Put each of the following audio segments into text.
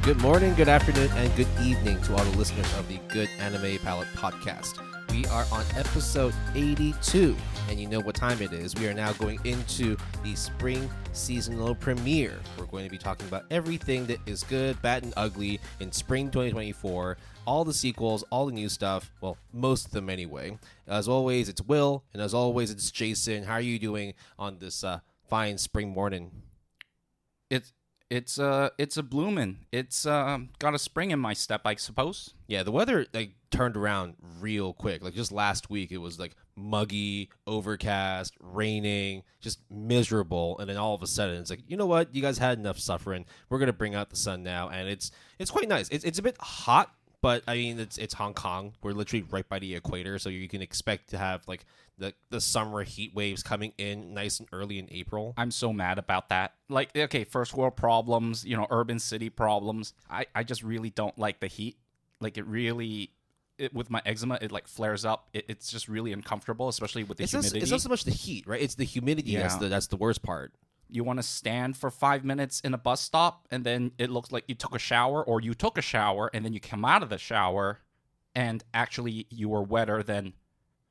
Good morning, good afternoon, and good evening to all the listeners of the Good Anime Palette Podcast. We are on episode 82, and you know what time it is. We are now going into the spring seasonal premiere. We're going to be talking about everything that is good, bad, and ugly in spring 2024. All the sequels, all the new stuff. Well, most of them anyway. As always, it's Will, and as always, it's Jason. How are you doing on this fine spring morning? It's a bloomin'. It's got a spring in my step, I suppose. Yeah, the weather turned around real quick. Just last week, it was muggy, overcast, raining, just miserable. And then all of a sudden, it's you know what? You guys had enough suffering. We're gonna bring out the sun now, and it's quite nice. It's a bit hot, but I mean it's Hong Kong. We're literally right by the equator, so you can expect to have the summer heat waves coming in nice and early in April. I'm so mad about that. Okay, first world problems, urban city problems. I just really don't like the heat. With my eczema, it flares up. It's just really uncomfortable, especially with the humidity. It's not so much the heat, right? It's the humidity that's the worst part. You want to stand for 5 minutes in a bus stop, and then it looks like you took a shower, or you took a shower, and then you come out of the shower, and actually you were wetter than...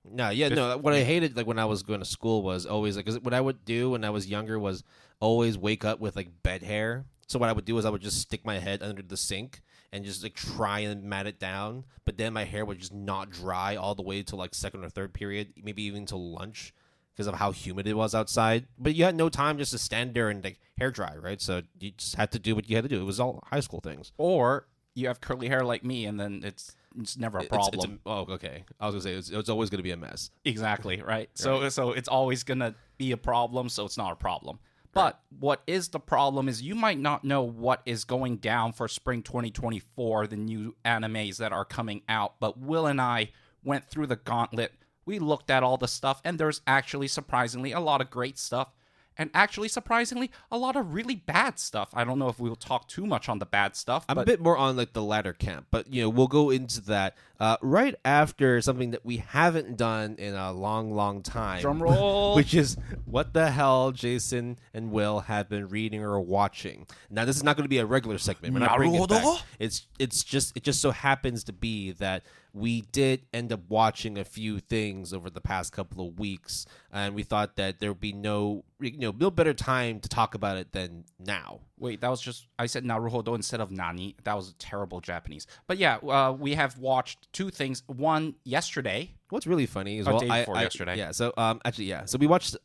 No. What I hated when I was going to school was always because what I would do when I was younger was always wake up with bed hair. So what I would do is I would just stick my head under the sink and just try and mat it down. But then my hair would just not dry all the way to second or third period, maybe even till lunch because of how humid it was outside. But you had no time just to stand there and hair dry, right? So you just had to do what you had to do. It was all high school things. Or you have curly hair like me, and then it's never a problem. Okay. I was going to say, it's always going to be a mess. Exactly, right? So it's always going to be a problem, so it's not a problem. But what is the problem is you might not know what is going down for spring 2024, the new animes that are coming out. But Will and I went through the gauntlet. We looked at all the stuff, and there's actually, surprisingly, a lot of great stuff. And actually, surprisingly, a lot of really bad stuff. I don't know if we'll talk too much on the bad stuff. I'm a bit more on the latter camp, but we'll go into that right after something that we haven't done in a long, long time. Drum roll. Which is what the hell Jason and Will have been reading or watching. Now, this is not going to be a regular segment. We're not bringing it back. It just so happens to be that we did end up watching a few things over the past couple of weeks, and we thought that there would be no better time to talk about it than now. Wait, that was just... I said naruhodo instead of nani. That was terrible Japanese. But yeah, we have watched two things. One yesterday. What's really funny is yesterday. Yeah. So So we watched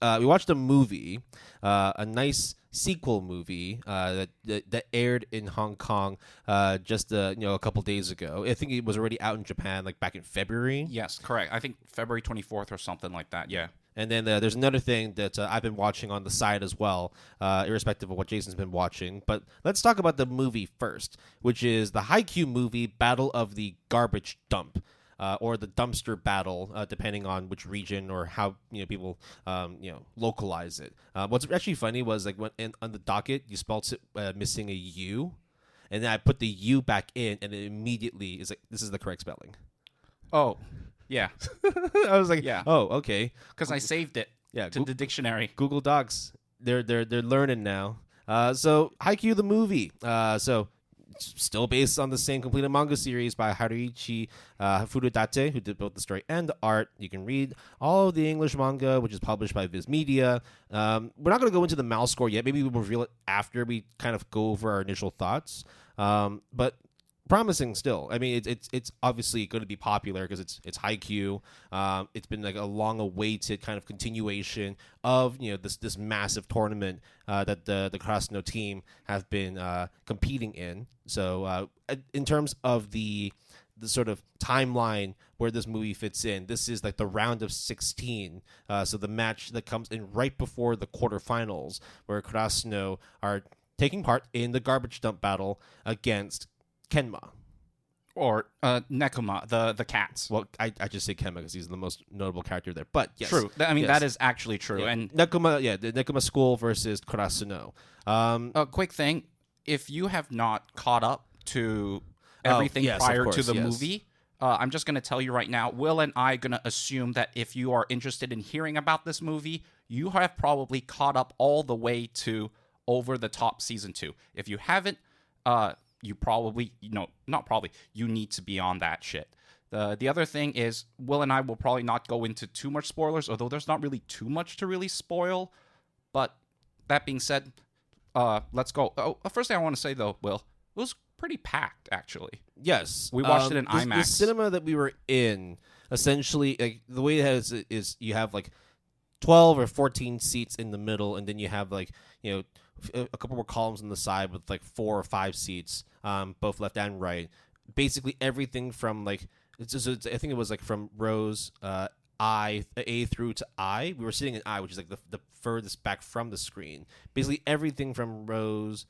a movie, a nice sequel movie that aired in Hong Kong just a couple days ago. I think it was already out in Japan back in February. Yes, correct. I think February 24th or something like that. Yeah. And then there's another thing that I've been watching on the side as well, irrespective of what Jason's been watching. But let's talk about the movie first, which is the Haikyu movie, Battle of the Garbage Dump. Or the dumpster battle, depending on which region or how people localize it. What's actually funny was when on the docket you spelled it missing a U, and then I put the U back in, and it immediately is this is the correct spelling. Oh, yeah. I was like, yeah. Oh, okay. Because I saved it. To the dictionary. Google Docs. They're learning now. So Haikyu the movie. Still based on the same completed manga series by Haruichi Furudate, who did both the story and the art. You can read all of the English manga, which is published by Viz Media. We're not going to go into the Mal score yet. Maybe we'll reveal it after we kind of go over our initial thoughts. But promising still. I mean, it's obviously going to be popular because it's Haikyu. It's been a long-awaited kind of continuation of this massive tournament that the Krasno team have been competing in. So in terms of the sort of timeline where this movie fits in, this is the round of 16. So the match that comes in right before the quarterfinals, where Krasno are taking part in the garbage dump battle against Kenma. Or Nekoma, the cats. Well, I just say Kenma because he's the most notable character there. But yes. True. I mean, that is actually true. Yeah. And Nekoma, the Nekoma school versus Krasno. A quick thing. If you have not caught up to everything prior to the movie, I'm just going to tell you right now, Will and I are going to assume that if you are interested in hearing about this movie, you have probably caught up all the way to Over the Top Season 2. If you haven't, you probably, not probably, you need to be on that shit. The other thing is, Will and I will probably not go into too much spoilers, although there's not really too much to really spoil. But that being said, let's go. Oh, first thing I want to say, though, Will, it was pretty packed, actually. Yes. We watched it in IMAX. The cinema that we were in, essentially, like, the way it has it is you have, like, 12 or 14 seats in the middle, and then you have, like, a couple more columns on the side with, like, 4 or 5 seats, both left and right. Basically everything from, like, I think it was, like, from rows A through to I. We were sitting in I, which is, like, the furthest back from the screen. Basically everything from rows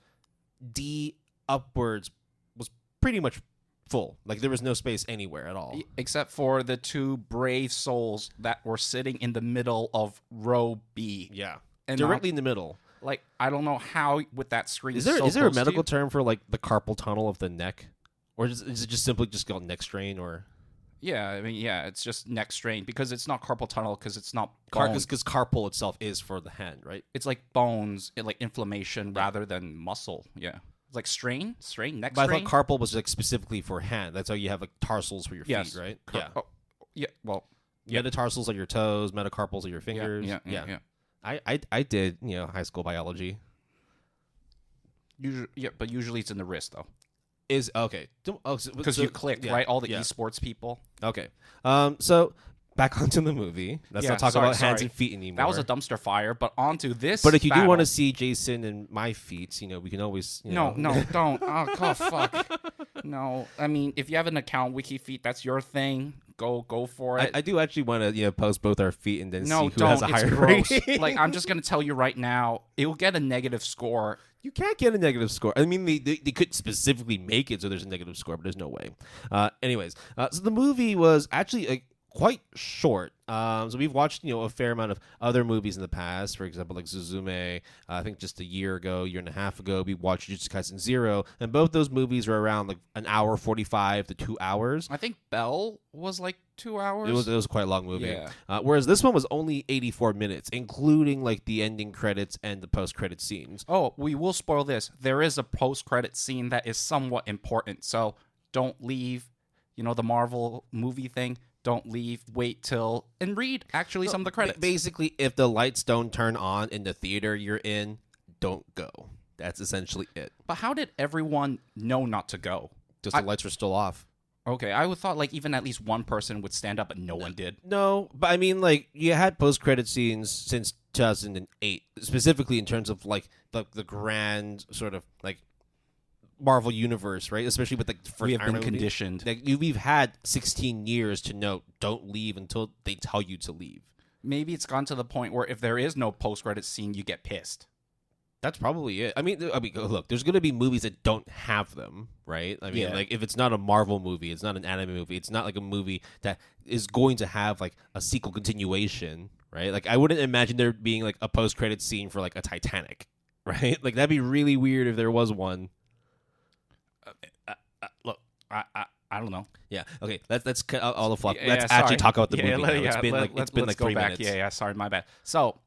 D upwards was pretty much full. Like, there was no space anywhere at all. Except for the two brave souls that were sitting in the middle of row B. Yeah. And directly in the middle. Like, I don't know how with that screen. Is there a medical term for, like, the carpal tunnel of the neck? Or is it just simply just called neck strain? Or yeah, I mean, yeah, it's just neck strain because it's not carpal tunnel because it's not bones. Because carpal itself is for the hand, right? It's like bones, like inflammation rather than muscle. Yeah. It's like strain, neck strain. But I thought carpal was, like, specifically for hand. That's how you have, like, tarsals for your feet, right? Yeah. Well, metatarsals are your toes, metacarpals are your fingers. Yeah. I did, high school biology. But usually it's in the wrist though. Is okay because you click right, all the esports people. Okay, so back onto the movie. Let's not talk about hands and feet anymore. That was a dumpster fire. But onto this. But if you do want to see Jason and my feet, we can always. No, don't. Oh God, fuck. No, I mean, if you have an account, WikiFeet, that's your thing. Go for it. I do actually want to post both our feet and then see who don't. has a higher rating. Like, I'm just gonna tell you right now, it will get a negative score. You can't get a negative score. I mean, they could specifically make it so there's a negative score, but there's no way. Anyways, so the movie was actually quite short. So we've watched, a fair amount of other movies in the past. For example, like Suzume. I think just a year and a half ago, we watched Jujutsu Kaisen 0, and both those movies were around like an hour 45 to 2 hours. I think Bell was like 2 hours. It was quite a long movie. Yeah. Whereas this one was only 84 minutes, including like the ending credits and the post-credit scenes. Oh, we will spoil this. There is a post-credit scene that is somewhat important, so don't leave. The Marvel movie thing. Don't leave. Wait till and read actually some of the credits. Basically, if the lights don't turn on in the theater you're in, don't go. That's essentially it. But how did everyone know not to go? Just the lights were still off. Okay, I would thought like even at least one person would stand up, but no one did. No, but I mean, like, you had post-credit scenes since 2008, specifically in terms of like the grand sort of like Marvel universe, right? Especially with like we have been conditioned. Like, we've had 16 years to know don't leave until they tell you to leave. Maybe it's gone to the point where if there is no post-credit scene, you get pissed. That's probably it. I mean, look, there's going to be movies that don't have them, right? I mean, like, if it's not a Marvel movie, it's not an anime movie, it's not like a movie that is going to have like a sequel continuation, right? Like, I wouldn't imagine there being like a post-credit scene for like a Titanic, right? Like, that'd be really weird if there was one. Look, I don't know. Yeah. Okay. Let's cut out all the fluff. Let's actually talk about the movie. It's been like 3 minutes. Yeah. Sorry, my bad. So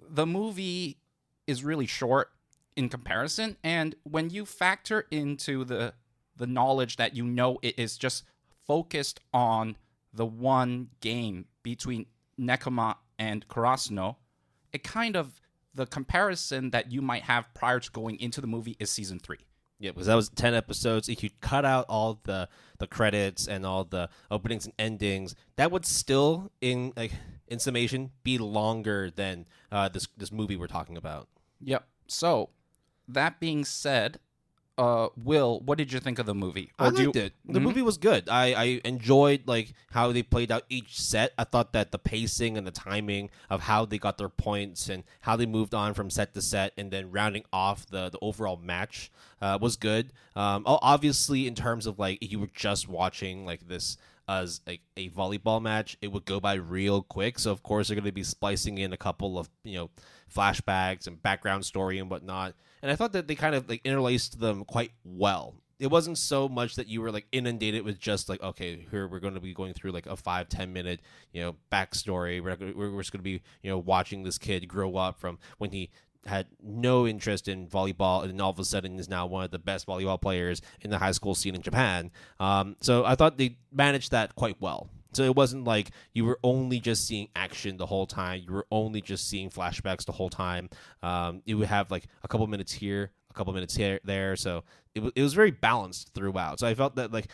the movie is really short in comparison, and when you factor into the knowledge that it is just focused on the one game between Nekoma and Karasuno, it kind of the comparison that you might have prior to going into the movie is season 3. Yeah, because that was 10 episodes. If you cut out all the credits and all the openings and endings, that would still, in summation, be longer than this movie we're talking about. Yep. So, that being said, Will, what did you think of the movie? I liked it. The movie was good. I enjoyed like how they played out each set. I thought that the pacing and the timing of how they got their points and how they moved on from set to set and then rounding off the overall match was good. Obviously, in terms of like if you were just watching like this as like a volleyball match, it would go by real quick. So of course they're going to be splicing in a couple of flashbacks and background story and whatnot. And I thought that they kind of like interlaced them quite well. It wasn't so much that you were like inundated with just like, okay, here we're going to be going through like a 5-10 minute backstory. We're just going to be watching this kid grow up from when he had no interest in volleyball, and all of a sudden is now one of the best volleyball players in the high school scene in Japan. So I thought they managed that quite well. So it wasn't like you were only just seeing action the whole time. You were only just seeing flashbacks the whole time. You would have like a couple minutes here, a couple minutes here, there. So it was very balanced throughout. So I felt that like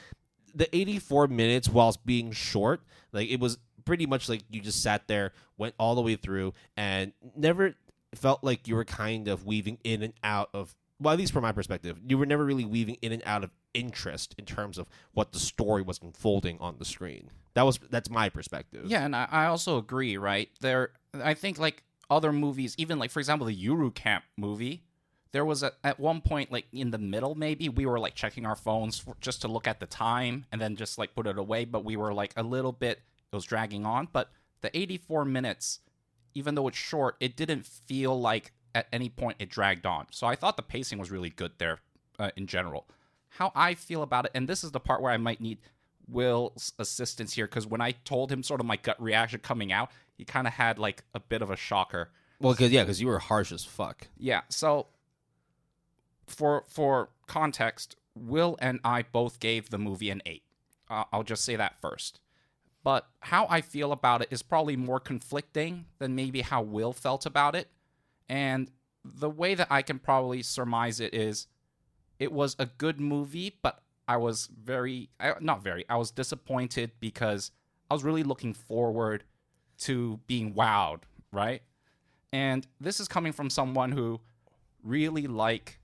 the 84 minutes, whilst being short, like it was pretty much like you just sat there, went all the way through, and never felt like you were kind of weaving in and out of, well, at least from my perspective, you were never really weaving in and out of interest in terms of what the story was unfolding on the screen. That's my perspective. Yeah, and I also agree, right? I think like other movies, even like for example the Yuru Camp movie, there was at one point like in the middle maybe we were like checking our phones just to look at the time and then just like put it away, but we were like a little bit, it was dragging on. But the 84 minutes, even though it's short, it didn't feel like at any point it dragged on. So I thought the pacing was really good there in general. How I feel about it, and this is the part where I might need Will's assistance here, because when I told him sort of my gut reaction coming out, he kind of had like a bit of a shocker. Well, because you were harsh as fuck. Yeah, so for context, Will and I both gave the movie an 8. I'll just say that first. But how I feel about it is probably more conflicting than maybe how Will felt about it. And the way that I can probably surmise it is it was a good movie, but I was I was disappointed because I was really looking forward to being wowed, right? And this is coming from someone who really like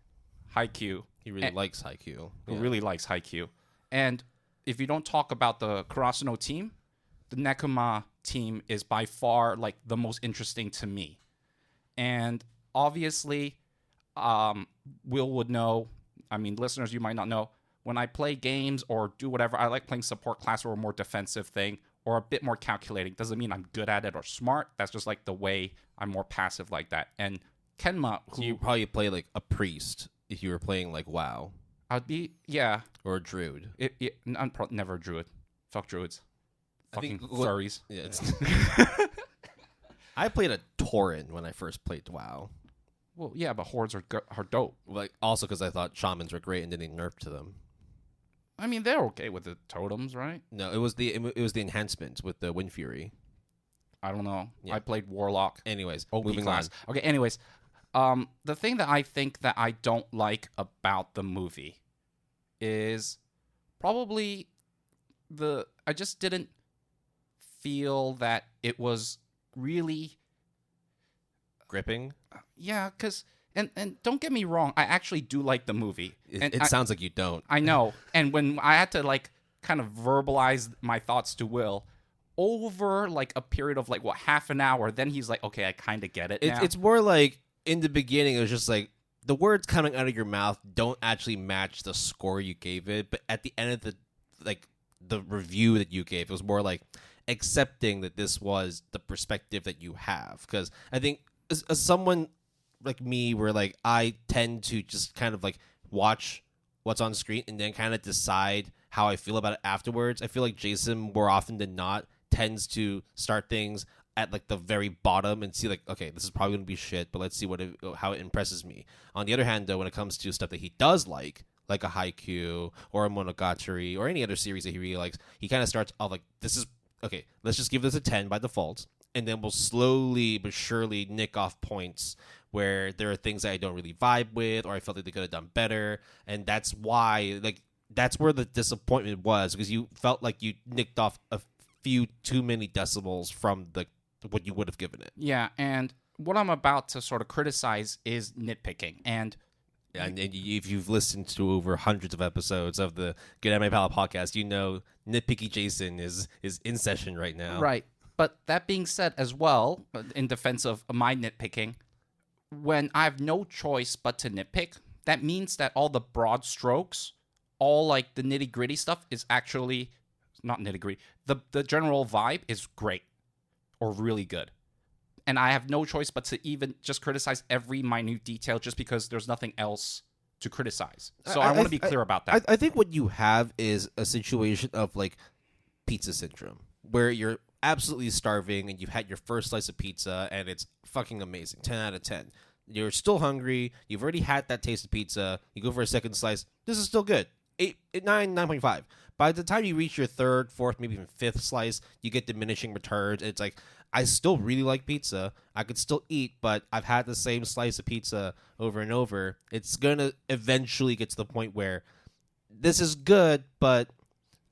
Haikyu. He really likes Haikyu. Who really likes Haikyu. And if you don't talk about the Karasuno team, the Nekuma team is by far like the most interesting to me. And obviously, Will would know. I mean, listeners, you might not know. When I play games or do whatever, I like playing support class or a more defensive thing or a bit more calculating. Doesn't mean I'm good at it or smart. That's just like the way I'm more passive like that. And Kenma, who... So you probably play like a priest if you were playing like WoW. I'd be, yeah. Or a druid. I'm never a druid. Fuck druids. Fucking furries. Yeah, I played a Tauren when I first played WoW. Well, yeah, but hordes are dope. Like also because I thought shamans were great and then they nerfed to them. I mean, they're okay with the totems, right? No, it was the enhancements with the Wind Fury. I don't know. Yeah. I played Warlock. Anyways, OP moving class. on. Okay, anyways. The thing that I think that I don't like about the movie is probably I just didn't feel that it was really Gripping. Yeah, because and don't get me wrong, I actually do like the movie. It sounds like you don't. I know. And when I had to like kind of verbalize my thoughts to Will over like a period of like half an hour, then he's like, okay, I kind of get it now. It's more like in the beginning it was just like the words coming out of your mouth don't actually match the score you gave it, but at the end of the review that you gave, it was more like accepting that this was the perspective that you have. Because I think as someone like me, where like I tend to just kind of like watch what's on screen and then kind of decide how I feel about it afterwards. I feel like Jason more often than not tends to start things at like the very bottom and see like, okay, this is probably gonna be shit, but let's see how it impresses me. On the other hand, though, when it comes to stuff that he does like a Haikyu or a Monogatari or any other series that he really likes, he kind of starts off like, this is okay, let's just give this a 10 by default, and then we'll slowly but surely nick off points where there are things that I don't really vibe with or I felt like they could have done better. And that's why, like, that's where the disappointment was, because you felt like you nicked off a few too many decibels from what you would have given it. Yeah, and what I'm about to sort of criticize is nitpicking. And if you've listened to over hundreds of episodes of the Good Anime Pal podcast, you know Nitpicky Jason is in session right now. Right. But that being said as well, in defense of my nitpicking, when I have no choice but to nitpick, that means that all the broad strokes, all like the nitty-gritty stuff is actually not nitty-gritty. The general vibe is great or really good. And I have no choice but to even just criticize every minute detail just because there's nothing else to criticize. So I want to be clear about that. I think what you have is a situation of like pizza syndrome, where you're absolutely starving and you've had your first slice of pizza and it's fucking amazing, 10 out of 10. You're still hungry. You've already had that taste of pizza. You go for a second slice. This is still good. 9.5. By the time you reach your third, fourth, maybe even fifth slice, you get diminishing returns. It's like, I still really like pizza. I could still eat, but I've had the same slice of pizza over and over. It's going to eventually get to the point where this is good, but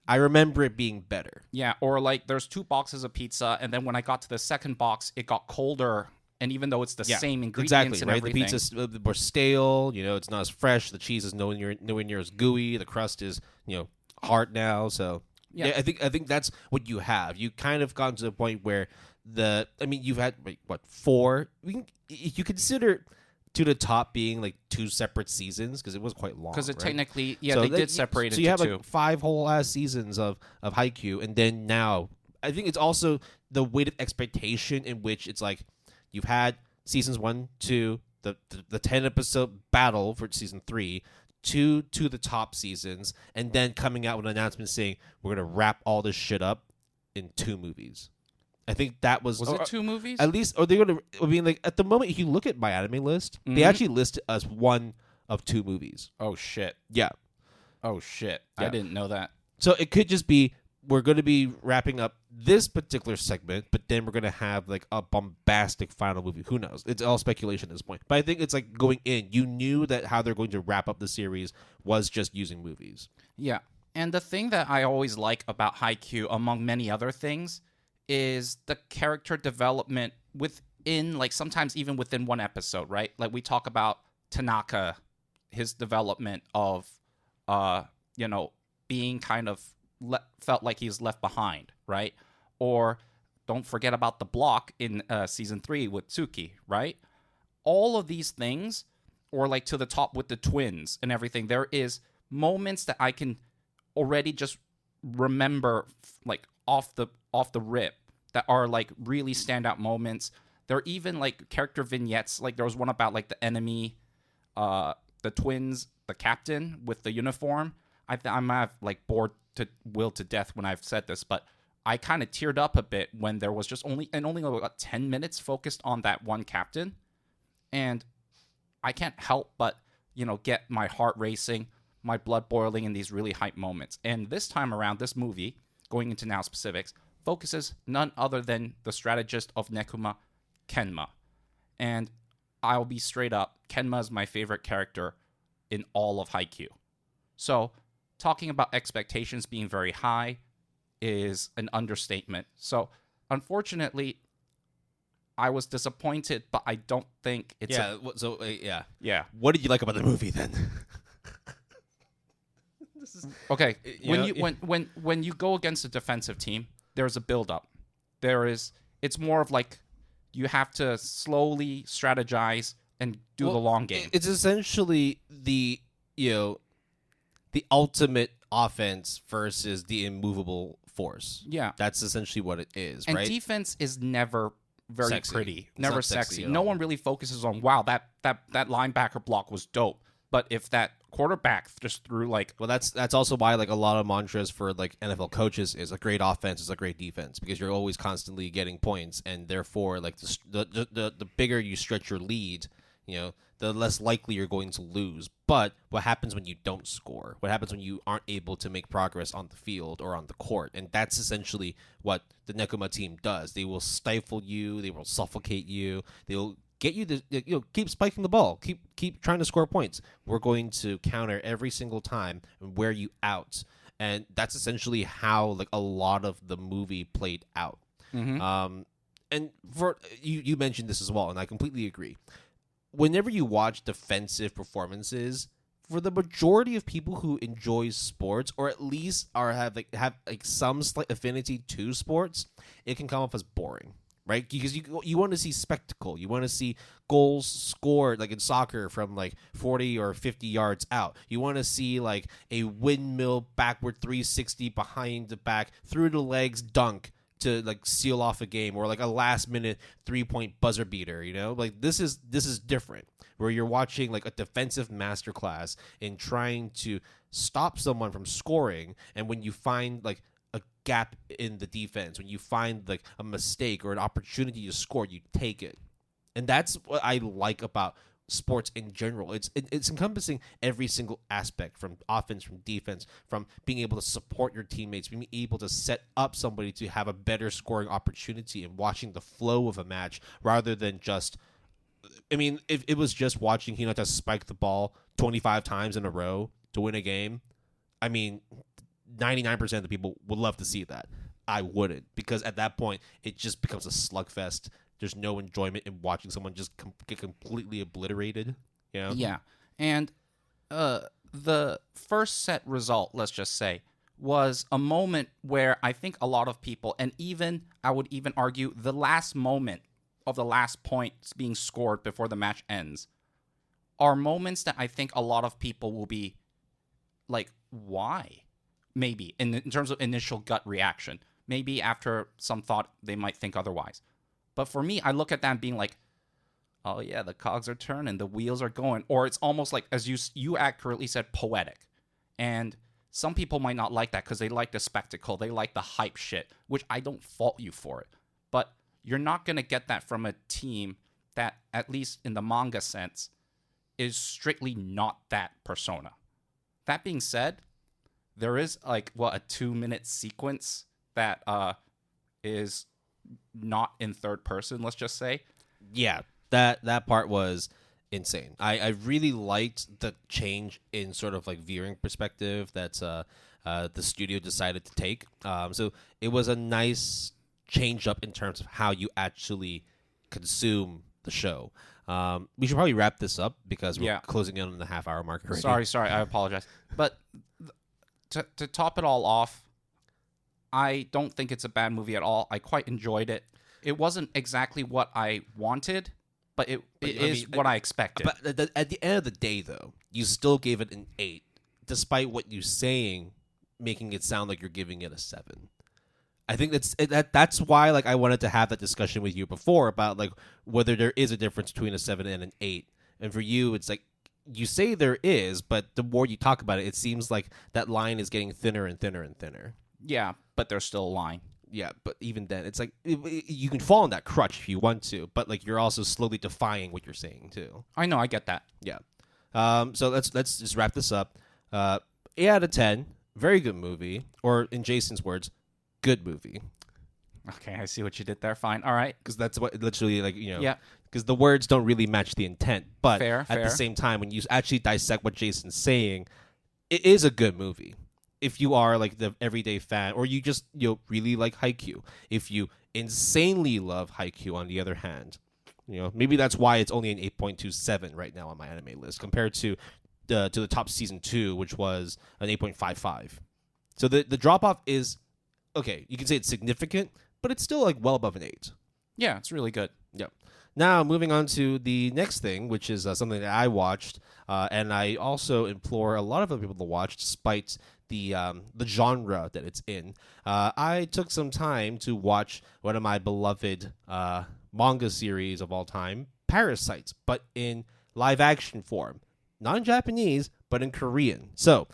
I remember it being better. Yeah, or like there's 2 boxes of pizza, and then when I got to the second box, it got colder. And even though it's the same ingredients and everything. The pizza's more stale. It's not as fresh. The cheese is nowhere near as gooey. The crust is, hard now. So yeah, I think that's what you have. You kind of gotten to the point where you've had 4. You consider To the Top being like 2 separate seasons because it was quite long. Because right? Technically, they did separate it. So you have 2. like 5 whole ass seasons of Haikyu, and then now I think it's also the weight of expectation in which it's like. You've had seasons 1, 2, the 10 episode battle for season 3, 2 To the Top seasons, and then coming out with an announcement saying we're gonna wrap all this shit up in 2 movies. I think that was it 2 movies? At least, or they're gonna. I mean, like at the moment, if you look at my anime list, they actually list it as 1 of 2 movies. Oh shit! Yeah. Oh shit! Yeah. I didn't know that. So it could just be. We're going to be wrapping up this particular segment, but then we're going to have like a bombastic final movie. Who knows? It's all speculation at this point. But I think it's like going in. You knew that how they're going to wrap up the series was just using movies. Yeah. And the thing that I always like about Haikyu, among many other things, is the character development within, like sometimes even within one episode, right? Like we talk about Tanaka, his development of, being kind of felt like he was left behind, right? Or don't forget about the block in season 3 with Tsuki, right? All of these things, or like To the Top with the twins and everything, there is moments that I can already just remember like off the rip that are like really standout moments. There are even like character vignettes. Like there was one about like the enemy, the twins, the captain with the uniform. I might have like bored to death when I've said this, but I kind of teared up a bit when there was just only about 10 minutes focused on that one captain, and I can't help but get my heart racing, my blood boiling in these really hype moments. And this time around, this movie, going into now specifics, focuses none other than the strategist of Nekuma, Kenma. And I'll be straight up, Kenma is my favorite character in all of Haikyu. So talking about expectations being very high is an understatement. So, unfortunately, I was disappointed, but I don't think it's yeah. What did you like about the movie then? Okay. When you go against a defensive team, there's a build-up. It's more of like you have to slowly strategize and do the long game. It's essentially the ultimate offense versus the immovable force. Yeah. That's essentially what it is, and right? And defense is never very sexy. pretty. It's never sexy. at No all. one really focuses on, wow, that linebacker block was dope. But if that quarterback just threw like... Well, that's also why like a lot of mantras for like NFL coaches is a great offense is a great defense, because you're always constantly getting points, and therefore like the bigger you stretch your lead, the less likely you're going to lose. But what happens when you don't score? What happens when you aren't able to make progress on the field or on the court? And that's essentially what the Nekuma team does. They will stifle you. They will suffocate you. They'll get you to keep spiking the ball. Keep trying to score points. We're going to counter every single time and wear you out. And that's essentially how like a lot of the movie played out. Mm-hmm. And for you mentioned this as well, and I completely agree. Whenever you watch defensive performances, for the majority of people who enjoy sports, or at least have some slight affinity to sports, it can come off as boring, right? Because you want to see spectacle, you want to see goals scored like in soccer from like 40 or 50 yards out. You want to see like a windmill backward 360 behind the back through the legs dunk to like seal off a game, or like a last minute 3-point buzzer beater, like this is different, where you're watching like a defensive masterclass in trying to stop someone from scoring. And when you find like a gap in the defense, when you find like a mistake or an opportunity to score, you take it. And that's what I like about sports in general. It's encompassing every single aspect, from offense, from defense, from being able to support your teammates, being able to set up somebody to have a better scoring opportunity, and watching the flow of a match rather than just. I mean, if it was just watching Hinata spike the ball 25 times in a row to win a game, I mean, 99% of the people would love to see that. I wouldn't, because at that point, it just becomes a slugfest. There's no enjoyment in watching someone just get completely obliterated. You know? Yeah. And the first set result, let's just say, was a moment where I think a lot of people, and even, I would even argue, the last moment of the last point being scored before the match ends, are moments that I think a lot of people will be like, why? Maybe, in terms of initial gut reaction. Maybe after some thought, they might think otherwise. But for me, I look at that being like, oh yeah, the cogs are turning, the wheels are going. Or it's almost like, as you accurately said, poetic. And some people might not like that because they like the spectacle, they like the hype shit, which I don't fault you for it. But you're not going to get that from a team that, at least in the manga sense, is strictly not that persona. That being said, there is like, a 2-minute sequence that is not in third person, let's just say. Yeah, that part was insane. I really liked the change in sort of like viewing perspective that the studio decided to take. So it was a nice change up in terms of how you actually consume the show. We should probably wrap this up because we're closing in on the half-hour mark already. Sorry, I apologize. But to top it all off, I don't think it's a bad movie at all. I quite enjoyed it. It wasn't exactly what I wanted, but it is what I expected. But at the end of the day, though, you still gave it an 8, despite what you're saying, making it sound like you're giving it a 7. I think that's why, like, I wanted to have that discussion with you before about like whether there is a difference between a 7 and an 8. And for you, it's like you say there is, but the more you talk about it, it seems like that line is getting thinner and thinner and thinner. Yeah, but there's still a line. Yeah, but even then, it's like you can fall on that crutch if you want to, but like you're also slowly defying what you're saying too. I know, I get that. Yeah. So let's just wrap this up. 8 out of 10, very good movie, or in Jason's words, good movie. Okay, I see what you did there. Fine, all right. Because that's what literally, like, you know. Yeah. Because the words don't really match the intent, but fair. At the same time, when you actually dissect what Jason's saying, it is a good movie. If you are like the everyday fan, or you just really like Haikyu, if you insanely love Haikyu, on the other hand, maybe that's why it's only an 8.27 right now on my anime list compared to the top season 2, which was an 8.55. So the drop off is okay. You can say it's significant, but it's still like well above an 8. Yeah, it's really good. Yep. Now, moving on to the next thing, which is something that I watched, and I also implore a lot of other people to watch, despite the genre that it's in. I took some time to watch one of my beloved manga series of all time, Parasite, but in live-action form. Not in Japanese, but in Korean. So,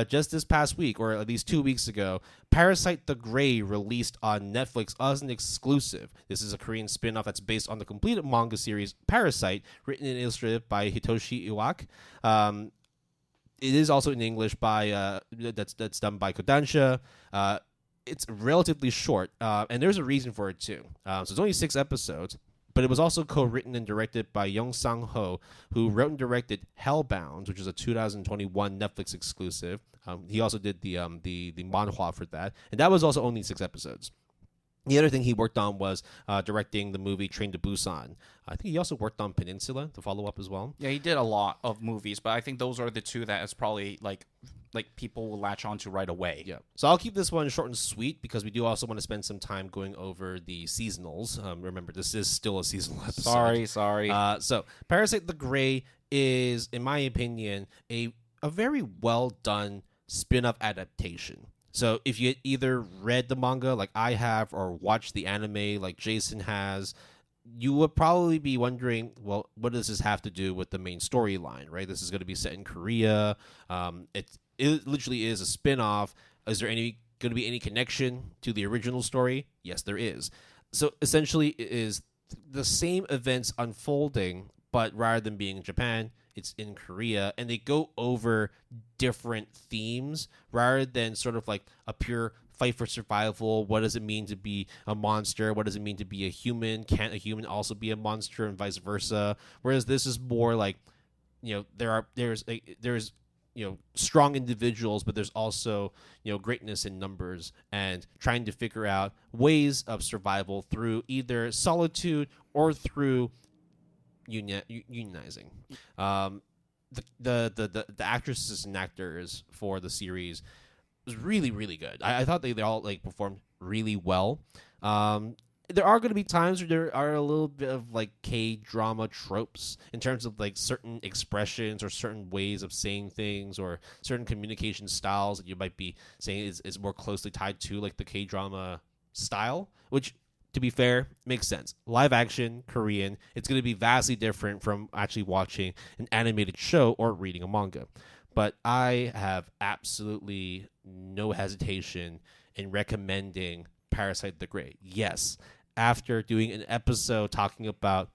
just this past week, or at least 2 weeks ago, Parasite the Grey released on Netflix as an exclusive. This is a Korean spin-off that's based on the completed manga series Parasite, written and illustrated by Hitoshi Iwak. It is also in English by that's done by Kodansha. It's relatively short, and there's a reason for it too. So it's only 6 episodes. But it was also co-written and directed by Young Sang-ho, who wrote and directed Hellbound, which is a 2021 Netflix exclusive. He also did the manhwa for that, and that was also only 6 episodes. The other thing he worked on was directing the movie Train to Busan. I think he also worked on Peninsula, the follow-up as well. Yeah, he did a lot of movies, but I think those are the two that is probably like people will latch onto right away. Yeah. So I'll keep this one short and sweet because we do also want to spend some time going over the seasonals. Remember, this is still a seasonal episode. Sorry. So Parasite the Grey is, in my opinion, a very well done spin-off adaptation. So if you either read the manga like I have or watched the anime like Jason has, you would probably be wondering, well, what does this have to do with the main storyline, right? This is going to be set in Korea. It literally is a spin-off. Is there going to be any connection to the original story? Yes, there is. So essentially, it is the same events unfolding, but rather than being in Japan, it's in Korea, and they go over different themes rather than sort of like a pure fight for survival. What does it mean to be a monster? What does it mean to be a human? Can't a human also be a monster, and vice versa? Whereas this is more like, there's strong individuals, but there's also greatness in numbers, and trying to figure out ways of survival through either solitude or through unionizing. The actresses and actors for the series was really, really good. I thought they all like performed really well. There are going to be times where there are a little bit of like K-drama tropes in terms of like certain expressions or certain ways of saying things or certain communication styles that you might be saying is more closely tied to like the K-drama style, which, to be fair, makes sense. Live action, Korean, it's going to be vastly different from actually watching an animated show or reading a manga. But I have absolutely no hesitation in recommending Parasite the Great. Yes, after doing an episode talking about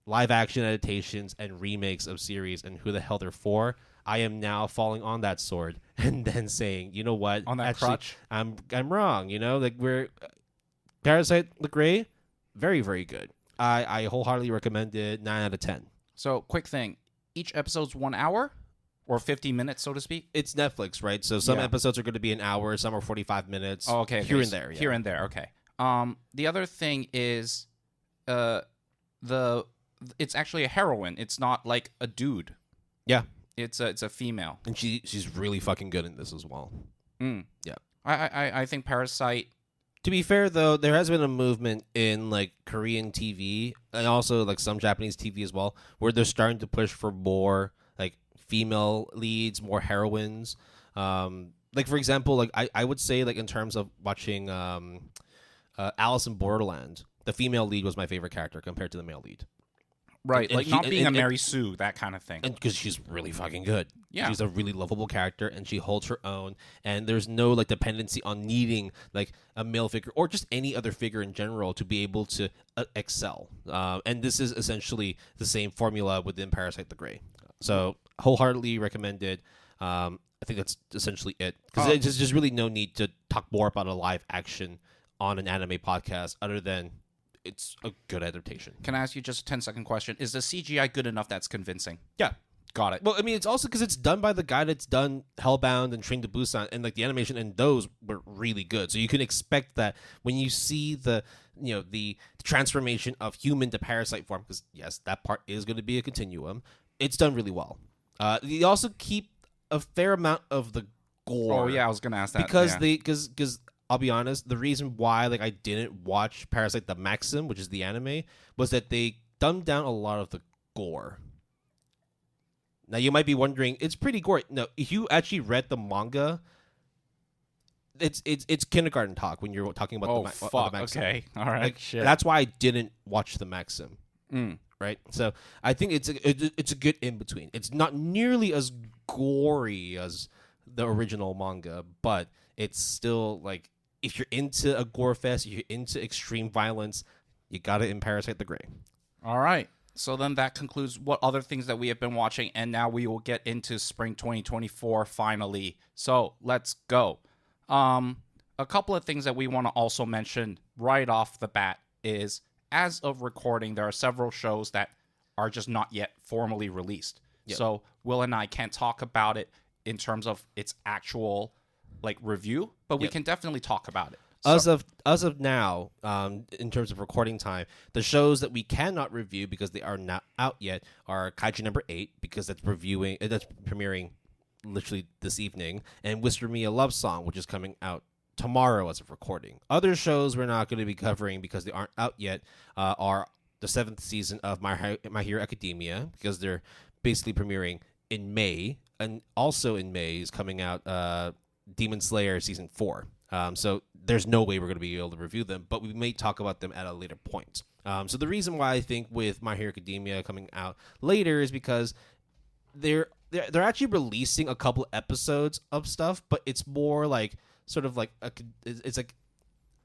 live action adaptations and remakes of series and who the hell they're for, I am now falling on that sword and then saying, you know what? On that actually, crutch? I'm wrong. Parasite the Great, very, very good. I wholeheartedly recommend it. 9 out of 10. So, quick thing. Each episode's 1 hour? Or 50 minutes, so to speak? It's Netflix, right? So some episodes are going to be an hour, some are 45 minutes. Oh, okay. Here and there. Yeah. Here and there, okay. The other thing is it's actually a heroine. It's not like a dude. Yeah. It's a female. And she's really fucking good in this as well. Yeah. I think Parasite... To be fair, though, there has been a movement in like Korean TV and also like some Japanese TV as well, where they're starting to push for more like female leads, more heroines. Like for example, like I would say like in terms of watching Alice in Borderland, the female lead was my favorite character compared to the male lead. Right, like not being a Mary Sue, that kind of thing. And because she's really fucking good. Yeah. She's a really lovable character, and she holds her own, and there's no like dependency on needing like a male figure or just any other figure in general to be able to excel. And this is essentially the same formula within Parasite the Grey. So wholeheartedly recommended. I think that's essentially it. Because there's just really no need to talk more about a live action on an anime podcast other than it's a good adaptation. Can I ask you just a 10-second question? Is the CGI good enough that's convincing? Yeah. Got it. Well, I mean, it's also because it's done by the guy that's done Hellbound and Train to Busan, and like the animation in those were really good. So you can expect that when you see the transformation of human to parasite form, because yes, that part is going to be a continuum. It's done really well. They also keep a fair amount of the gore. Oh yeah, I was going to ask that because I'll be honest, the reason why like I didn't watch Parasite the Maxim, which is the anime, was that they dumbed down a lot of the gore. Now you might be wondering, it's pretty gory. No, if you actually read the manga, it's kindergarten talk when you're talking about the Maxim. Okay, all right. Like, shit. That's why I didn't watch the Maxim. Right, so I think it's a good in between. It's not nearly as gory as the original manga, but it's still like if you're into a gore fest, if you're into extreme violence, you got it in Parasite the Grey. All right. So then that concludes what other things that we have been watching, and now we will get into spring 2024 finally. So let's go. A couple of things that we want to also mention right off the bat is, as of recording, there are several shows that are just not yet formally released. Yep. So Will and I can't talk about it in terms of its actual like review, but we can definitely talk about it. As of now, in terms of recording time, the shows that we cannot review because they are not out yet are Kaiju number 8, because that's premiering literally this evening, and Whisper Me a Love Song, which is coming out tomorrow as of recording. Other shows we're not going to be covering because they aren't out yet are the 7th season of My Hero Academia, because they're basically premiering in May, and also in May is coming out Demon Slayer Season 4. So there's no way we're going to be able to review them, but we may talk about them at a later point. So the reason why I think with My Hero Academia coming out later is because they're actually releasing a couple episodes of stuff, but it's more like sort of like it's like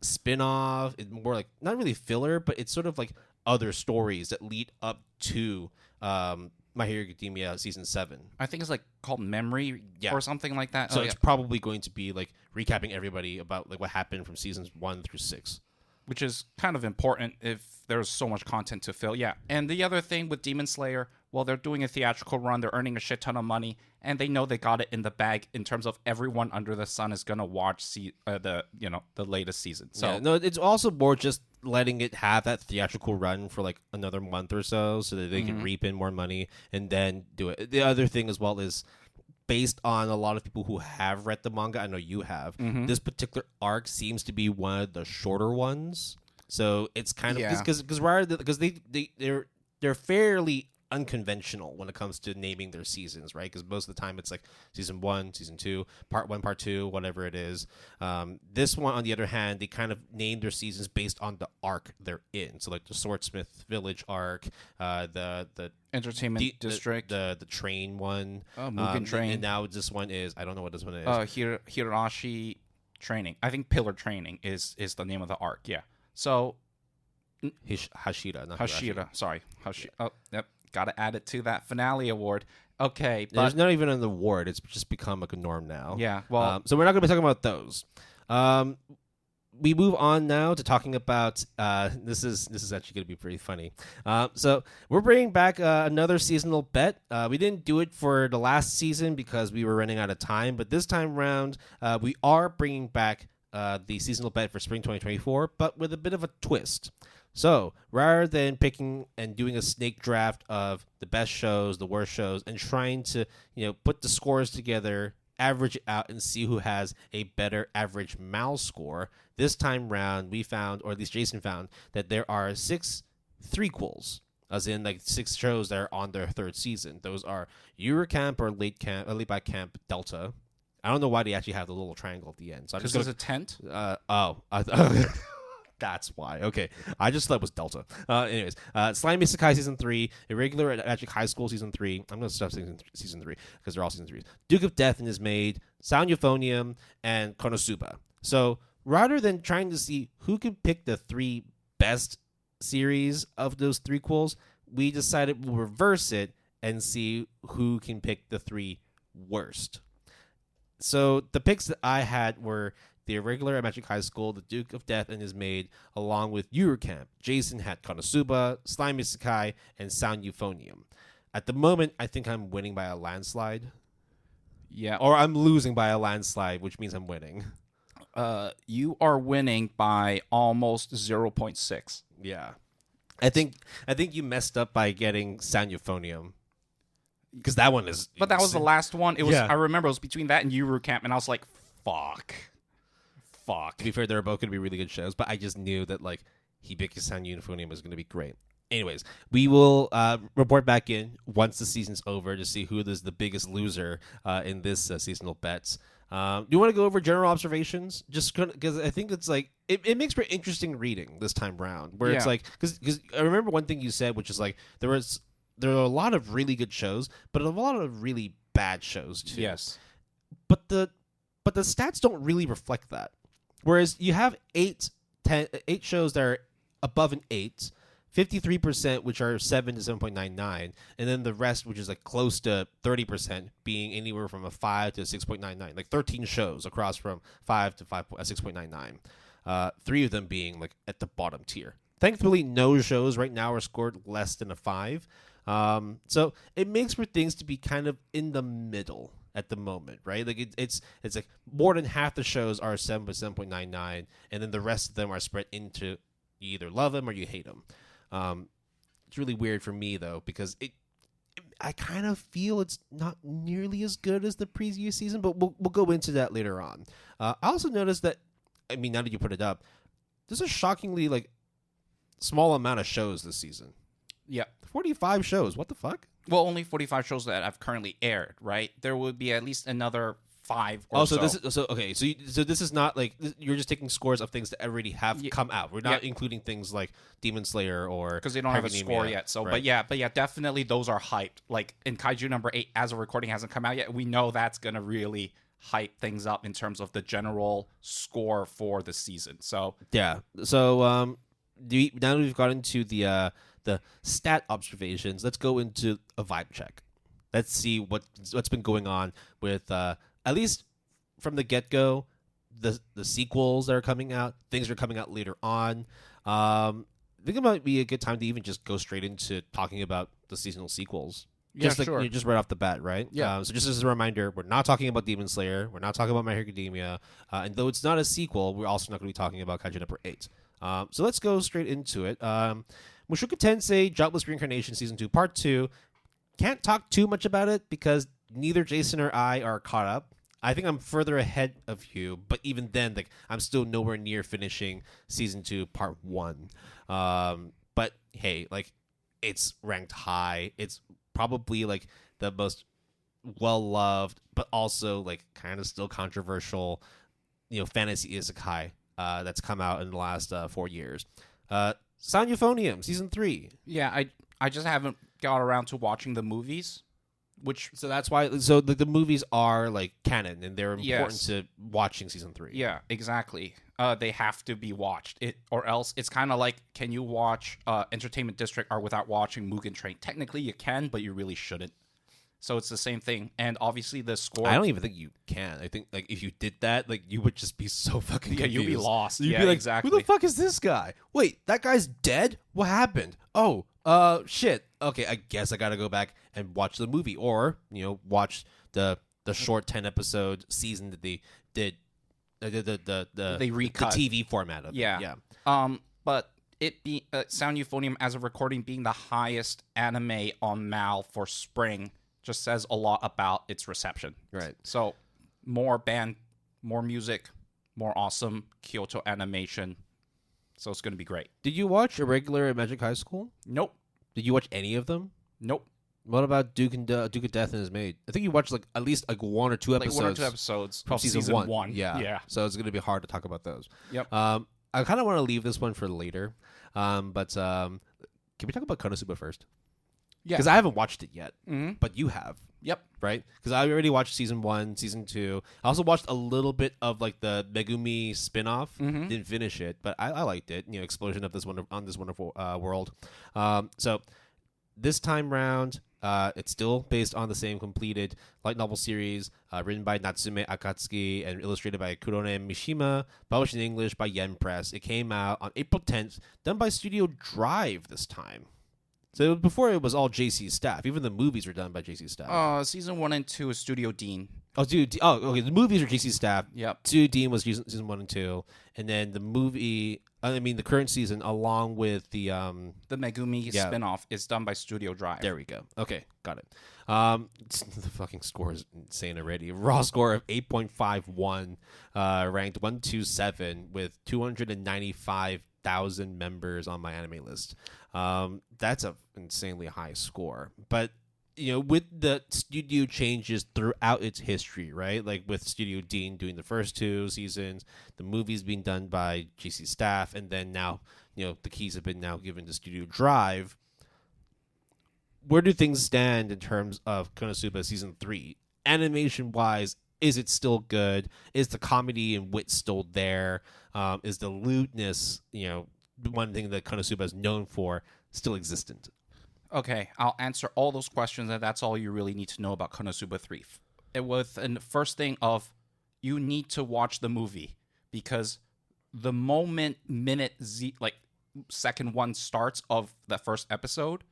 spin-off. It's more like not really filler, but it's sort of like other stories that lead up to My Hero Academia season 7. I think it's like called Memory or something like that. So it's probably going to be like recapping everybody about like what happened from seasons 1 through 6. Which is kind of important if there's so much content to fill. Yeah. And the other thing with Demon Slayer, well, they're doing a theatrical run. They're earning a shit ton of money. And they know they got it in the bag in terms of everyone under the sun is going to watch the latest season. So yeah, no, it's also more just letting it have that theatrical run for like another month or so that they can reap in more money and then do it. The other thing as well is, based on a lot of people who have read the manga, I know you have, this particular arc seems to be one of the shorter ones. So it's kind of because they're fairly unconventional when it comes to naming their seasons, right? Because most of the time it's like season 1, season 2, part 1, part 2, whatever it is. This one, on the other hand, they kind of named their seasons based on the arc they're in. So like the Swordsmith Village arc, the Entertainment District, the train one, Mugen Train, and now this one is, I don't know what this one is. Hirashi Training. I think Pillar Training is the name of the arc. Yeah. So Hashira, not Hashira. Sorry, Hashira. Oh, yep. Got to add it to that finale award. Okay, but there's not even an award. It's just become like a norm now. Yeah. Well, so we're not going to be talking about those. We move on now to talking about this is actually going to be pretty funny. So we're bringing back another seasonal bet. We didn't do it for the last season because we were running out of time, but this time around we are bringing back the seasonal bet for spring 2024, but with a bit of a twist. So rather than picking and doing a snake draft of the best shows, the worst shows, and trying to put the scores together, average it out, and see who has a better average MAL score, this time round we found, or at least Jason found, that there are 6 threequels, as in like 6 shows that are on their 3rd season. Those are Yuru Camp or Late by Camp Delta. I don't know why they actually have the little triangle at the end. So because there's a tent. That's why. Okay. I just thought it was Delta. Anyways, Slime Isekai Season 3, Irregular Magic High School Season 3. I'm going to stop saying Season 3 because they're all Season 3s. Duke of Death and His Maid, Sound Euphonium, and KonoSuba. So rather than trying to see who can pick the 3 best series of those threequels, we decided we'll reverse it and see who can pick the 3 worst. So the picks that I had were the Irregular at Magic High School, the Duke of Death and His Maid, along with Yuru Camp. Jason had KonoSuba, Slime Isekai, and Sound Euphonium. At the moment, I think I'm winning by a landslide. Yeah. Or I'm losing by a landslide, which means I'm winning. You are winning by almost 0.6. Yeah. I think you messed up by getting Sound Euphonium. Because that one is... But that was the last one. It was. Yeah. I remember it was between that and Yuru Camp, and I was like, fuck. To be fair, they're both going to be really good shows, but I just knew that like Hibiki Sound Euphonium was going to be great. Anyways, we will report back in once the season's over to see who is the biggest loser in this seasonal bets. Do you want to go over general observations? Just because I think it's like it makes for interesting reading this time round, where it's like because I remember one thing you said, which is like there are a lot of really good shows, but a lot of really bad shows too. Yes, but the stats don't really reflect that. Whereas you have 8 shows that are above an 8, 53%, which are 7 to 7.99, and then the rest, which is like close to 30%, being anywhere from a 5 to 6.99. Like 13 shows across from 5 to 6.99. 3 of them being like at the bottom tier. Thankfully, no shows right now are scored less than a 5. So it makes for things to be kind of in the middle at the moment, right? Like it's like more than half the shows are 7 to 7.99, and then the rest of them are spread into you either love them or you hate them. It's really weird for me though, because I kind of feel it's not nearly as good as the previous season, but we'll go into that later on. I also noticed that, I mean, now that you put it up, there's a shockingly like small amount of shows this season. Yeah. 45 shows. What the fuck? Well, only 45 shows that have currently aired, right? There would be at least another 5 or so. This is okay. So this is not like you're just taking scores of things that already have come out. We're not including things like Demon Slayer or because they don't have a score yet. So, right. but yeah, definitely those are hyped. Like in Kaiju number 8, as a recording hasn't come out yet, we know that's gonna really hype things up in terms of the general score for the season. So Yeah. So now that we've got into the stat observations, let's go into a vibe check. Let's see what's been going on with at least from the get go, the sequels that are coming out, things that are coming out later on. I think it might be a good time to even just go straight into talking about the seasonal sequels. Yeah, Just sure. Just right off the bat, right? Yeah. So just as a reminder, we're not talking about Demon Slayer. We're not talking about My Hero Academia. And though it's not a sequel, we're also not going to be talking about Kaiju number 8. So let's go straight into it. Mushoku Tensei Jobless Reincarnation Season 2 Part 2. Can't talk too much about it because neither Jason or I are caught up. I think I'm further ahead of you, but even then, like I'm still nowhere near finishing Season 2 Part 1. But hey, like it's ranked high. It's probably like the most well-loved, but also like kind of still controversial, fantasy isekai that's come out in the last 4 years. Sound Euphonium Season 3. Yeah, I just haven't got around to watching the movies, which So that's why. So the movies are like canon, and they're important Yes. to watching Season 3. yeah, exactly. They have to be watched. Or else it's kind of like, can you watch Entertainment District or without watching Mugen Train? Technically, you can, but you really shouldn't. So it's the same thing. And obviously, the score. I don't even think you can. I think like if you did that, like you would just be so fucking confused. you'd be lost. You'd Yeah, be like, exactly. who the fuck is this guy? Wait, that guy's dead? What happened? Oh, shit. Okay, I guess I gotta go back and watch the movie, or watch the short 10-episode season that they did. They recut. the TV format of Yeah. it. Yeah. But it be Sound Euphonium as of recording being the highest anime on MAL for spring just says a lot about its reception. Right. So more band, more music, more awesome Kyoto animation. So it's going to be great. Did you watch Irregular at Magic High School? Nope. Did you watch any of them? Nope. What about Duke of Death and His Maid? I think you watched like at least like one or two Like episodes. one or two episodes from of season one. Yeah. Yeah. So it's gonna be hard to talk about those. Yep. I kind of want to leave this one for later. But can we talk about KonoSuba first? Yeah. Because I haven't watched it yet, Mm-hmm. but you have, Yep. right? Because I already watched season 1, season 2. I also watched a little bit of like the Megumi spinoff. Mhm. Didn't finish it, but I liked it. Explosion of this wonderful world. So this time round, it's still based on the same completed light novel series, written by Natsume Akatsuki and illustrated by Kurone Mishima, published in English by Yen Press. It came out on April 10th, done by Studio Drive this time. So before it was all JC's staff. Even the movies were done by JC's staff. Season 1 and 2 is Studio Dean. Okay. The movies are JC's staff. Yep. Studio Dean was season 1 and 2, and then the current season, along with the The Megumi Yeah. spinoff is done by Studio Drive. There we go. Okay, got it. The fucking score is insane already. Raw score of 8.51, ranked 127 with 295,000 members on my anime list. That's a insanely high score. But with the studio changes throughout its history, right? Like with Studio Dean doing the first 2 seasons, the movies being done by GC staff, and then now, the keys have been now given to Studio Drive. Where do things stand in terms of KonoSuba Season 3? Animation-wise, is it still good? Is the comedy and wit still there? Is the lewdness, one thing that KonoSuba is known for, still existent? Okay, I'll answer all those questions, and that's all you really need to know about Konosuba 3. The first thing of, you need to watch the movie, because the second one starts of the first episode,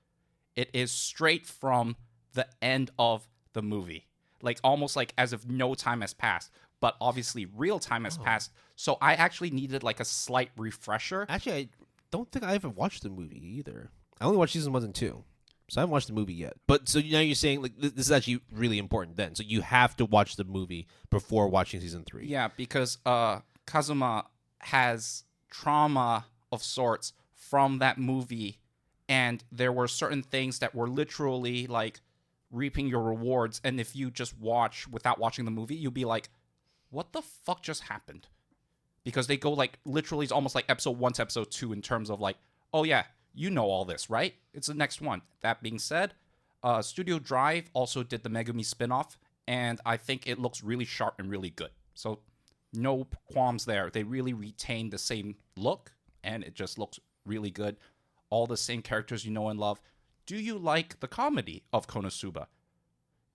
it is straight from the end of the movie. Like, almost like as if no time has passed. But obviously, real time has passed. So I actually needed like a slight refresher. Actually, I don't think I ever watched the movie either. I only watched season 1 and 2. So I haven't watched the movie yet. But so now you're saying like this is actually really important then. So you have to watch the movie before watching season 3. Yeah, because Kazuma has trauma of sorts from that movie, and there were certain things that were literally like reaping your rewards, and if you just watch without watching the movie, you'll be like, what the fuck just happened? Because they go like literally, it's almost like episode 1 to episode 2 in terms of like, oh yeah, you know all this, right? It's the next one. That being said, Studio Drive also did the Megumi spinoff, and I think it looks really sharp and really good. So no qualms there. They really retain the same look, and it just looks really good. All the same characters you know and love. Do you like the comedy of KonoSuba?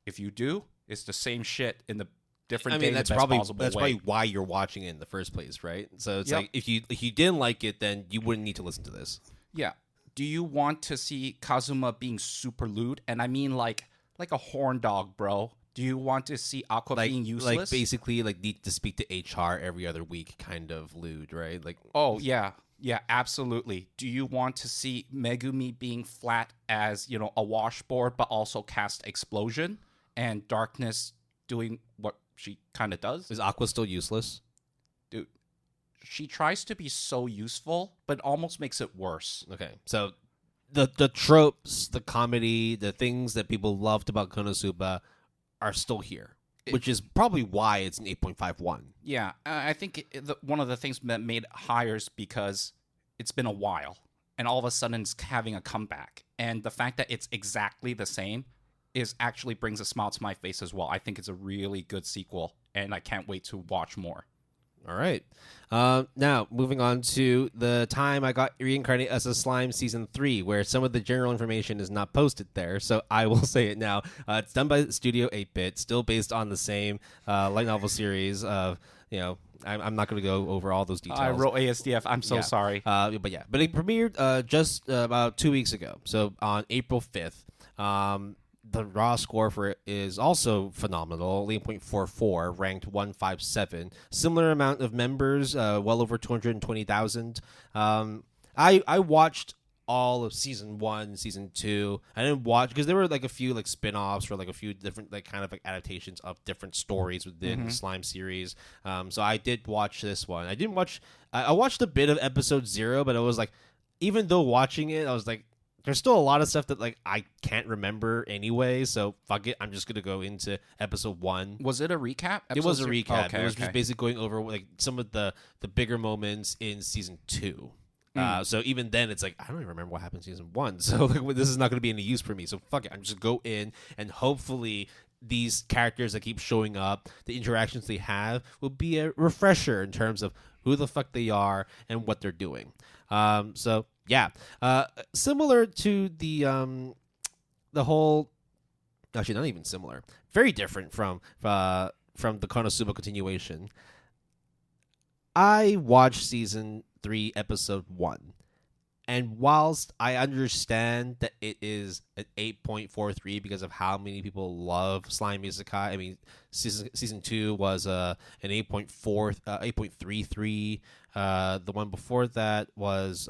If you do, it's the same shit in the different day, in the best possible way. That's probably why you're watching it in the first place, right? So it's like if you didn't like it, then you wouldn't need to listen to this. Yeah. Do you want to see Kazuma being super lewd? And I mean like a horn dog, bro. Do you want to see Aqua being useless? Like basically like need to speak to HR every other week kind of lewd, right? Like oh yeah. Yeah, absolutely. Do you want to see Megumi being flat as, a washboard, but also cast Explosion and Darkness doing what she kind of does? Is Aqua still useless? Dude, she tries to be so useful, but almost makes it worse. Okay, so the tropes, the comedy, the things that people loved about KonoSuba are still here, which is probably why it's an 8.51. Yeah, I think one of the things that made it higher is because it's been a while, and all of a sudden it's having a comeback. And the fact that it's exactly the same actually brings a smile to my face as well. I think it's a really good sequel, and I can't wait to watch more. All right. Now, moving on to the time I got Reincarnated as a Slime Season 3, where some of the general information is not posted there, so I will say it now. It's done by Studio 8-Bit, still based on the same light novel series of, I'm not going to go over all those details. I wrote ASDF. I'm so sorry. But it premiered just about 2 weeks ago, so on April 5th. The raw score for it is also phenomenal, 8.44, ranked 157. Similar amount of members, well over 220,000. I watched all of Season 1, Season 2. I didn't watch, because there were like a few like spin-offs or like a few different like kind of like adaptations of different stories within the Slime series. So I did watch this one. I watched a bit of episode 0, but it was like, even though watching it, I was like, there's still a lot of stuff that like I can't remember anyway, so fuck it. I'm just gonna go into episode 1. Was it a recap? It was a recap. Okay, it was just basically going over like some of the bigger moments in season 2. So even then, it's like I don't even remember what happened in season 1. So like, this is not gonna be any use for me. So fuck it. I'm just go in and hopefully these characters that keep showing up, the interactions they have, will be a refresher in terms of who the fuck they are and what they're doing. So. Yeah, similar to the whole. Actually, not even similar. Very different from the KonoSuba continuation. I watched season 3, episode 1, and whilst I understand that it is an 8.43 because of how many people love slime isekai, I mean, season 2 was an 8.33. The one before that was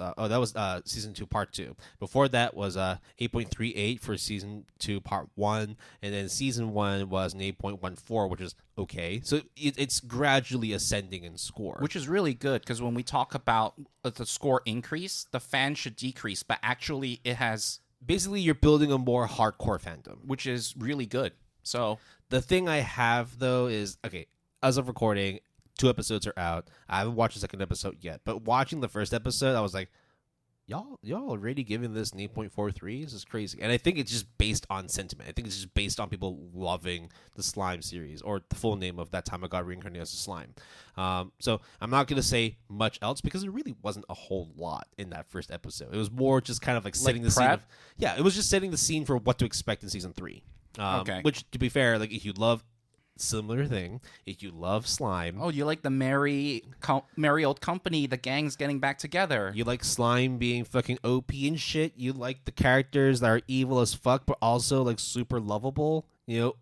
season 2 part 2. Before that was 8.38 for season 2 part 1, and then season 1 was an 8.14, which is okay. So it's gradually ascending in score, which is really good, because when we talk about the score increase, the fan should decrease, but actually it has basically you're building a more hardcore fandom, which is really good. So the thing I have though is, okay, as of recording, 2 episodes are out. I haven't watched the second episode yet, but watching the first episode, I was like, y'all already giving this an 8.43? This is crazy. And I think it's just based on sentiment. I think it's just based on people loving the Slime series, or the full name of that time I got Reincarnated as a Slime. So I'm not going to say much else, because there really wasn't a whole lot in that first episode. It was more just kind of like setting the scene. It was just setting the scene for what to expect in season 3. Okay. Which, to be fair, like if you love similar thing, if you love slime, you like the merry old company, the gang's getting back together, you like slime being fucking OP and shit, you like the characters that are evil as fuck but also like super lovable,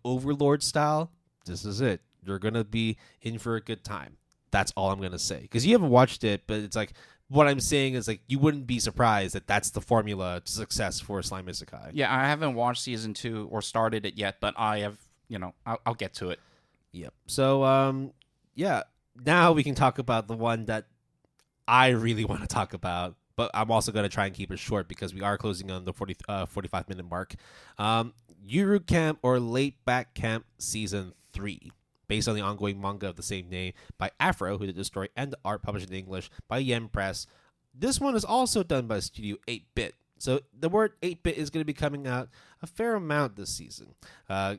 overlord style, this is it. You're gonna be in for a good time. That's all I'm gonna say, because you haven't watched it, but it's like, what I'm saying is, like, you wouldn't be surprised that that's the formula to success for Slime Isekai. Yeah, I haven't watched season 2 or started it yet, but I have, I'll get to it. Yep. So, now we can talk about the one that I really want to talk about, but I'm also going to try and keep it short because we are closing on the 45-minute mark. Yuru Camp, or Late Back Camp Season 3, based on the ongoing manga of the same name by Afro, who did the story and the art, published in English by Yen Press. This one is also done by Studio 8-Bit. So the word 8-bit is going to be coming out a fair amount this season.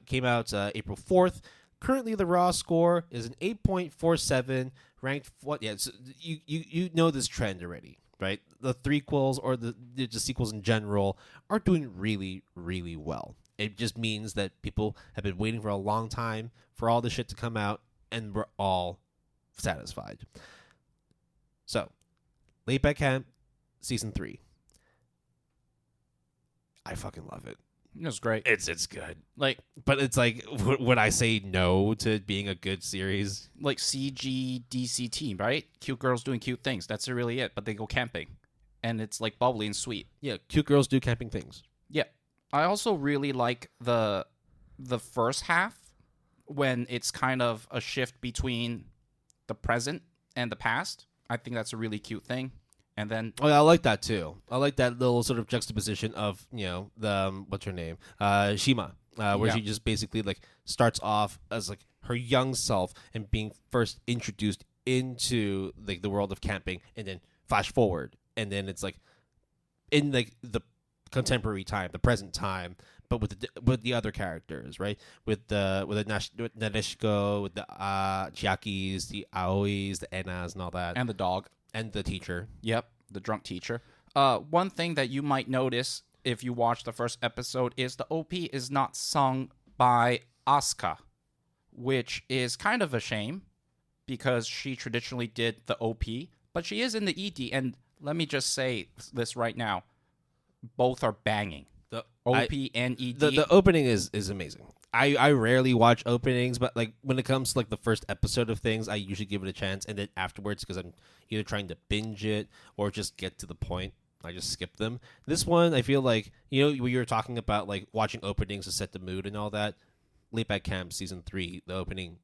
Came out April 4th. Currently, the raw score is an 8.47, ranked. So you know this trend already, right? The threequels or the sequels in general are doing really, really well. It just means that people have been waiting for a long time for all this shit to come out, and we're all satisfied. So, Late Back Camp, Season 3. I fucking love it. It was great. It's good. But it's like, would I say no to being a good series? Like CG DCT, right? Cute girls doing cute things. That's really it. But they go camping, and it's like bubbly and sweet. Yeah, cute girls do camping things. Yeah, I also really like the first half when it's kind of a shift between the present and the past. I think that's a really cute thing. And then, I like that too. I like that little sort of juxtaposition of the what's her name, Shima, where she just basically like starts off as like her young self and being first introduced into like the world of camping, and then flash forward, and then it's like in like the contemporary time, the present time, but with the other characters, right? With Nadeshiko, with the Chiakis, the Aois, the Enas, and all that, and the dog. And the teacher. Yep, the drunk teacher. One thing that you might notice if you watch the first episode is the OP is not sung by Asuka, which is kind of a shame because she traditionally did the OP, but she is in the ED, and let me just say this right now. Both are banging. The OP and ED. The opening is amazing. I rarely watch openings, but like when it comes to like the first episode of things, I usually give it a chance, and then afterwards, because I'm either trying to binge it or just get to the point, I just skip them. This one, I feel like when you were talking about like watching openings to set the mood and all that. Late Back Camp Season 3, the opening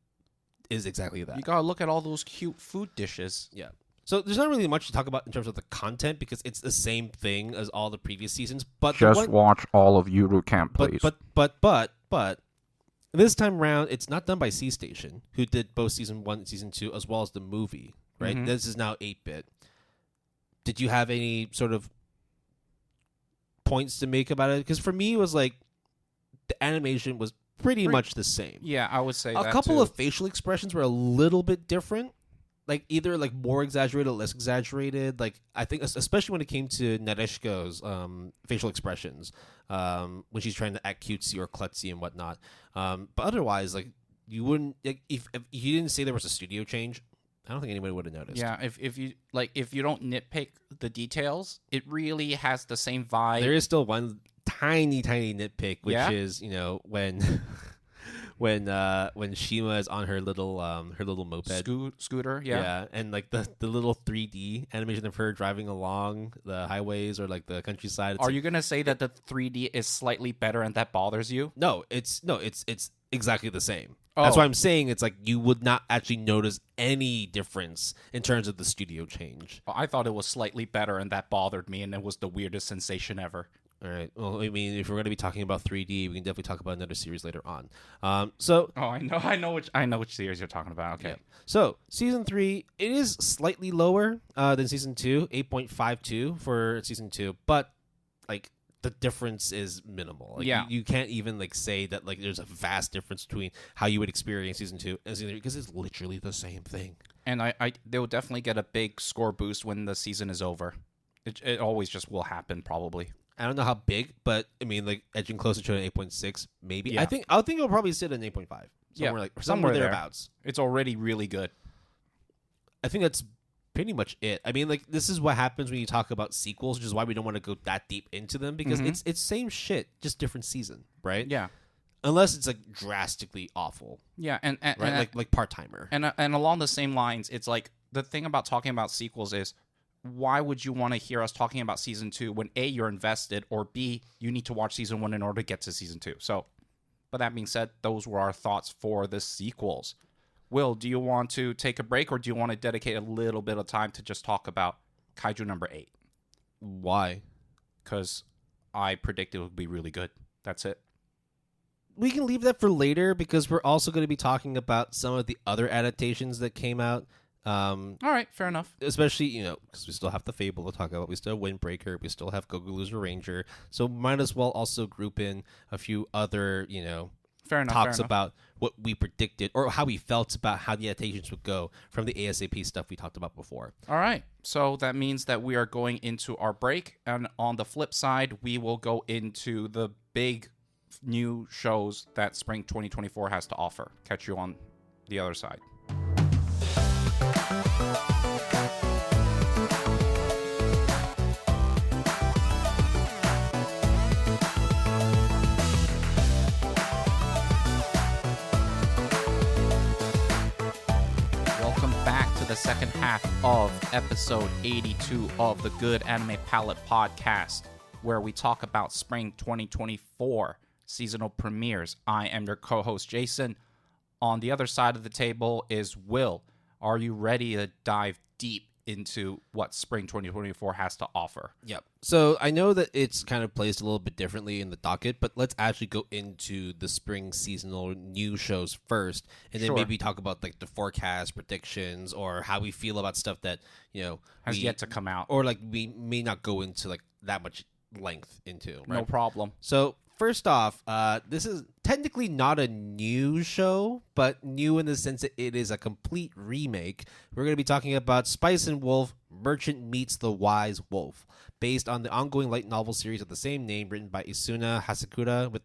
is exactly that. You gotta look at all those cute food dishes. Yeah. So there's not really much to talk about in terms of the content because it's the same thing as all the previous seasons. But just watch all of Yuru Camp, please. But this time around, it's not done by C Station, who did both Season 1 and Season 2, as well as the movie, right? Mm-hmm. This is now 8-bit. Did you have any sort of points to make about it? Because for me, it was like the animation was pretty much the same. Yeah, I would say a that couple too. of facial expressions were a little bit different. Like either like more exaggerated or less exaggerated. Like I think especially when it came to Nadeshiko's facial expressions, when she's trying to act cutesy or klutzy and whatnot. But otherwise, like you wouldn't if you didn't say there was a studio change, I don't think anybody would have noticed. Yeah, if you don't nitpick the details, it really has the same vibe. There is still one tiny nitpick, which is when Shima is on her little moped scooter, yeah, and like the little 3D animation of her driving along the highways or like the countryside. Are you gonna say that the 3D is slightly better and that bothers you? No, it's exactly the same. Oh. That's why I'm saying it's like you would not actually notice any difference in terms of the studio change. Well, I thought it was slightly better and that bothered me, and it was the weirdest sensation ever. All right. Well, I mean, if we're going to be talking about 3D, we can definitely talk about another series later on. I know which series you're talking about. Okay. Yeah. So Season 3, it is slightly lower than Season 2, 8.52 for Season 2, but like the difference is minimal. Like, you can't even like say that like there's a vast difference between how you would experience Season 2 and Season 3 because it's literally the same thing. And they will definitely get a big score boost when the season is over. It always just will happen probably. I don't know how big, but I mean, like edging closer to an 8.6, maybe. Yeah. I think it'll probably sit at an 8.5. Somewhere thereabouts. It's already really good. I think that's pretty much it. I mean, like this is what happens when you talk about sequels, which is why we don't want to go that deep into them because it's same shit, just different season, right? Yeah. Unless it's like drastically awful. Yeah, and right? like Part-Timer. And along the same lines, it's like the thing about talking about sequels is, why would you want to hear us talking about Season 2 when A, you're invested, or B, you need to watch Season 1 in order to get to Season 2? So, but that being said, those were our thoughts for the sequels. Will, do you want to take a break, or do you want to dedicate a little bit of time to just talk about Kaiju number 8? Why? Because I predict it would be really good. That's it. We can leave that for later because we're also going to be talking about some of the other adaptations that came out All right, fair enough. Especially, because we still have the Fable to talk about. We still have Windbreaker. We still have Goku Loser Ranger. So might as well also group in a few other, Fair enough. talks about what we predicted or how we felt about how the adaptations would go from the ASAP stuff we talked about before. All right. So that means that we are going into our break. And on the flip side, we will go into the big new shows that spring 2024 has to offer. Catch you on the other side. The second half of episode 82 of the Good Anime Palette podcast, where we talk about spring 2024 seasonal premieres. I am your co-host Jason. On the other side of the table is Will. Are you ready to dive deep into what spring 2024 has to offer? Yep. So I know that it's kind of placed a little bit differently in the docket, but let's actually go into the spring seasonal new shows first, and then maybe talk about like the forecast predictions or how we feel about stuff that has yet to come out, or like we may not go into like that much length into. Right? No problem. So first off, this is technically not a new show, but new in the sense that it is a complete remake. We're going to be talking about Spice and Wolf, Merchant Meets the Wise Wolf, based on the ongoing light novel series of the same name, written by Isuna Hasakura, with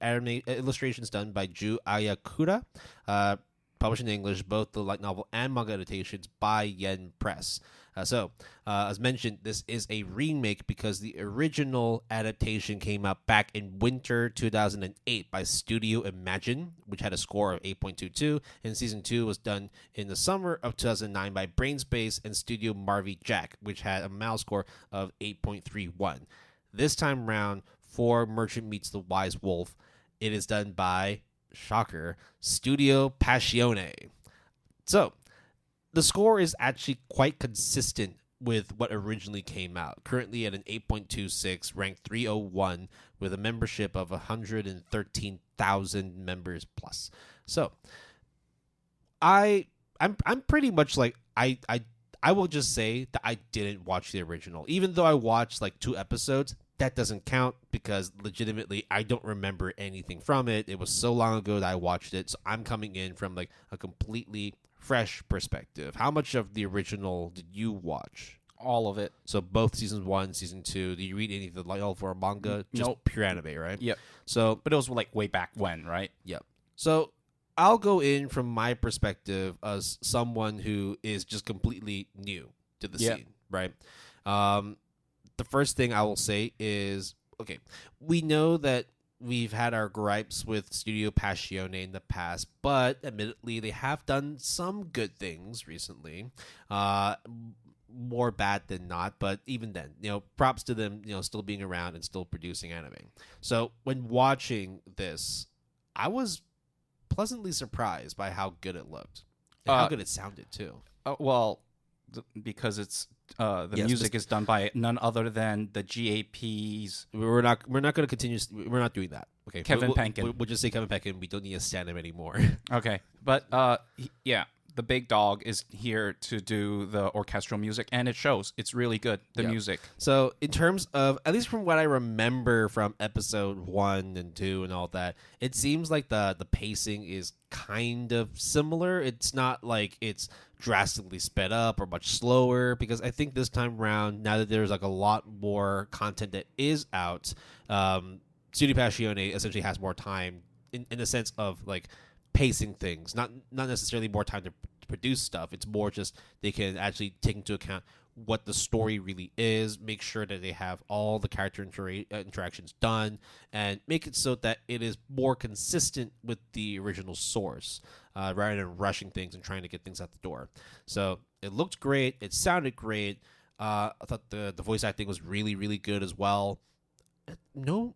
illustrations done by Ju Ayakura, published in English, both the light novel and manga adaptations by Yen Press. As mentioned, this is a remake because the original adaptation came out back in winter 2008 by Studio Imagine, which had a score of 8.22, and season 2 was done in the summer of 2009 by Brainspace and Studio Marvy Jack, which had a mouse score of 8.31. This time around, for Merchant Meets the Wise Wolf, it is done by, shocker, Studio Passione. So, the score is actually quite consistent with what originally came out, currently at an 8.26, ranked 301, with a membership of 113,000 members plus. So, I'm pretty much like, I will just say that I didn't watch the original. Even though I watched like 2 episodes, that doesn't count because legitimately I don't remember anything from it. It was so long ago that I watched it, so I'm coming in from like a completely fresh perspective. How much of the original did you watch? All of it. So both seasons 1, season 2. Did you read any of the light novel or manga? Just nope. Pure anime, right? Yep. So, but it was like way back when, right? Yep. So I'll go in from my perspective as someone who is just completely new to the scene, right? The first thing I will say is, okay, we know that we've had our gripes with Studio Passione in the past, but admittedly, they have done some good things recently. More bad than not, but even then, props to them, still being around and still producing anime. So when watching this, I was pleasantly surprised by how good it looked and how good it sounded too. Because it's the music is done by none other than the GAPs. We're not going to continue. We're not doing that. Okay, Kevin Penkin. We'll just say Kevin Penkin. We don't need to stand him anymore. Okay, but the big dog is here to do the orchestral music, and it shows. It's really good, the music. So in terms of, at least from what I remember from episode 1 and 2 and all that, it seems like the pacing is kind of similar. It's not like it's drastically sped up or much slower, because I think this time around, now that there's like a lot more content that is out, Studio Passione essentially has more time in the sense of like pacing things, not necessarily more time to produce stuff. It's more just they can actually take into account what the story really is, make sure that they have all the character interactions done, and make it so that it is more consistent with the original source, rather than rushing things and trying to get things out the door. So it looked great. It sounded great. I thought the voice acting was really, really good as well. No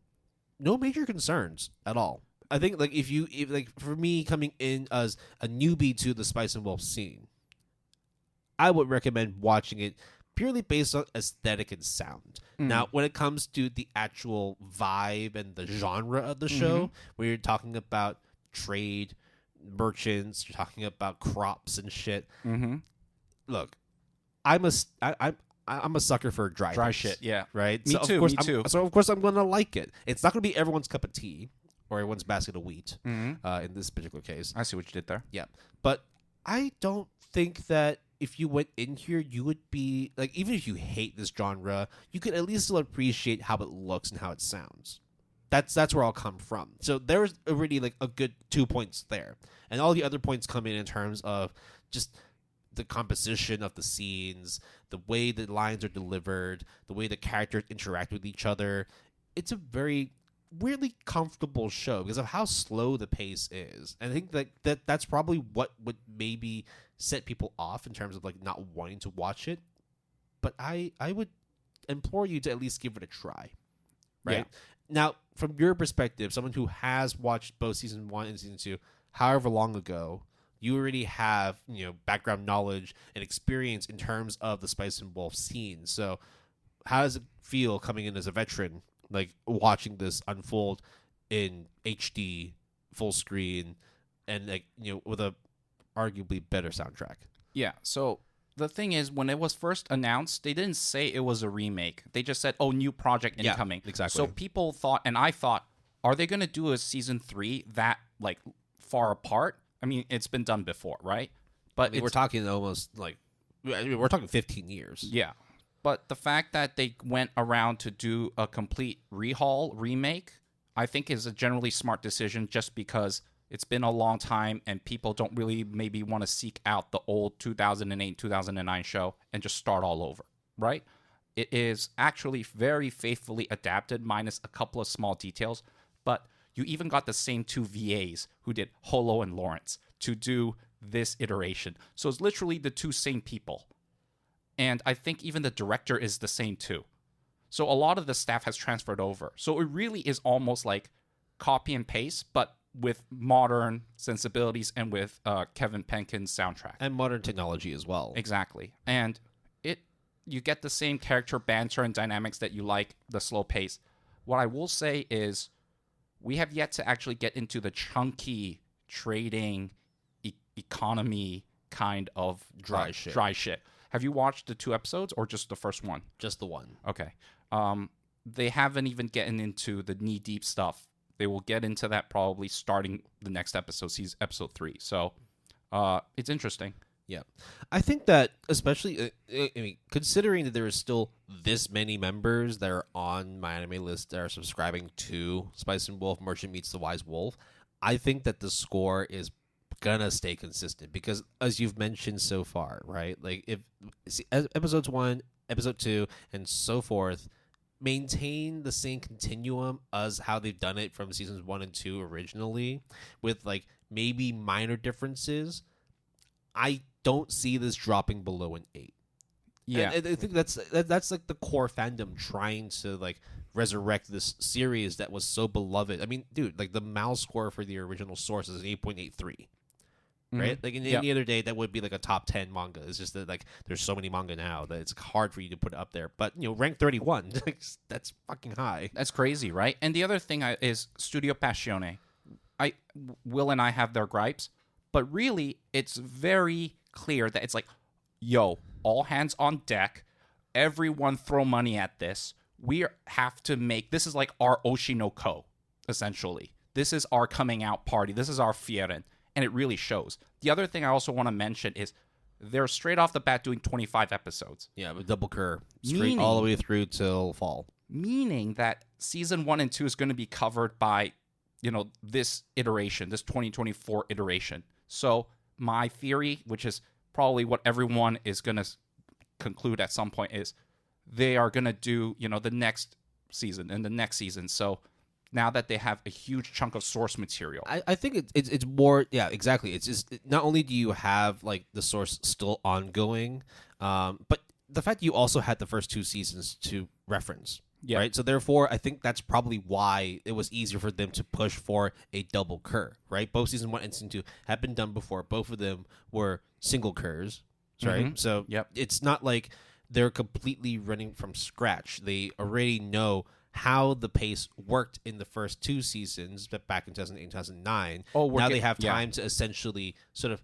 major concerns at all. I think like if for me coming in as a newbie to the Spice and Wolf scene, I would recommend watching it purely based on aesthetic and sound. Now, when it comes to the actual vibe and the genre of the show, where you're talking about trade, merchants, you're talking about crops and shit, look, I'm a sucker for dry shit. Yeah, right. Me so too. Of course Me too. So of course I'm gonna like it. It's not gonna be everyone's cup of tea or everyone's basket of wheat. In this particular case, I see what you did there. yeah. But I don't think that if you went in here, you would be like, even if you hate this genre, you could at least still appreciate how it looks and how it sounds. That's where I'll come from. So there's already like a good 2 points there, and all the other points come in terms of just the composition of the scenes, the way the lines are delivered, the way the characters interact with each other. It's a very weirdly comfortable show because of how slow the pace is. And I think that's probably what would maybe set people off in terms of like not wanting to watch it. But I would implore you to at least give it a try. Right? Yeah. Now, from your perspective, someone who has watched both season 1 and season 2 however long ago, you already have, background knowledge and experience in terms of the Spice and Wolf scene. So how does it feel coming in as a veteran, like watching this unfold in HD, full screen, and like, with a arguably better soundtrack? Yeah, so the thing is, when it was first announced, they didn't say it was a remake. They just said, new project incoming. Yeah, exactly. So people thought, and I thought, are they going to do a season 3 that, like, far apart? I mean, it's been done before, right? But we're talking almost like, we're talking 15 years. Yeah. But the fact that they went around to do a complete rehaul remake, I think is a generally smart decision just because it's been a long time and people don't really maybe want to seek out the old 2008, 2009 show and just start all over, right? It is actually very faithfully adapted minus a couple of small details, but you even got the same 2 VAs who did Holo and Lawrence to do this iteration. So it's literally the 2 same people. And I think even the director is the same too. So a lot of the staff has transferred over. So it really is almost like copy and paste, but with modern sensibilities and with Kevin Penkin's soundtrack. And modern technology as well. Exactly. And you get the same character banter and dynamics that you like, the slow pace. What I will say is we have yet to actually get into the chunky trading economy kind of dry shit. Have you watched the 2 episodes or just the first one? Just the one. Okay. They haven't even gotten into the knee-deep stuff. They will get into that probably starting the next episode, episode 3. So it's interesting. Yeah. I think that especially, considering that there is still this many members that are on my anime list that are subscribing to Spice and Wolf, Merchant Meets the Wise Wolf, I think that the score is gonna stay consistent because, as you've mentioned so far, right? Like if episodes 1, episode 2, and so forth maintain the same continuum as how they've done it from seasons 1 and 2 originally, with like maybe minor differences, I don't see this dropping below an 8. Yeah, and I think that's like the core fandom trying to like resurrect this series that was so beloved. I mean, dude, like the MAL score for the original source is an 8.83. Right? Like in any other day, that would be like a top 10 manga. It's just that like there's so many manga now that it's hard for you to put it up there. But rank 31, that's fucking high. That's crazy, right? And the other thing is Studio Passione. Will and I have their gripes, but really it's very clear that it's like, yo, all hands on deck. Everyone throw money at this. We have to make this is like our Oshinoko, essentially. This is our coming out party. This is our fieren. And it really shows. The other thing I also want to mention is they're straight off the bat doing 25 episodes. Yeah, with double cur. Straight all the way through till fall. Meaning that season 1 and 2 is going to be covered by, this iteration, this 2024 iteration. So my theory, which is probably what everyone is going to conclude at some point, is they are going to do, the next season and the next season. So now that they have a huge chunk of source material. I think it's more, yeah, exactly. It's just not only do you have like the source still ongoing, but the fact you also had the first 2 seasons to reference, right? So therefore, I think that's probably why it was easier for them to push for a double cur, right? Both season 1 and season 2 have been done before. Both of them were single curs, right? Mm-hmm. So it's not like they're completely running from scratch. They already know how the pace worked in the first 2 seasons back in 2008 and 2009. Now they have time to essentially sort of,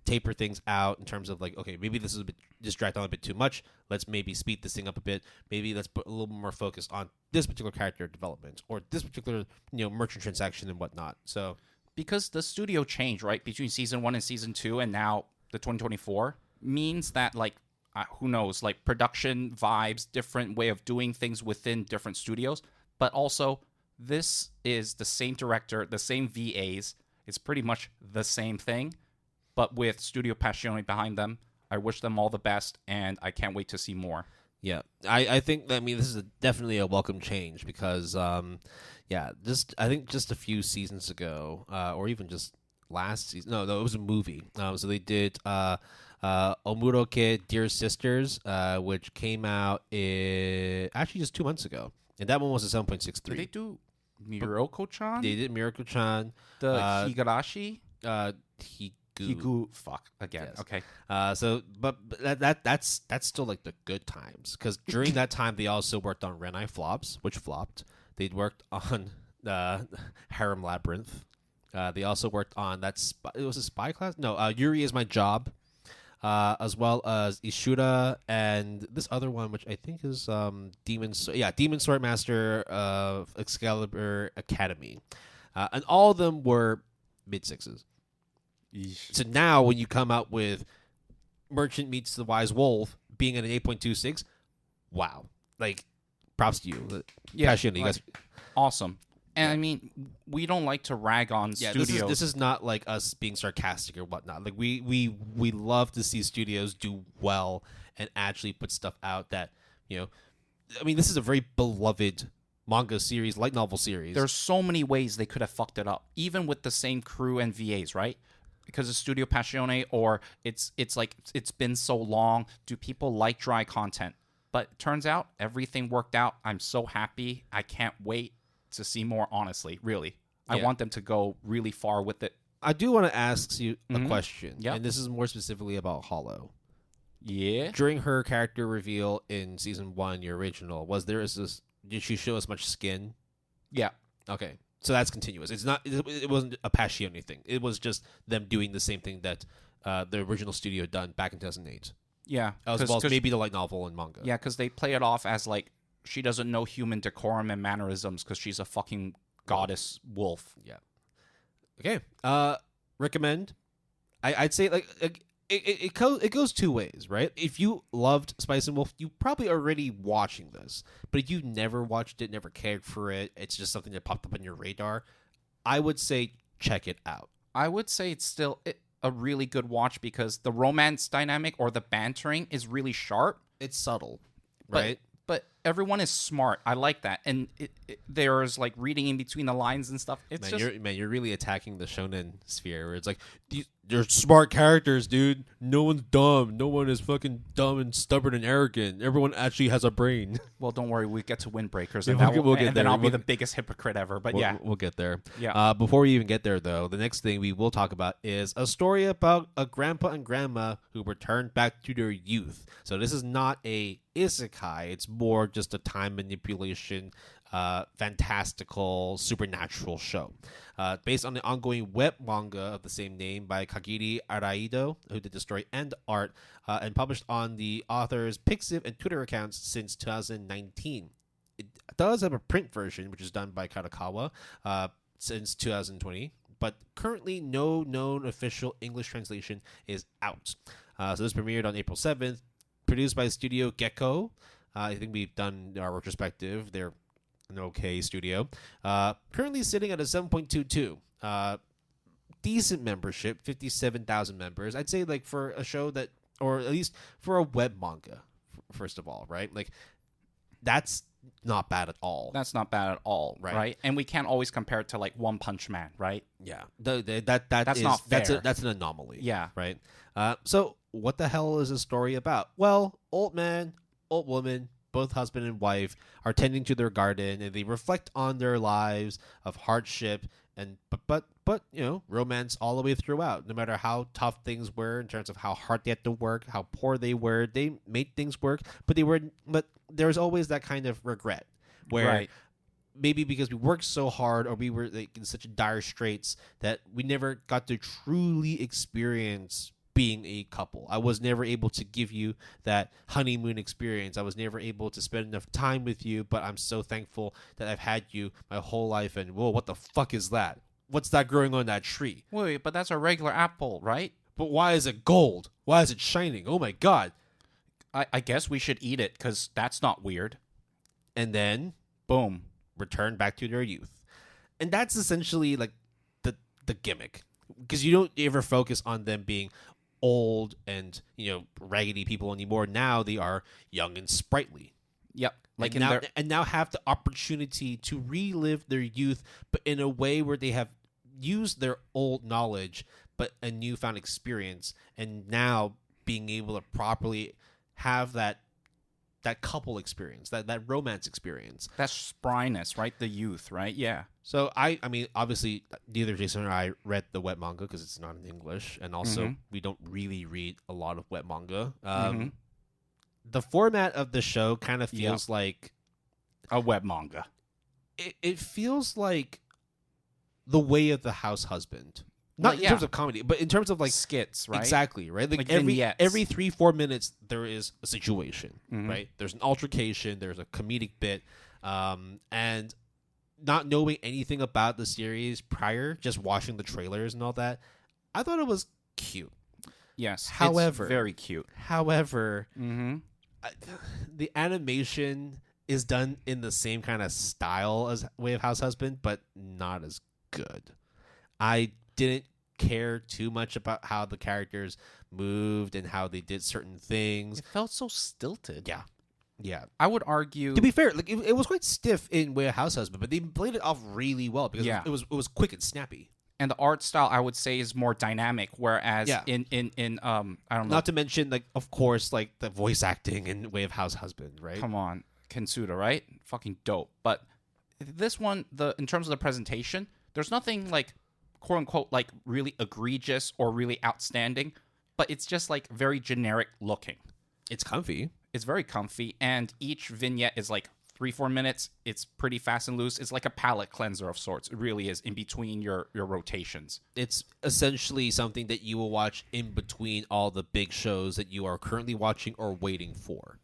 taper things out in terms of like, okay, maybe this is a bit distracting, a bit too much. Let's maybe speed this thing up a bit. Maybe let's put a little more focus on this particular character development or this particular merchant transaction and whatnot. So because the studio changed right between season 1 and season 2, and now the 2024 means that like who knows, like production vibes, different way of doing things within different studios, but also this is the same director, the same VAs. It's pretty much the same thing, but with Studio Passione behind them. I wish them all the best, and I can't wait to see more. Yeah, I think that, this is definitely a welcome change because, I think just a few seasons ago, or even just last season, no, it was a movie. So they did Omuroke Dear Sisters, which came out actually just 2 months ago, and that one was a 7.63. Did they do Miracle-chan? They did Miracle-chan. The Higurashi? Higu. Fuck again. Yes. Okay. But that's still like the good times because during that time they also worked on Renai Flops, which flopped. They'd worked on Harem Labyrinth. They also worked on it was a spy class. No, Yuri Is My Job, as well as Ishura and this other one, which I think is Demon Sword Master of Excalibur Academy, and all of them were mid-6s. So now when you come out with Merchant Meets the Wise Wolf being at an 8.26, wow. Like, props to you. Yeah, Passione, you guys. Awesome. And we don't like to rag on studios. This is not like us being sarcastic or whatnot. Like we love to see studios do well and actually put stuff out that, this is a very beloved manga series, light novel series. There's so many ways they could have fucked it up, even with the same crew and VAs, right? Because it's Studio Passione, or it's like it's been so long. Do people like dry content? But it turns out everything worked out. I'm so happy. I can't wait to see more, honestly, really. I want them to go really far with it. I do want to ask you a question, Yeah. and this is more specifically about Hollow. Yeah. During her character reveal in season 1, your original, did she show us much skin? Yeah. Okay. So that's continuous. It wasn't a Passione thing. It was just them doing the same thing that the original studio had done back in 2008. Yeah. As well as maybe the light novel and manga. Yeah, because they play it off as like she doesn't know human decorum and mannerisms because she's a fucking goddess wolf. Yeah. Okay. Recommend. I'd say like it goes two ways, right? If you loved Spice and Wolf, you probably already watching this. But if you never watched it, never cared for it, it's just something that popped up on your radar, I would say check it out. I would say it's still a really good watch because the romance dynamic or the bantering is really sharp. It's subtle, right? But everyone is smart. I like that. And there's like reading in between the lines and stuff. You're really attacking the shonen sphere where it's like, they're smart characters, dude. No one's dumb. No one is fucking dumb and stubborn and arrogant. Everyone actually has a brain. Well, don't worry. We get to Windbreakers. Yeah, and we'll get there. Then I'll be the biggest hypocrite ever. But we'll get there. Yeah. Before we even get there, though, the next thing we will talk about is a story about a grandpa and grandma who returned back to their youth. So this is not a isekai. It's more just a time manipulation, fantastical, supernatural show. Based on the ongoing web manga of the same name by Kagiri Araido, who did the story and art, and published on the author's Pixiv and Twitter accounts since 2019. It does have a print version, which is done by Kadokawa, since 2020, but currently no known official English translation is out. So this premiered on April 7th, produced by Studio Gecko. I think we've done our retrospective. They're an okay studio. Currently sitting at a 7.22. Decent membership, 57,000 members. I'd say like for a show that, or at least for a web manga, first of all, right? Like that's not bad at all. That's not bad at all, right? And we can't always compare it to like One Punch Man, right? Yeah, that's not fair. That's an anomaly. Yeah, right. So what the hell is the story about? Well, old man, old woman, both husband and wife are tending to their garden, and they reflect on their lives of hardship and but romance all the way throughout. No matter how tough things were in terms of how hard they had to work, how poor they were, they made things work, but there was always that kind of regret where maybe because we worked so hard or we were like in such dire straits that we never got to truly experience being a couple. I was never able to give you that honeymoon experience. I was never able to spend enough time with you, but I'm so thankful that I've had you my whole life. And whoa, what the fuck is that? What's that growing on that tree? Wait, but that's a regular apple, right? But why is it gold? Why is it shining? Oh my god. I guess we should eat it because that's not weird. And then, Boom. return back to their youth. And that's essentially like the gimmick. Because you don't ever focus on them being old and, raggedy people anymore. Now they are young and sprightly. Yep. Like and now have the opportunity to relive their youth, but in a way where they have used their old knowledge, but a newfound experience, and now being able to properly have that couple experience, that romance experience. That's spryness, right? The youth, right? Yeah. So I mean, obviously, neither Jason or I read the wet manga because it's not in English, and also we don't really read a lot of wet manga. The format of the show kind of feels like a web manga. It feels like The Way of the House Husband. Not in terms of comedy, but in terms of like skits, right? Exactly, right? Like vignettes. every 3-4 minutes there is a situation, right? There's an altercation, there's a comedic bit, and not knowing anything about the series prior, just watching the trailers and all that, I thought it was cute. Yes, however, it's very cute. However, the animation is done in the same kind of style as Way of House Husband, but not as good. I didn't care too much about how the characters moved and how they did certain things. It felt so stilted. Yeah. I would argue. To be fair, like it was quite stiff in Way of House Husband, but they played it off really well because it was quick and snappy. And the art style, I would say, is more dynamic. Whereas in I don't know. Not to mention, like, of course, like the voice acting in Way of House Husband, right? Come on, Kensuda, right? Fucking dope. But this one, in terms of the presentation, there's nothing like, quote unquote, like really egregious or really outstanding. But it's just like very generic looking. It's comfy. It's very comfy, and each vignette is like 3-4 minutes. It's pretty fast and loose. It's like a palate cleanser of sorts. It really is, in between your rotations. It's essentially something that you will watch in between all the big shows that you are currently watching or waiting for.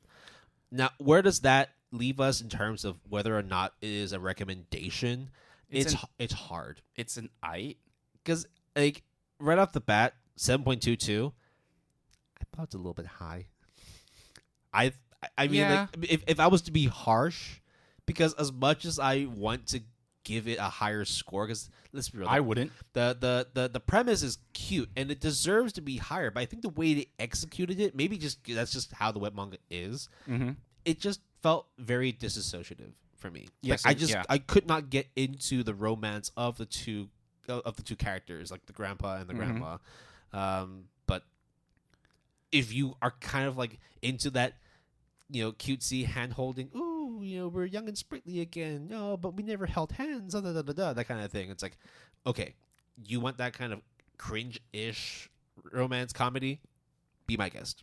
Now, where does that leave us in terms of whether or not it is a recommendation? It's hard. It's an I. Because, like, right off the bat, 7.22, I thought it's a little bit high. I mean, like, if I was to be harsh, because as much as I want to give it a higher score, because let's be real, I wouldn't. The premise is cute and it deserves to be higher, but I think the way they executed it, maybe that's just how the web manga is. It just felt very disassociative for me. Yes, like, I could not get into the romance of the two characters, like the grandpa and the grandma. But if you are kind of like into that, cutesy hand holding, ooh, we're young and sprightly again. No, but we never held hands. That kind of thing. It's like, okay, you want that kind of cringe-ish romance comedy? Be my guest.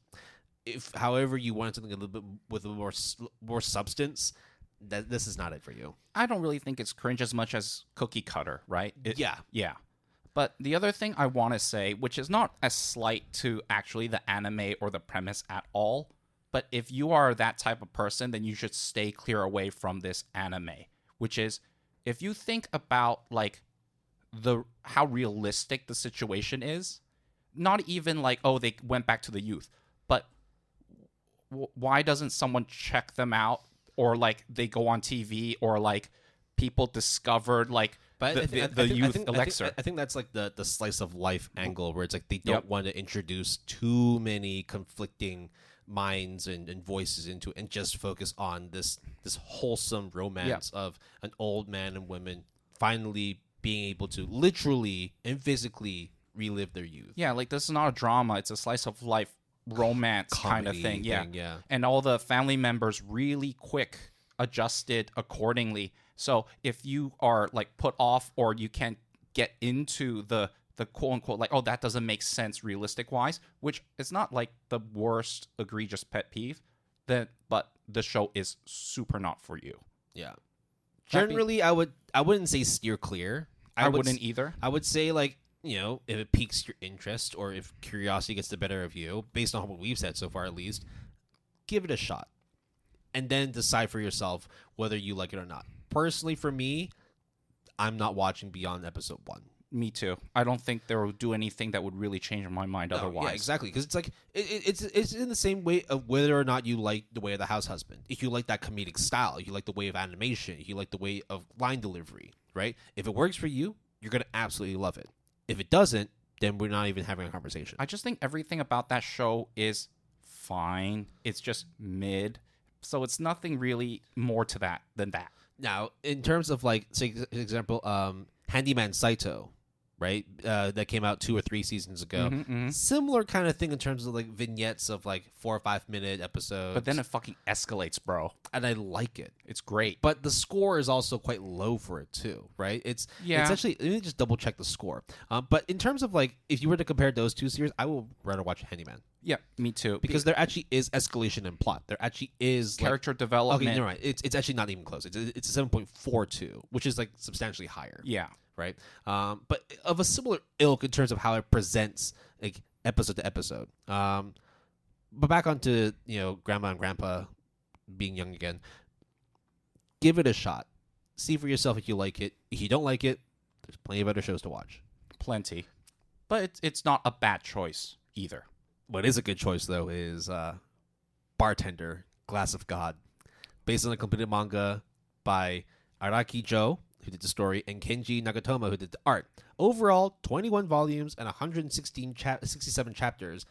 If, however, you want something a little bit with more substance, this is not it for you. I don't really think it's cringe as much as cookie cutter, right? Yeah. But the other thing I want to say, which is not a slight to actually the anime or the premise at all, but if you are that type of person, then you should stay clear away from this anime. Which is, if you think about like how realistic the situation is, not even like, oh, they went back to the youth, but why doesn't someone check them out, or like they go on TV, or like people discovered like the youth elixir? I think that's like the slice of life angle, where it's like they don't want to introduce too many conflicting minds and voices into it, and just focus on this wholesome romance of an old man and woman finally being able to literally and physically relive their youth. Yeah, like this is not a drama, it's a slice of life romance kind of thing. Yeah. And all the family members really quick adjusted accordingly. So if you are like put off, or you can't get into the quote unquote like, oh, that doesn't make sense realistic wise, which is not like the worst egregious pet peeve, but the show is super not for you. Yeah. Generally, I wouldn't say steer clear. I wouldn't either. I would say like if it piques your interest or if curiosity gets the better of you, based on what we've said so far at least, give it a shot. And then decide for yourself whether you like it or not. Personally, for me, I'm not watching beyond episode 1. Me too. I don't think they will do anything that would really change my mind otherwise. Yeah, exactly. Because it's like it's in the same way of whether or not you like the way of the house husband. If you like that comedic style, if you like the way of animation, if you like the way of line delivery, right? If it works for you, you're gonna absolutely love it. If it doesn't, then we're not even having a conversation. I just think everything about that show is fine. It's just mid. So it's nothing really more to that than that. Now, in terms of like, say, for example, Handyman Saito, right? That came out 2 or 3 seasons ago. Similar kind of thing in terms of like vignettes of like 4 or 5 minute episodes. But then it fucking escalates, bro. And I like it. It's great. But the score is also quite low for it too, right? It's actually, let me just double check the score. But in terms of like, if you were to compare those 2 series, I will rather watch Handyman. Yeah, me too. Because there actually is escalation in plot. There actually is character development. Okay, never mind. It's actually not even close. It's a 7.42, which is like substantially higher. Yeah. Right. But of a similar ilk in terms of how it presents like episode to episode. But back onto Grandma and Grandpa being young again. Give it a shot. See for yourself if you like it. If you don't like it, there's plenty of other shows to watch. Plenty. But it's not a bad choice either. What is a good choice, though, is Bartender, Glass of God, based on a completed manga by Araki Joe, who did the story, and Kenji Nagatomo, who did the art. Overall, 21 volumes and 67 chapters.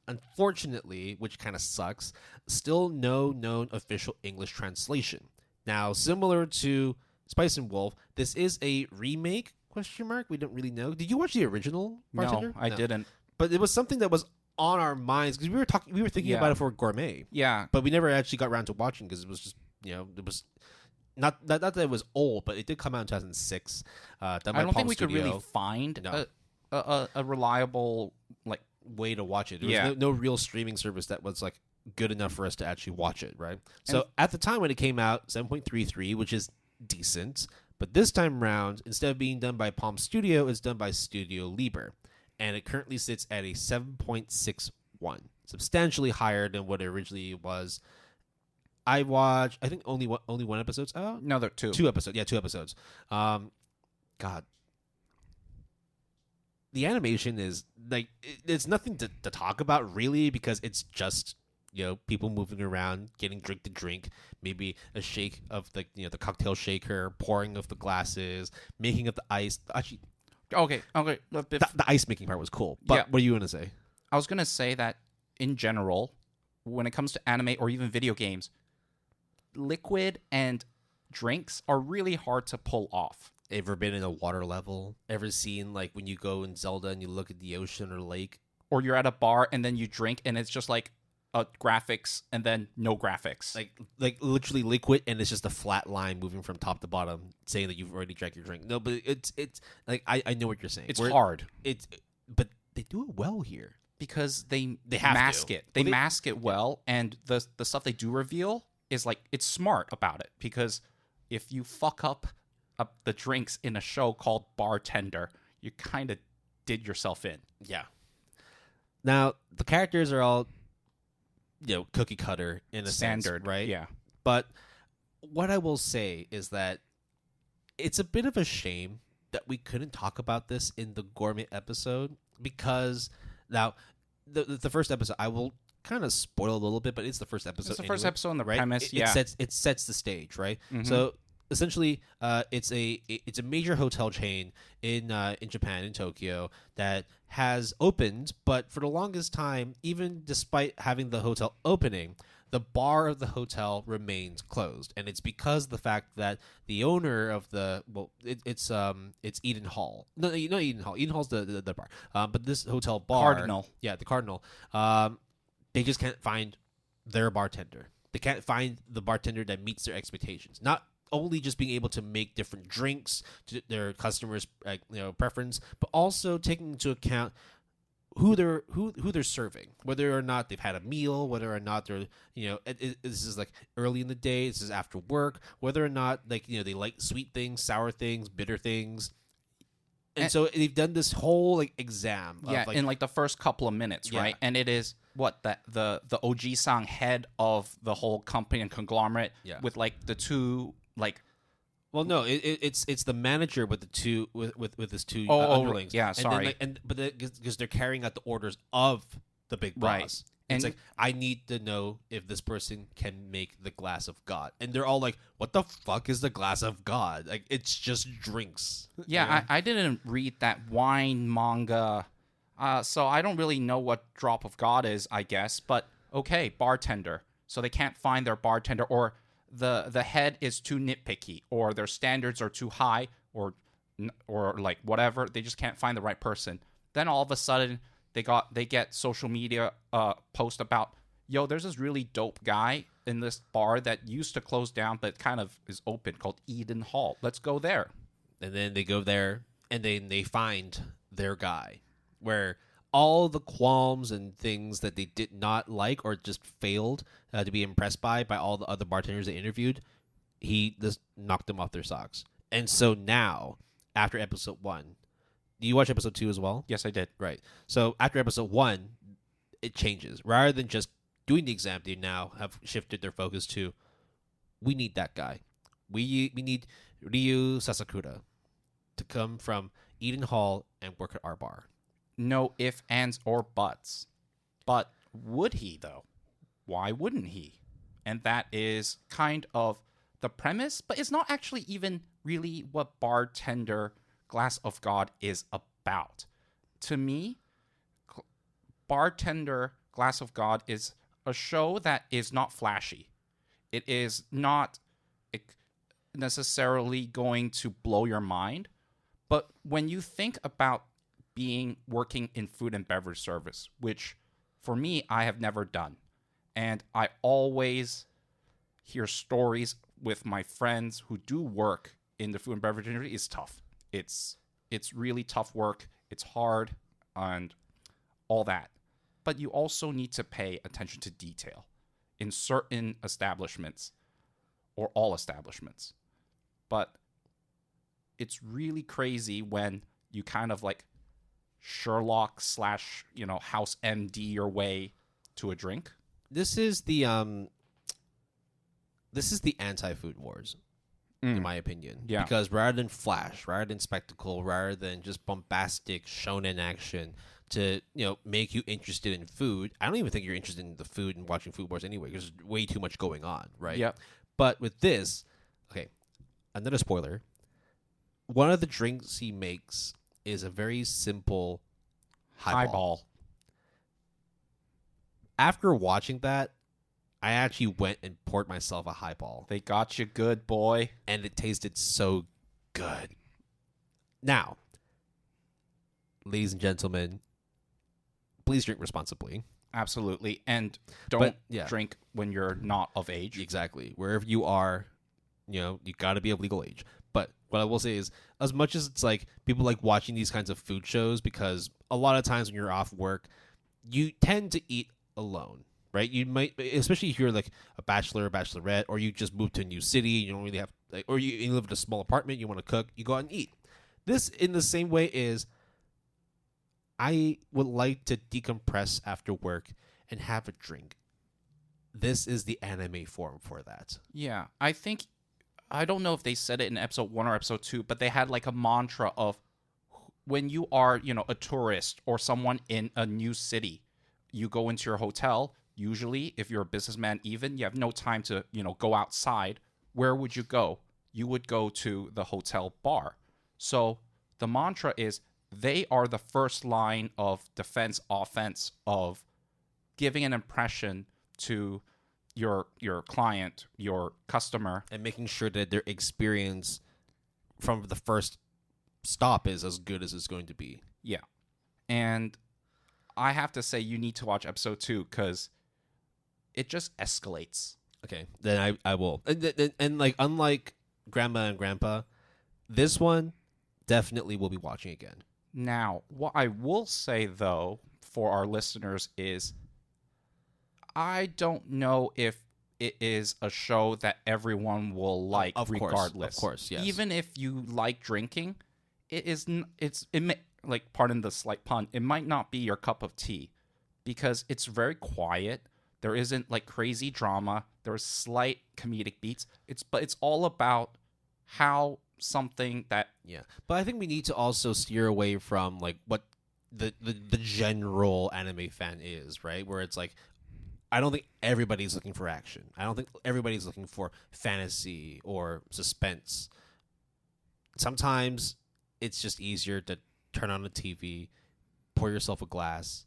Unfortunately, which kind of sucks, still no known official English translation. Now, similar to Spice and Wolf, this is a remake, ? We don't really know. Did you watch the original Bartender? No, I didn't. But it was something that was on our minds because we were thinking about it for Gourmet. Yeah. But we never actually got around to watching because it was just, it was not that it was old, but it did come out in 2006. I don't think we could really find a reliable way to watch it. There was no real streaming service that was like good enough for us to actually watch it, right? So at the time when it came out, 7.33, which is decent. But this time around, instead of being done by Palm Studio, it's done by Studio Liber. And it currently sits at a 7.61, substantially higher than what it originally was. I watched, I think only one episode's out? No, there are 2. 2 episodes. Yeah, 2 episodes. God. The animation is, like, it's nothing to talk about, really, because it's just, people moving around, getting drink to drink, maybe a shake of the cocktail shaker, pouring of the glasses, making of the ice. Actually, Okay. the ice making part was cool. But what are you going to say? I was going to say that, in general, when it comes to anime or even video games, liquid and drinks are really hard to pull off. Ever been in a water level? Ever seen, like, when you go in Zelda and you look at the ocean or lake? Or you're at a bar and then you drink and it's just like graphics and then no graphics. Like literally liquid and it's just a flat line moving from top to bottom saying that you've already drank your drink. No, but it's like, I know what you're saying. It's hard. But they do it well here. Because they have mask to. it. They mask it well, and the stuff they do reveal is like, it's smart about it. Because if you fuck up the drinks in a show called Bartender, you kind of did yourself in. Yeah. Now, the characters are all, cookie cutter in a standard, sense, right? Yeah. But what I will say is that it's a bit of a shame that we couldn't talk about this in the Gourmet episode because now the first episode, I will kind of spoil a little bit, but it's the first episode. It's the first episode in the right? premise. It sets the stage, right? Mm-hmm. So essentially, it's a major hotel chain in Japan, in Tokyo, that has opened, but for the longest time, even despite having the hotel opening, the bar of the hotel remains closed, and it's because of the fact that the owner of it's Eden Hall. No, not Eden Hall. Eden Hall's the bar. But this hotel bar, Cardinal. Yeah, the Cardinal. They just can't find their bartender. They can't find the bartender that meets their expectations. Not only just being able to make different drinks to their customers' preference, but also taking into account who they're serving, whether or not they've had a meal, whether or not they're this is like early in the day, this is after work, whether or not they like sweet things, sour things, bitter things. And so they've done this whole like exam. Yeah, of, like, in like the first couple of minutes, Yeah. right? And it is what the OG-san, head of the whole company and conglomerate, Yeah. with like the two like. well, no, it's the manager with the two with his two Oh, underlings. yeah, And then, sorry. but because they're carrying out the orders of the big Right. boss. And- It's like, I need to know if this person can make the glass of God. And they're all like, what the fuck is the glass of God? Like, it's just drinks. Yeah, I didn't read that wine manga, so I don't really know what Drop of God is, I guess. But okay, bartender. So they can't find their bartender, or the head is too nitpicky, or their standards are too high, or like whatever. They just can't find the right person. Then all of a sudden they get social media post about, yo, there's this really dope guy in this bar that used to close down but kind of is open, called Eden Hall. Let's go there. And then they go there, and then they find their guy, where all the qualms and things that they did not like or just failed to be impressed by all the other bartenders they interviewed, he just knocked them off their socks. And so now, after episode 1, do you watch episode 2 as well? Yes, I did. Right. So after episode 1, it changes. Rather than just doing the exam, they now have shifted their focus to, we need that guy. We need Ryu Sasakura to come from Eden Hall and work at our bar. No ifs, ands, or buts. But would he, though? Why wouldn't he? And that is kind of the premise, but it's not actually even really what Bartender Glass of God is about. To me, Bartender Glass of God is a show that is not flashy. It is not necessarily going to blow your mind. But when you think about working in food and beverage service, which for me, I have never done, and I always hear stories with my friends who do work in the food and beverage industry, is tough. It's really tough work. It's hard and all that. But you also need to pay attention to detail in certain establishments, or all establishments. But it's really crazy when you kind of like Sherlock / House MD your way to a drink. This is the anti-food wars, in my opinion. Yeah. Because rather than flash, rather than spectacle, rather than just bombastic shonen action to make you interested in food, I don't even think you're interested in the food and watching food wars anyway. There's way too much going on, right? Yep. But with this, okay, another spoiler. One of the drinks he makes is a very simple highball. After watching that, I actually went and poured myself a highball. They got you good, boy. And it tasted so good. Now, ladies and gentlemen, please drink responsibly. Absolutely. And don't yeah. drink when you're not of age. Exactly. Wherever you are, you got to be of legal age. But what I will say is, as much as it's like people like watching these kinds of food shows, because a lot of times when you're off work, you tend to eat alone, right? You might, especially if you're like a bachelor or bachelorette, or you just moved to a new city, you don't really have, or you live in a small apartment, you want to cook, you go out and eat. This, in the same way, is I would like to decompress after work and have a drink. This is the anime form for that. Yeah, I don't know if they said it in episode 1 or episode 2, but they had like a mantra of, when you are, a tourist or someone in a new city, you go into your hotel. Usually, if you're a businessman, even, you have no time to, go outside. Where would you go? You would go to the hotel bar. So the mantra is, they are the first line of defense, offense, of giving an impression to your client, your customer, and making sure that their experience from the first stop is as good as it's going to be. Yeah. And I have to say, you need to watch episode 2 because it just escalates. Okay, then I will. And like, unlike Grandma and Grandpa, this one definitely will be watching again. Now, what I will say, though, for our listeners is, I don't know if it is a show that everyone will like, regardless. Of course, yes. Even if you like drinking, it is like, pardon the slight pun, it might not be your cup of tea because it's very quiet. There isn't like crazy drama. There's slight comedic beats. But it's all about how something that But I think we need to also steer away from like what the general anime fan is, right? Where it's like, I don't think everybody's looking for action. I don't think everybody's looking for fantasy or suspense. Sometimes it's just easier to turn on the TV, pour yourself a glass,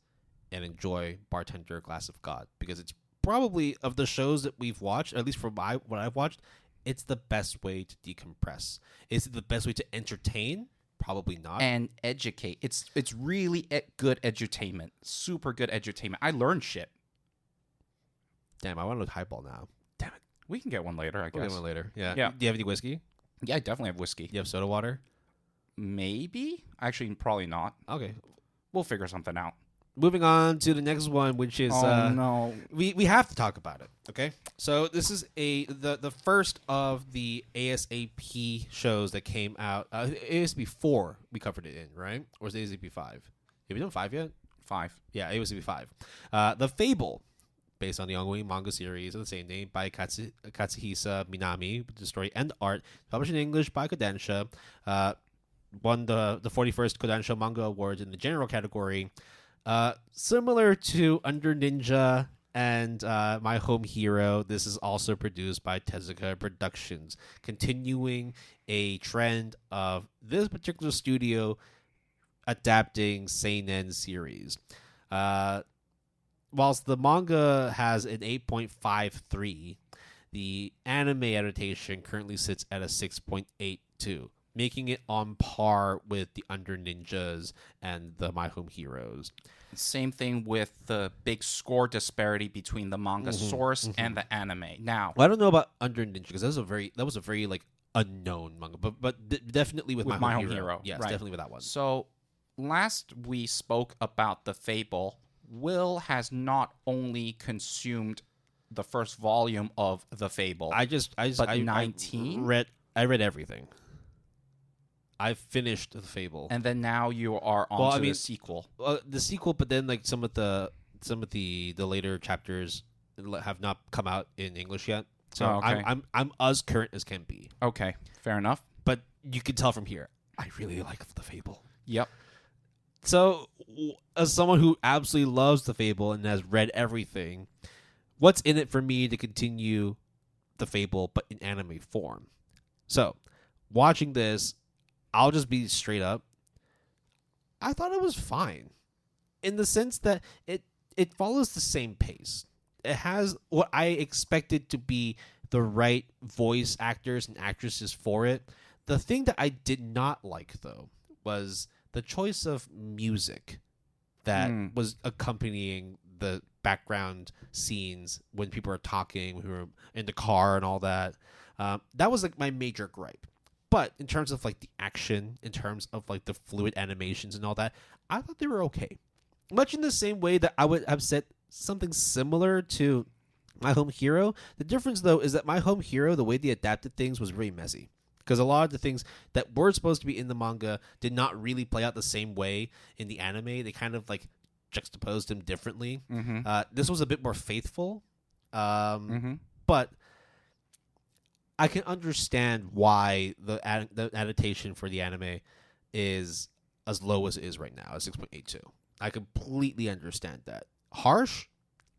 and enjoy Bartender, Glass of God, because it's probably, of the shows that we've watched, at least from what I've watched, it's the best way to decompress. Is it the best way to entertain? Probably not. And educate. It's really good edutainment. Super good edutainment. I learned shit. Damn, I want to look highball now. Damn it. We can get one later, I guess. We'll get one later. Yeah. Yeah. Do you have any whiskey? Yeah, I definitely have whiskey. You have soda water? Maybe? Actually, probably not. Okay. We'll figure something out. Moving on to the next one, which is no. we have to talk about it. Okay, so this is the first of the ASAP shows that came out. ASAP 4 we covered it in, right? Or is it ASAP 5? Have we done 5 yet? 5. Yeah, ASAP 5. The Fable, based on the ongoing manga series of the same name by Katsuhisa Minami, with the story and art, published in English by Kodansha, won the 41st Kodansha Manga Awards in the general category. Similar to Under Ninja and My Home Hero, this is also produced by Tezuka Productions, continuing a trend of this particular studio adapting seinen series. Whilst the manga has an 8.53, the anime adaptation currently sits at a 6.82, making it on par with the Under Ninjas and the My Home Heroes. Same thing with the big score disparity between the manga source and the anime. Now, Well, I don't know about Under Ninja because that was a very like unknown manga, but definitely with My Home Hero. Yes, right. definitely with that one. So last we spoke about the Fable, Will has not only consumed the first volume of the Fable, but 19? I read everything. I finished the Fable, and then now you are on to the sequel. The sequel, but then like some of the later chapters have not come out in English yet. So okay. I'm as current as can be. Okay, fair enough. But you can tell from here, I really like the Fable. Yep. So, as someone who absolutely loves the Fable and has read everything, what's in it for me to continue the Fable, but in anime form? So, watching this, I'll just be straight up. I thought it was fine, in the sense that it follows the same pace. It has what I expected to be the right voice actors and actresses for it. The thing that I did not like, though, was the choice of music that was accompanying the background scenes when people are talking, when we were in the car and all that. That was like my major gripe. But in terms of like the action, in terms of like the fluid animations and all that, I thought they were okay. Much in the same way that I would have said something similar to My Home Hero. The difference, though, is that My Home Hero, the way they adapted things was really messy. Because a lot of the things that were supposed to be in the manga did not really play out the same way in the anime. They kind of like juxtaposed them differently. This was a bit more faithful. But I can understand why the adaptation for the anime is as low as it is right now, at 6.82. I completely understand that. Harsh?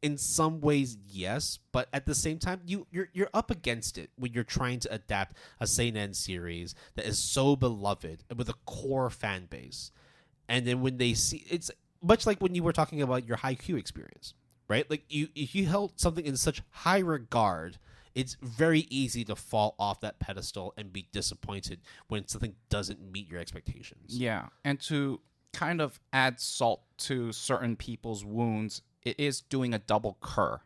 In some ways, yes, but at the same time, you're up against it when you're trying to adapt a seinen series that is so beloved with a core fan base, and then when they see, it's much like when you were talking about your Haikyu experience, right? Like if you held something in such high regard, it's very easy to fall off that pedestal and be disappointed when something doesn't meet your expectations. Yeah, and to kind of add salt to certain people's wounds, it is doing a double cur.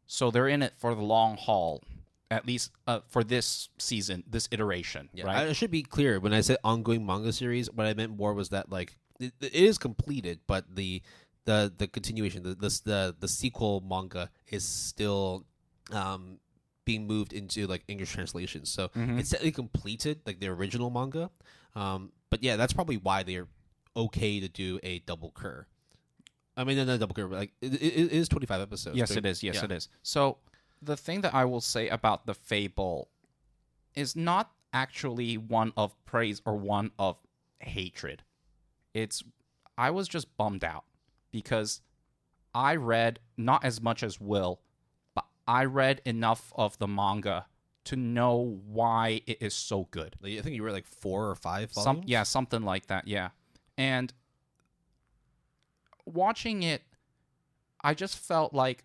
So they're in it for the long haul, at least for this season, this iteration. Yeah, right? I should be clear. When I said ongoing manga series, what I meant more was that like it is completed, but the continuation, the sequel manga is still being moved into like English translations. So it's technically completed, like the original manga, but But yeah, that's probably why they're okay to do a double cur. I mean, not a double cur, but like it is 25 episodes. Yes, it is. Yes, it is. So the thing that I will say about the Fable is not actually one of praise or one of hatred. I was just bummed out because I read not as much as Will, but I read enough of the manga to know why it is so good. I think you read like 4 or 5 volumes? Something like that, yeah. And watching it, I just felt like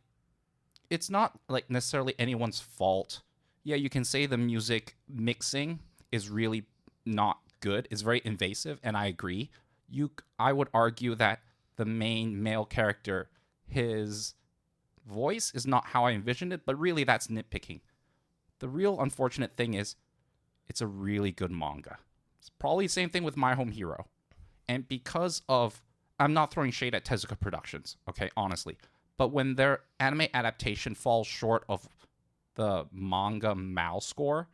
it's not like necessarily anyone's fault. Yeah, you can say the music mixing is really not good. It's very invasive, and I agree. I would argue that the main male character, his voice is not how I envisioned it, but really that's nitpicking. The real unfortunate thing is it's a really good manga. It's probably the same thing with My Home Hero. And because of... I'm not throwing shade at Tezuka Productions, okay, honestly. But when their anime adaptation falls short of the manga MAL score,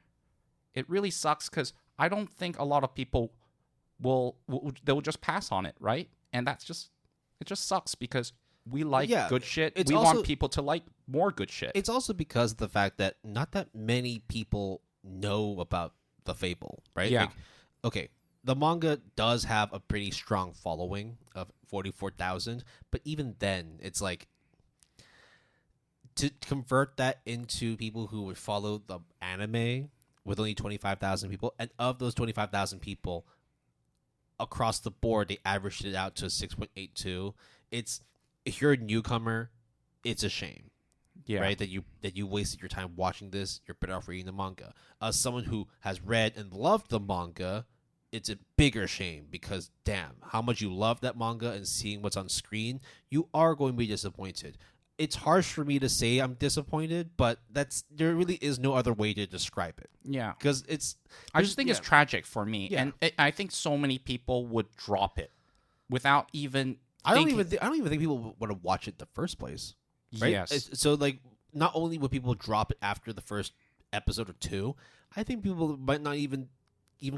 it really sucks because I don't think a lot of people they'll just pass on it, right? And it just sucks because we like good shit. We want people to like more good shit. It's also because of the fact that not that many people know about the Fable, right? Yeah. Like, okay, the manga does have a pretty strong following of 44,000, but even then, it's like to convert that into people who would follow the anime with only 25,000 people, and of those 25,000 people, across the board, they averaged it out to 6.82. If you're a newcomer, it's a shame, right? That you wasted your time watching this. You're better off reading the manga. As someone who has read and loved the manga, it's a bigger shame because damn, how much you love that manga and seeing what's on screen, you are going to be disappointed. It's harsh for me to say I'm disappointed, but there really is no other way to describe it. Yeah, because I just think it's tragic for me, and I think so many people would drop it without even. I don't even think people would have watched it in the first place. Right? Yes. So like, not only would people drop it after the first episode or 2, I think people might not even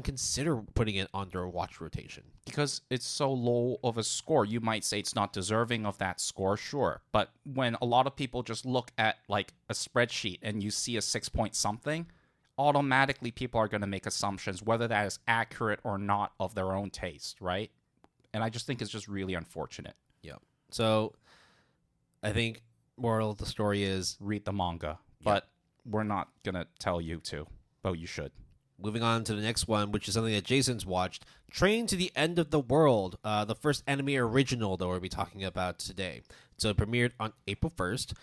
consider putting it on their watch rotation because it's so low of a score. You might say it's not deserving of that score, sure, but when a lot of people just look at like a spreadsheet and you see a 6 point something, automatically people are going to make assumptions whether that is accurate or not of their own taste, right? And I just think it's just really unfortunate. Yeah. So I think moral of the story is read the manga, but we're not going to tell you to, but you should. Moving on to the next one, which is something that Jason's watched, Train to the End of the World, the first anime original that we'll be talking about today. So it premiered on April 1st,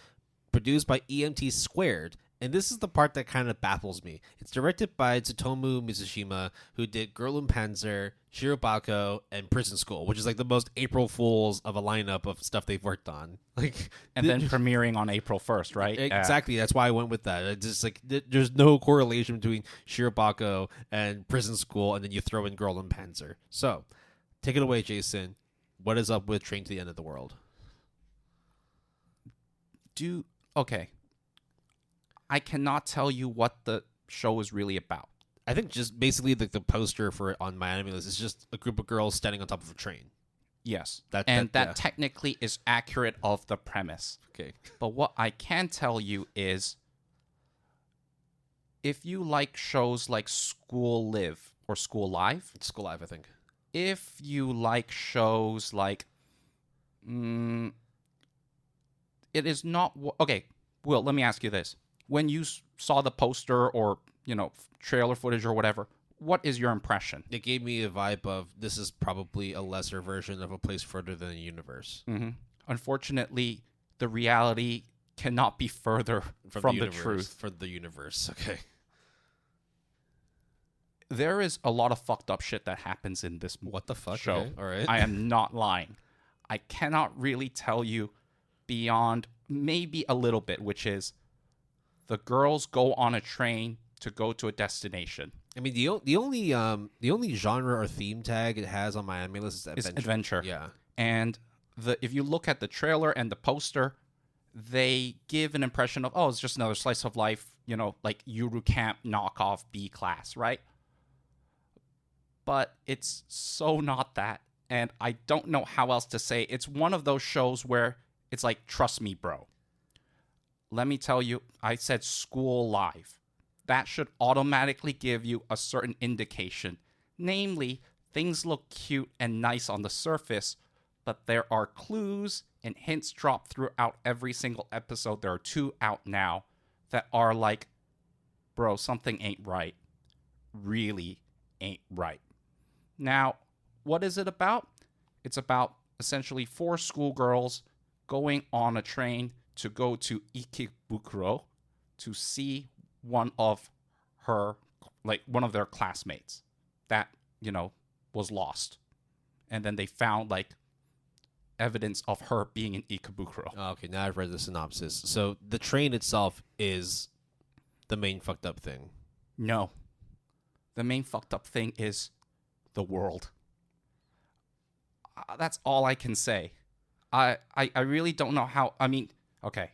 produced by EMT Squared, and this is the part that kind of baffles me. It's directed by Tsutomu Mizushima, who did Girl in Panzer, Shirobako, and Prison School, which is like the most April Fools of a lineup of stuff they've worked on. And then premiering on April 1st, right? Exactly. That's why I went with that. It's just like there's no correlation between Shirobako and Prison School, and then you throw in Girl in Panzer. So, take it away, Jason. What is up with Train to the End of the World? Okay. I cannot tell you what the show is really about. I think just basically the poster for it on my anime list is just a group of girls standing on top of a train. Yes. That technically is accurate of the premise. Okay. But what I can tell you is if you like shows like School Live or School Live. It's School Live, I think. If you like shows like... it is not... Okay, Will, let me ask you this. When you saw the poster or, trailer footage or whatever, what is your impression? It gave me a vibe of this is probably a lesser version of A Place Further Than the Universe. Mm-hmm. Unfortunately, the reality cannot be further from the truth. For the universe, okay. There is a lot of fucked up shit that happens in this What the fuck? show. Okay. All right. I am not lying. I cannot really tell you beyond maybe a little bit, which is the girls go on a train to go to a destination. I mean, the only genre or theme tag it has on my anime list is adventure. Yeah. And if you look at the trailer and the poster, they give an impression of, it's just another slice of life, like Yuru Camp knockoff B class, right? but it's so not that. And I don't know how else to say. It's one of those shows where it's like, trust me, bro. Let me tell you, I said school live. That should automatically give you a certain indication. Namely, things look cute and nice on the surface, but there are clues and hints dropped throughout every single episode. There are 2 out now that are like, bro, something ain't right. Really ain't right. Now, what is it about? It's about essentially 4 schoolgirls going on a train to go to Ikebukuro to see one of their classmates that, was lost. And then they found evidence of her being in Ikebukuro. Okay, now I've read the synopsis. So the train itself is the main fucked up thing. No. The main fucked up thing is the world. That's all I can say. I really don't know how. I mean, okay.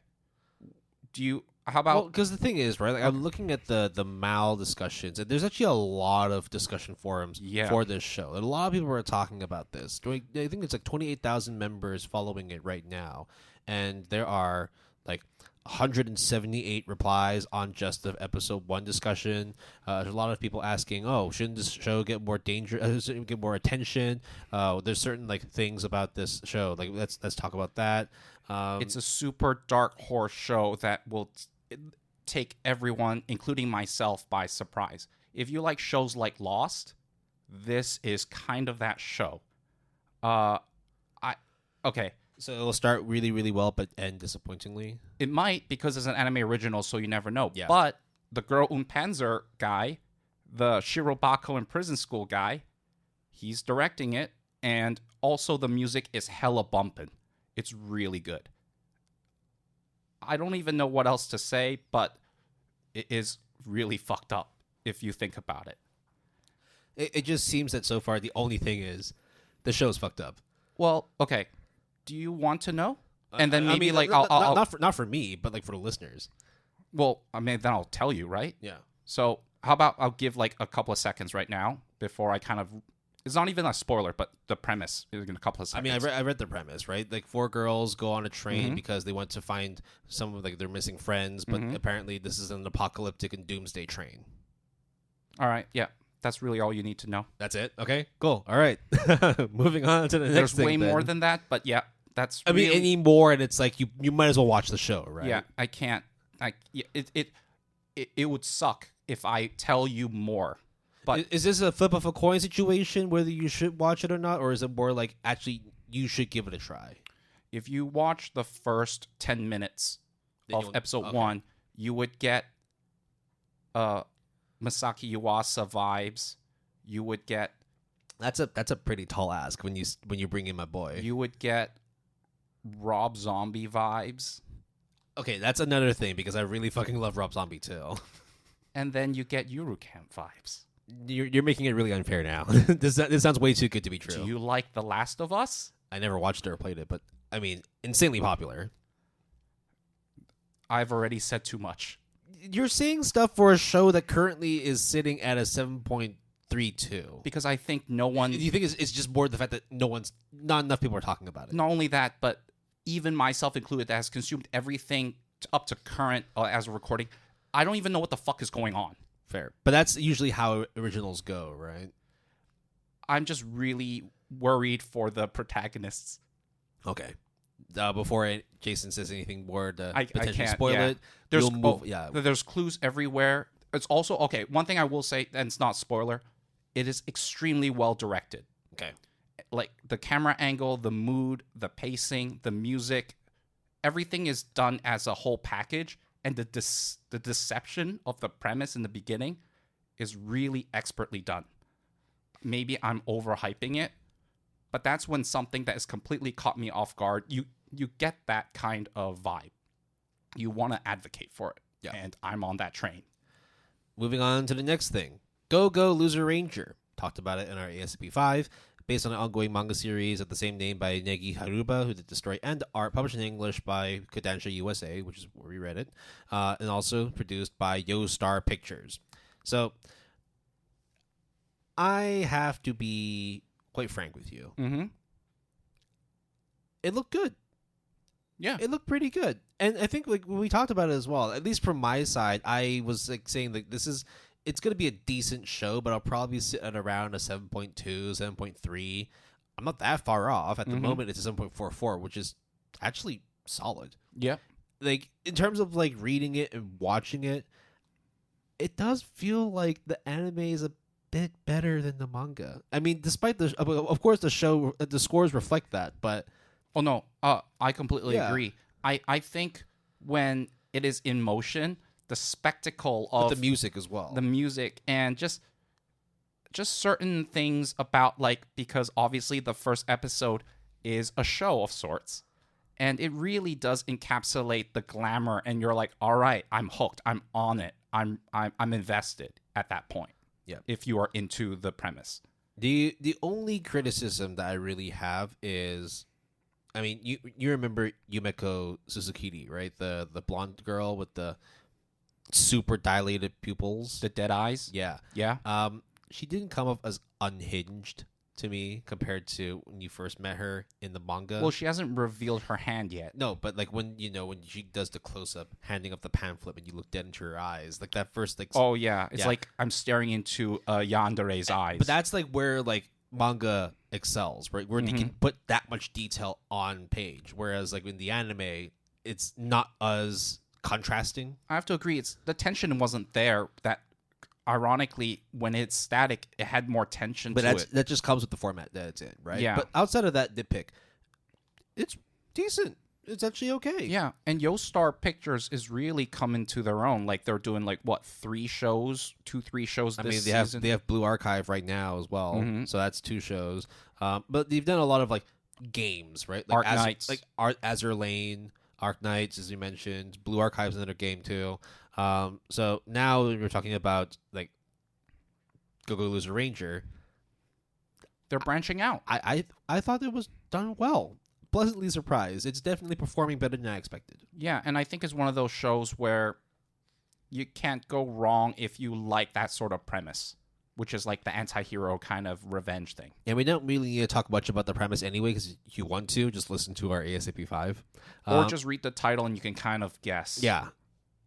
How about? Because the thing is, right? I'm looking at the Mal discussions, and there's actually a lot of discussion forums for this show. And a lot of people are talking about this. I think it's 28,000 members following it right now, and there are 178 replies on just the episode 1 discussion. There's a lot of people asking, "Oh, shouldn't this show get more get more attention?" There's certain things about this show. Let's talk about that. It's a super dark horse show that will take everyone, including myself, by surprise. If you like shows like Lost, this is kind of that show. Okay. So it'll start really, really well, but end disappointingly. It might, because it's an anime original, so you never know. Yeah. But the Girl Panzer guy, the Shirobako in Prison School guy, he's directing it, and also the music is hella bumpin'. It's really good. I don't even know what else to say, but it is really fucked up if you think about it. It just seems that so far the only thing is the show's fucked up. Well, okay. Do you want to know? And then maybe I'll not for me, but for the listeners. Well, I mean, then I'll tell you, right? Yeah. So how about I'll give a couple of seconds right now before I kind of. It's not even a spoiler, but the premise is in a couple of seconds. I mean, I read the premise, right? 4 girls go on a train because they want to find some of their missing friends, but apparently this is an apocalyptic and doomsday train. All right, yeah. That's really all you need to know. That's it? Okay, cool. All right. Moving on to the next thing. There's way more than that, but yeah, that's I mean, any more, and it's you might as well watch the show, right? Yeah, I can't. It would suck if I tell you more. But is this a flip of a coin situation, whether you should watch it or not, or is it more actually you should give it a try? If you watch the first 10 minutes of episode 1, you would get Masaki Yuasa vibes. You would get that's a pretty tall ask when you bring in my boy. You would get Rob Zombie vibes. Okay, that's another thing because I really fucking love Rob Zombie too. And then you get Yuru Camp vibes. You're making it really unfair now. This sounds way too good to be true. Do you like The Last of Us? I never watched it or played it, but I mean, insanely popular. I've already said too much. You're saying stuff for a show that currently is sitting at a 7.32. Because I think no one... Do you think it's just more the fact that not enough people are talking about it? Not only that, but even myself included that has consumed everything up to current as a recording, I don't even know what the fuck is going on. Fair. But that's usually how originals go, right? I'm just really worried for the protagonists. Okay. Before Jason says anything more to I potentially can't spoil it, there's clues everywhere. It's also, okay, one thing I will say, and it's not spoiler, it is extremely well directed. Okay. The camera angle, the mood, the pacing, the music, everything is done as a whole package. And the deception of the premise in the beginning is really expertly done. Maybe I'm overhyping it, but that's when something that has completely caught me off guard, you get that kind of vibe. You want to advocate for it, and I'm on that train. Moving on to the next thing. Go Go Loser Ranger. Talked about it in our ASP 5. Based on an ongoing manga series of the same name by Negi Haruba, who did the story and the art, published in English by Kodansha USA, which is where we read it, and also produced by Yo Star Pictures. So, I have to be quite frank with you. Mm-hmm. It looked good. Yeah. It looked pretty good. And I think like when we talked about it as well, at least from my side, I was like saying like it's going to be a decent show, but I'll probably sit at around a 7.2, 7.3. I'm not that far off. At the moment, it's a 7.44, which is actually solid. Yeah. Like, in terms of, like, reading it and watching it, it does feel like the anime is a bit better than the manga. I mean, despite of course, the scores reflect that, but... Oh, no. I completely agree. I think when it is in motion, the spectacle of... But the music as well. The music and just certain things about, like, because obviously the first episode is a show of sorts, and it really does encapsulate the glamour, and you're like, all right, I'm hooked, I'm on it, I'm invested at that point. Yeah. If you are into the premise. The only criticism that I really have is, I mean, you remember Yumeko Suzuki, right? The blonde girl with the super dilated pupils, The dead eyes. yeah. She didn't come off as unhinged to me compared to when you first met her in the manga. Well, she hasn't revealed her hand yet. No, but like when she does the close up, handing up the pamphlet, and you look dead into her eyes, like that first like. Oh yeah, it's like I'm staring into Yandere's eyes. But that's like where like manga excels, right? Where they can put that much detail on page, whereas like in the anime, it's not as contrasting. I have to agree. The tension wasn't there. That ironically, when it's static, it had more tension But to it. that just comes with the format that it's in, right? Yeah. But outside of that nitpick, it's decent. It's actually okay. Yeah, and Yostar Pictures is really coming to their own. Like they're doing like what 3 shows this I mean, season. they have Blue Archive right now as well, so that's 2 shows. But they've done a lot of like games, right? Like Arknights. like Azure Lane, Arknights, as you mentioned. Blue Archive's another game too. So now we're talking about like Go Loser Ranger. They're branching out. I thought it was done well. Pleasantly surprised. It's definitely performing better than I expected. Yeah, and I think it's one of those shows where you can't go wrong if you like that sort of premise, which is like the anti-hero kind of revenge thing. And we don't really need to talk much about the premise anyway, because if you want to, just listen to our ASAP 5. Or just read the title and you can kind of guess. Yeah.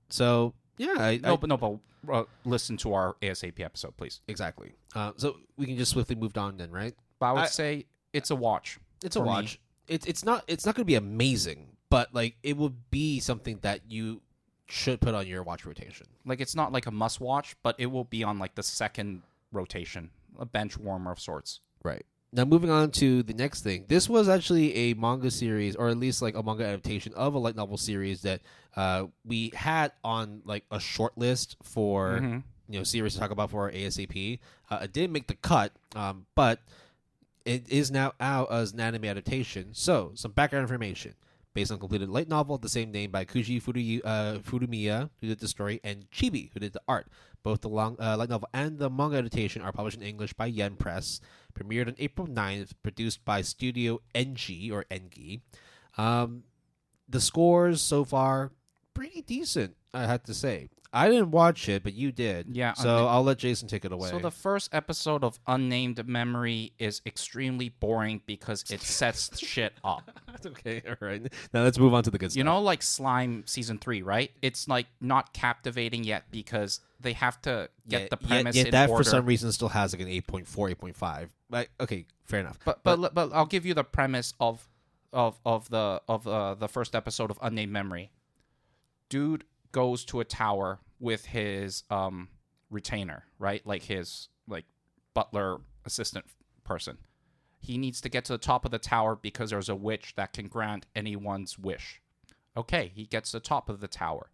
So, yeah. But listen to our ASAP episode, please. Exactly. So we can just swiftly move on then, right? But I would say it's a watch. It's a watch. Me. It's not going to be amazing, but like it will be something that you should put on your watch rotation. Like it's not like a must watch, but it will be on like the second rotation, a bench warmer of sorts. Right. Now moving on to the next thing. This was actually a manga series, or at least like a manga adaptation of a light novel series that we had on like a short list for series to talk about for our ASAP. It didn't make the cut, but it is now out as an anime adaptation. So, some background information. Based on completed light novel of the same name by Kuji Furumiya, who did the story, and Chibi, who did the art. Both the light novel and the manga adaptation are published in English by Yen Press. Premiered on April 9th, produced by Studio NG, or Engi. The scores so far, pretty decent, I have to say. I didn't watch it, but you did. Yeah. So I'll let Jason take it away. So the first episode of Unnamed Memory is extremely boring because it sets shit up. That's okay. All right. Now let's move on to the good stuff. You know, like Slime Season 3, right? It's like not captivating yet because they have to get the premise in that order. For some reason still has like an 8.4, 8.5. But okay, fair enough. But I'll give you the premise of the first episode of Unnamed Memory. Dude goes to a tower with his retainer, right? Like his butler assistant person. He needs to get to the top of the tower because there's a witch that can grant anyone's wish. Okay, he gets to the top of the tower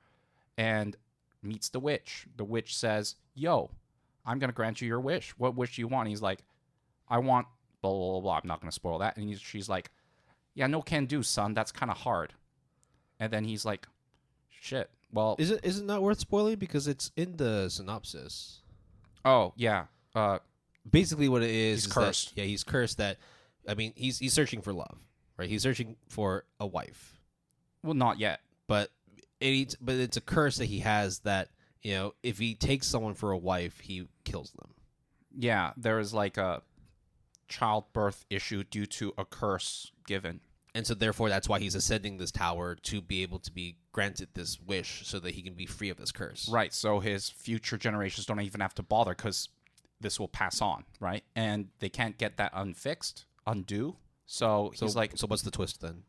and meets the witch. The witch says, "Yo, I'm going to grant you your wish. What wish do you want?" He's like, "I want blah, blah, blah, blah." I'm not going to spoil that. And she's like, "Yeah, no can do, son. That's kind of hard." And then he's like, "Shit. Well, is it not worth spoiling because it's in the synopsis?" Oh, yeah. Basically what it is He's cursed. He's cursed that he's searching for love, right? He's searching for a wife. Well, not yet. But it's a curse that he has that, if he takes someone for a wife, he kills them. Yeah, there is like a childbirth issue due to a curse given. And so therefore that's why he's ascending this tower to be able to be granted this wish so that he can be free of this curse. Right, so his future generations don't even have to bother because this will pass on, right? And they can't get that undo. So he's like, so what's the twist then?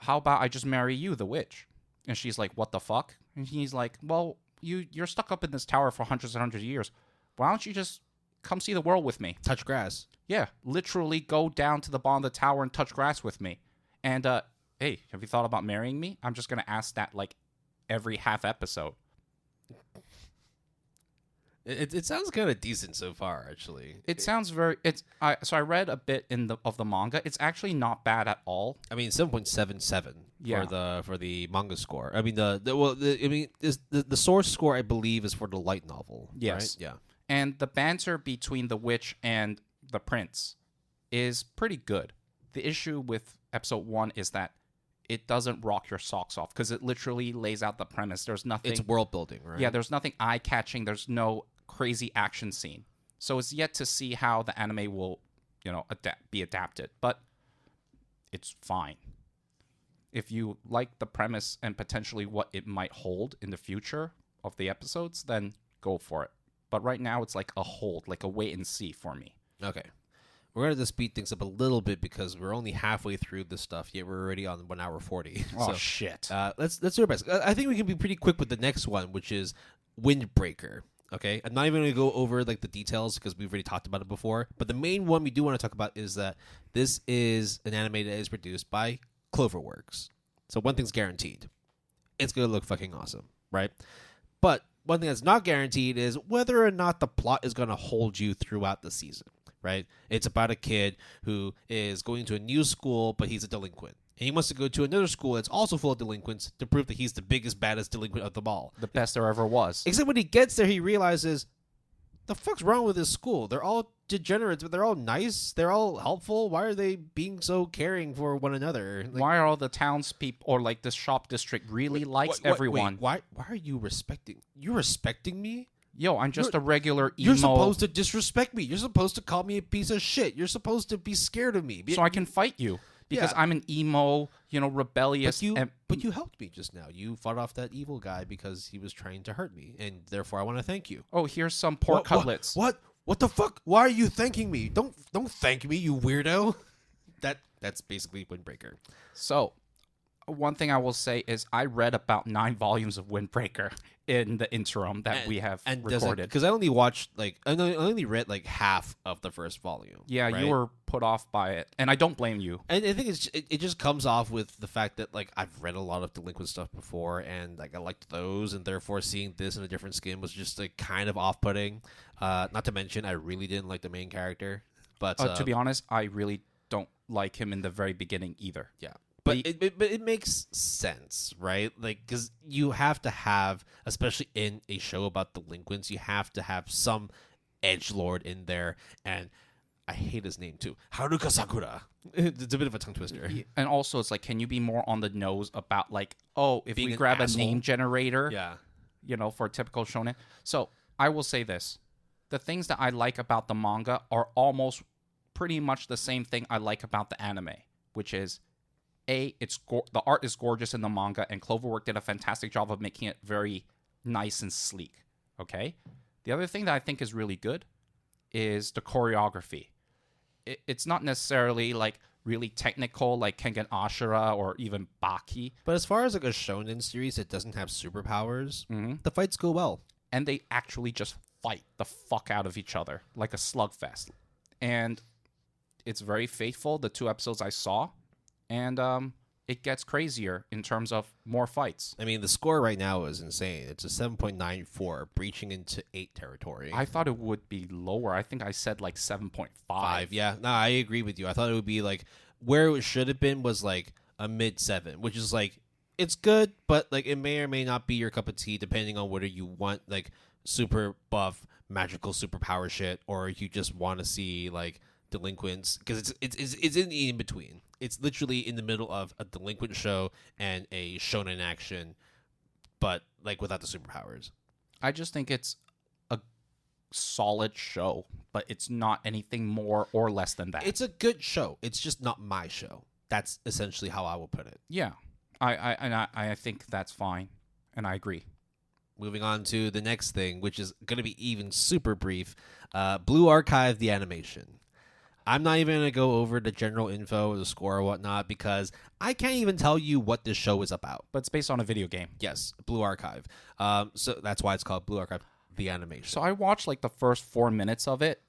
how about I just marry you, the witch? And she's like, what the fuck? And he's like, well, you're stuck up in this tower for hundreds and hundreds of years. Why don't you just come see the world with me? Touch grass. Yeah, literally go down to the bottom of the tower and touch grass with me. And, hey, have you thought about marrying me? I'm just going to ask that, like, every half episode. It sounds kind of decent so far, actually. It sounds very... So I read a bit of the manga. It's actually not bad at all. I mean, 7.77 Yeah. for the manga score. I mean, the source score, I believe, is for the light novel. Yes. Right? Yeah. And the banter between the witch and the prince is pretty good. The issue with episode 1 is that it doesn't rock your socks off because it literally lays out the premise. There's nothing... It's world building, right? Yeah, there's nothing eye-catching. There's no crazy action scene. So it's yet to see how the anime will, be adapted. But it's fine. If you like the premise and potentially what it might hold in the future of the episodes, then go for it. But right now, it's like a hold, like a wait and see for me. Okay. We're going to speed things up a little bit because we're only halfway through this stuff, yet we're already on 1 hour 40. Oh, shit. Let's do our best. I think we can be pretty quick with the next one, which is Windbreaker. Okay? I'm not even going to go over like the details because we've already talked about it before. But the main one we do want to talk about is that this is an anime that is produced by Cloverworks. So one thing's guaranteed. It's going to look fucking awesome, right? But one thing that's not guaranteed is whether or not the plot is going to hold you throughout the season. Right? It's about a kid who is going to a new school, but he's a delinquent. And he wants to go to another school that's also full of delinquents to prove that he's the biggest, baddest delinquent of them all. The best there ever was. Except when he gets there, he realizes, the fuck's wrong with this school? They're all degenerates, but they're all nice. They're all helpful. Why are they being so caring for one another? Like, why are all the townspeople, or like this shop district really likes everyone? Why are you respecting? You're respecting me? Yo, I'm just a regular emo. You're supposed to disrespect me. You're supposed to call me a piece of shit. You're supposed to be scared of me. So I can fight you. Because I'm an emo, rebellious. But you helped me just now. You fought off that evil guy because he was trying to hurt me. And therefore, I want to thank you. Oh, here's some pork cutlets. What? What the fuck? Why are you thanking me? Don't thank me, you weirdo. That's basically Windbreaker. So, one thing I will say is I read about 9 volumes of Windbreaker in the interim that we have recorded. Because I only watched I only read like half of the first volume. Yeah, right? you were put off by it, and I don't blame you. And I think it just comes off with the fact that like I've read a lot of delinquent stuff before, and like I liked those, and therefore seeing this in a different skin was just like kind of off-putting. Not to mention I really didn't like the main character, but to be honest, I really don't like him in the very beginning either. Yeah. But it makes sense, right? Like, because you have to have, especially in a show about delinquents, you have to have some edgelord in there. And I hate his name too, Haruka Sakura. It's a bit of a tongue twister. And also, it's like, can you be more on the nose about like, oh, if Being we an grab asshole. a name generator, Yeah. for a typical shonen. So I will say this: the things that I like about the manga are almost pretty much the same thing I like about the anime, which is. The art is gorgeous in the manga, and Cloverwork did a fantastic job of making it very nice and sleek. Okay? The other thing that I think is really good is the choreography. It's not necessarily like really technical like Kengan Ashura or even Baki. But as far as like a shonen series that doesn't have superpowers, the fights go well. And they actually just fight the fuck out of each other like a slugfest. And it's very faithful, the 2 episodes I saw. And it gets crazier in terms of more fights. I mean, the score right now is insane. It's a 7.94, breaching into 8 territory. I thought it would be lower. I think I said like 7.5. Yeah, no, I agree with you. I thought it would be like where it should have been was like a mid 7, which is like it's good, but like it may or may not be your cup of tea depending on whether you want like super buff magical superpower shit or you just want to see like delinquents, because it's in the in between. It's literally in the middle of a delinquent show and a shonen action, but like without the superpowers. I just think it's a solid show, but it's not anything more or less than that. It's a good show. It's just not my show. That's essentially how I will put it. Yeah, I think that's fine, and I agree. Moving on to the next thing, which is going to be even super brief. Blue Archive, the animation. I'm not even going to go over the general info, the score or whatnot, because I can't even tell you what this show is about. But it's based on a video game. Yes, Blue Archive. So that's why it's called Blue Archive, the animation. So I watched like the first 4 minutes of it,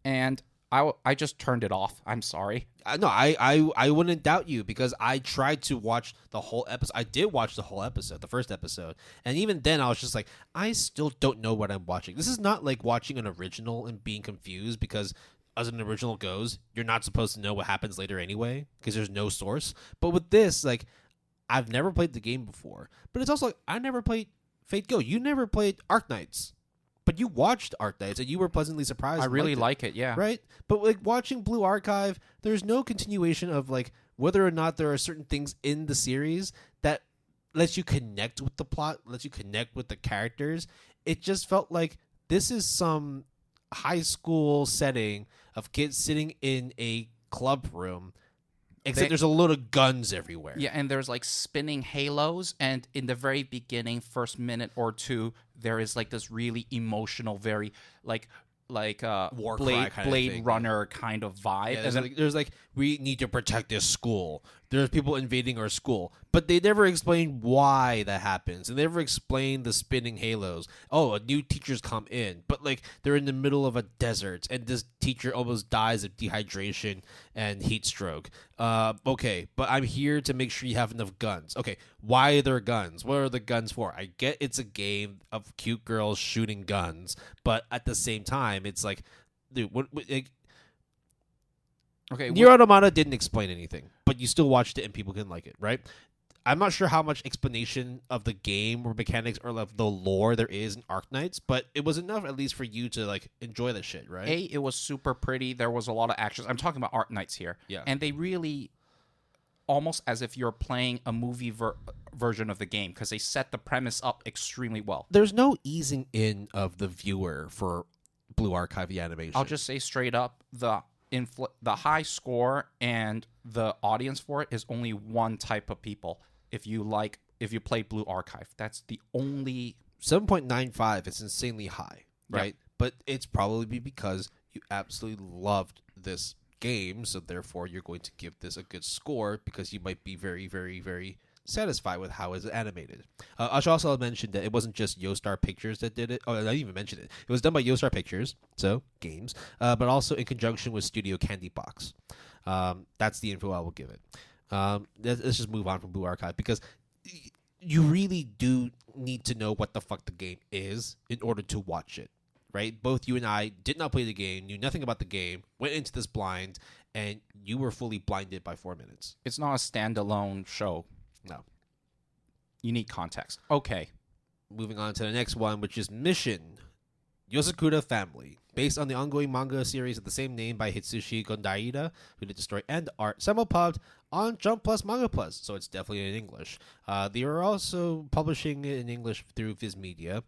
and I just turned it off. I'm sorry. No, I wouldn't doubt you, because I tried to watch the whole episode. I did watch the whole episode, the first episode. And even then, I was just like, I still don't know what I'm watching. This is not like watching an original and being confused, because as an original goes, you're not supposed to know what happens later anyway, because there's no source. But with this, like, I've never played the game before. But it's also like, I never played Fate Go. You never played Arknights. But you watched Arknights, and you were pleasantly surprised. I really like it, yeah. Right? But like watching Blue Archive, there's no continuation of like whether or not there are certain things in the series that lets you connect with the plot, lets you connect with the characters. It just felt like this is some high school setting of kids sitting in a club room, except there's a load of guns everywhere. Yeah, and there's like spinning halos, and in the very beginning, first minute or two, there is like this really emotional, very like War cry kind of Blade thing. Runner kind of vibe. Yeah, there's like, we need to protect this school. There's people invading our school. But they never explain why that happens. And they never explain the spinning halos. Oh, new teachers come in. But like they're in the middle of a desert, and this teacher almost dies of dehydration and heat stroke. Okay, but I'm here to make sure you have enough guns. Okay, why are there guns? What are the guns for? I get it's a game of cute girls shooting guns, but at the same time, it's like, dude, Okay, Nier Automata didn't explain anything, but you still watched it and people can like it, right? I'm not sure how much explanation of the game or mechanics or of the lore there is in Arknights, but it was enough at least for you to like enjoy the shit, right? it was super pretty. There was a lot of actions. I'm talking about Arknights here. Yeah. And they really, almost as if you're playing a movie version of the game, because they set the premise up extremely well. There's no easing in of the viewer for Blue Archive the animation. I'll just say straight up, the high score and the audience for it is only one type of people. If you play Blue Archive, that's the only 7.95. It's insanely high, right? Yeah. But it's probably because you absolutely loved this game, so therefore you're going to give this a good score because you might be very, very, very satisfied with how it's animated. I should also mention that it wasn't just Yostar Pictures that did it. Oh, I didn't even mention it. It was done by Yostar Pictures, so games, but also in conjunction with Studio Candy Box. That's the info I will give it. Let's just move on from Blue Archive, because you really do need to know what the fuck the game is in order to watch it, right? Both you and I did not play the game, knew nothing about the game, went into this blind, and you were fully blinded by 4 minutes. It's not a standalone show. No. You need context. Okay. Moving on to the next one, which is Mission Yozakura Family, based on the ongoing manga series of the same name by Hitsushi Gondaida, who did the story and art, simulpubbed on Jump Plus Manga Plus, so it's definitely in English. They are also publishing it in English through Viz Media,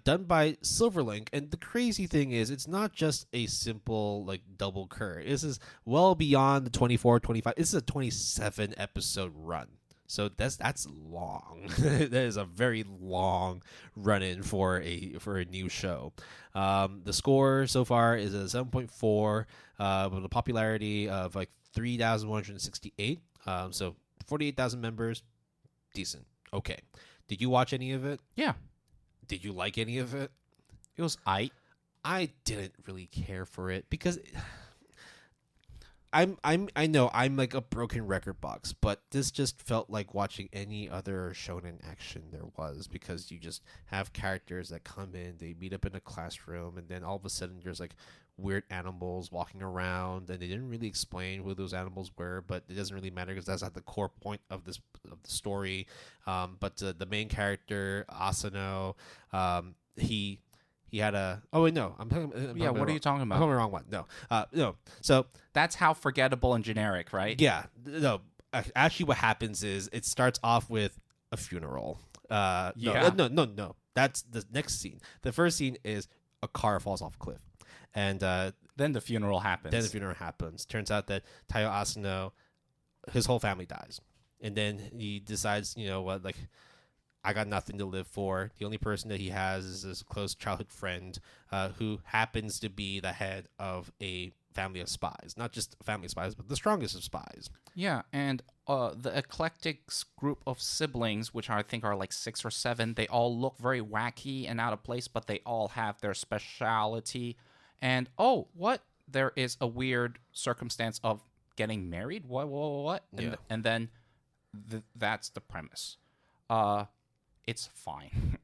done by Silverlink, and the crazy thing is, it's not just a simple like double cur. This is well beyond the 24, 25. This is a 27 episode run. So that's long. That is a very long run-in for a new show. The score so far is a 7.4 with a popularity of like 3,168. So 48,000 members. Decent. Okay. Did you watch any of it? Yeah. Did you like any of it? It was I didn't really care for it because I know I'm like a broken record box, but this just felt like watching any other shonen action there was, because you just have characters that come in, they meet up in a classroom, and then all of a sudden there's like weird animals walking around, and they didn't really explain who those animals were, but it doesn't really matter because that's not the core point of the story. But the main character Asano, he had a... Oh, wait, no. what are you talking about? I'm talking the wrong one. No. So... That's how forgettable and generic, right? Yeah. No. Actually, what happens is it starts off with a funeral. No. That's the next scene. The first scene is a car falls off a cliff, and Then the funeral happens. then the funeral happens. Turns out that Taiyo Asano, his whole family dies, and then he decides, you know what, like, I got nothing to live for. The only person that he has is his close childhood friend, who happens to be the head of a family of spies. Not just a family of spies, but the strongest of spies. Yeah, and the eclectic group of siblings, which I think are like 6 or 7, they all look very wacky and out of place, but they all have their speciality. And, oh, what? There is a weird circumstance of getting married? What? Yeah. And then that's the premise. It's fine.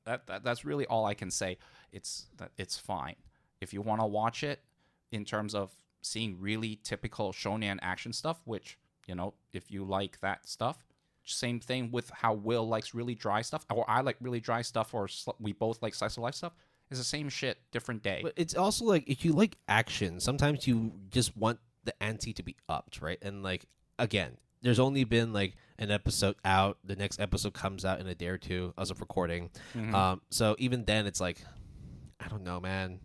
That's really all I can say. It's fine. If you want to watch it in terms of seeing really typical shonen action stuff, which, you know, if you like that stuff, same thing with how Will likes really dry stuff, or I like really dry stuff, or we both like slice of life stuff. It's the same shit, different day. But it's also like, if you like action, sometimes you just want the ante to be upped, right? And like, again, there's only been like an episode out. The next episode comes out in a day or two as of recording. So even then, it's like, I don't know, man.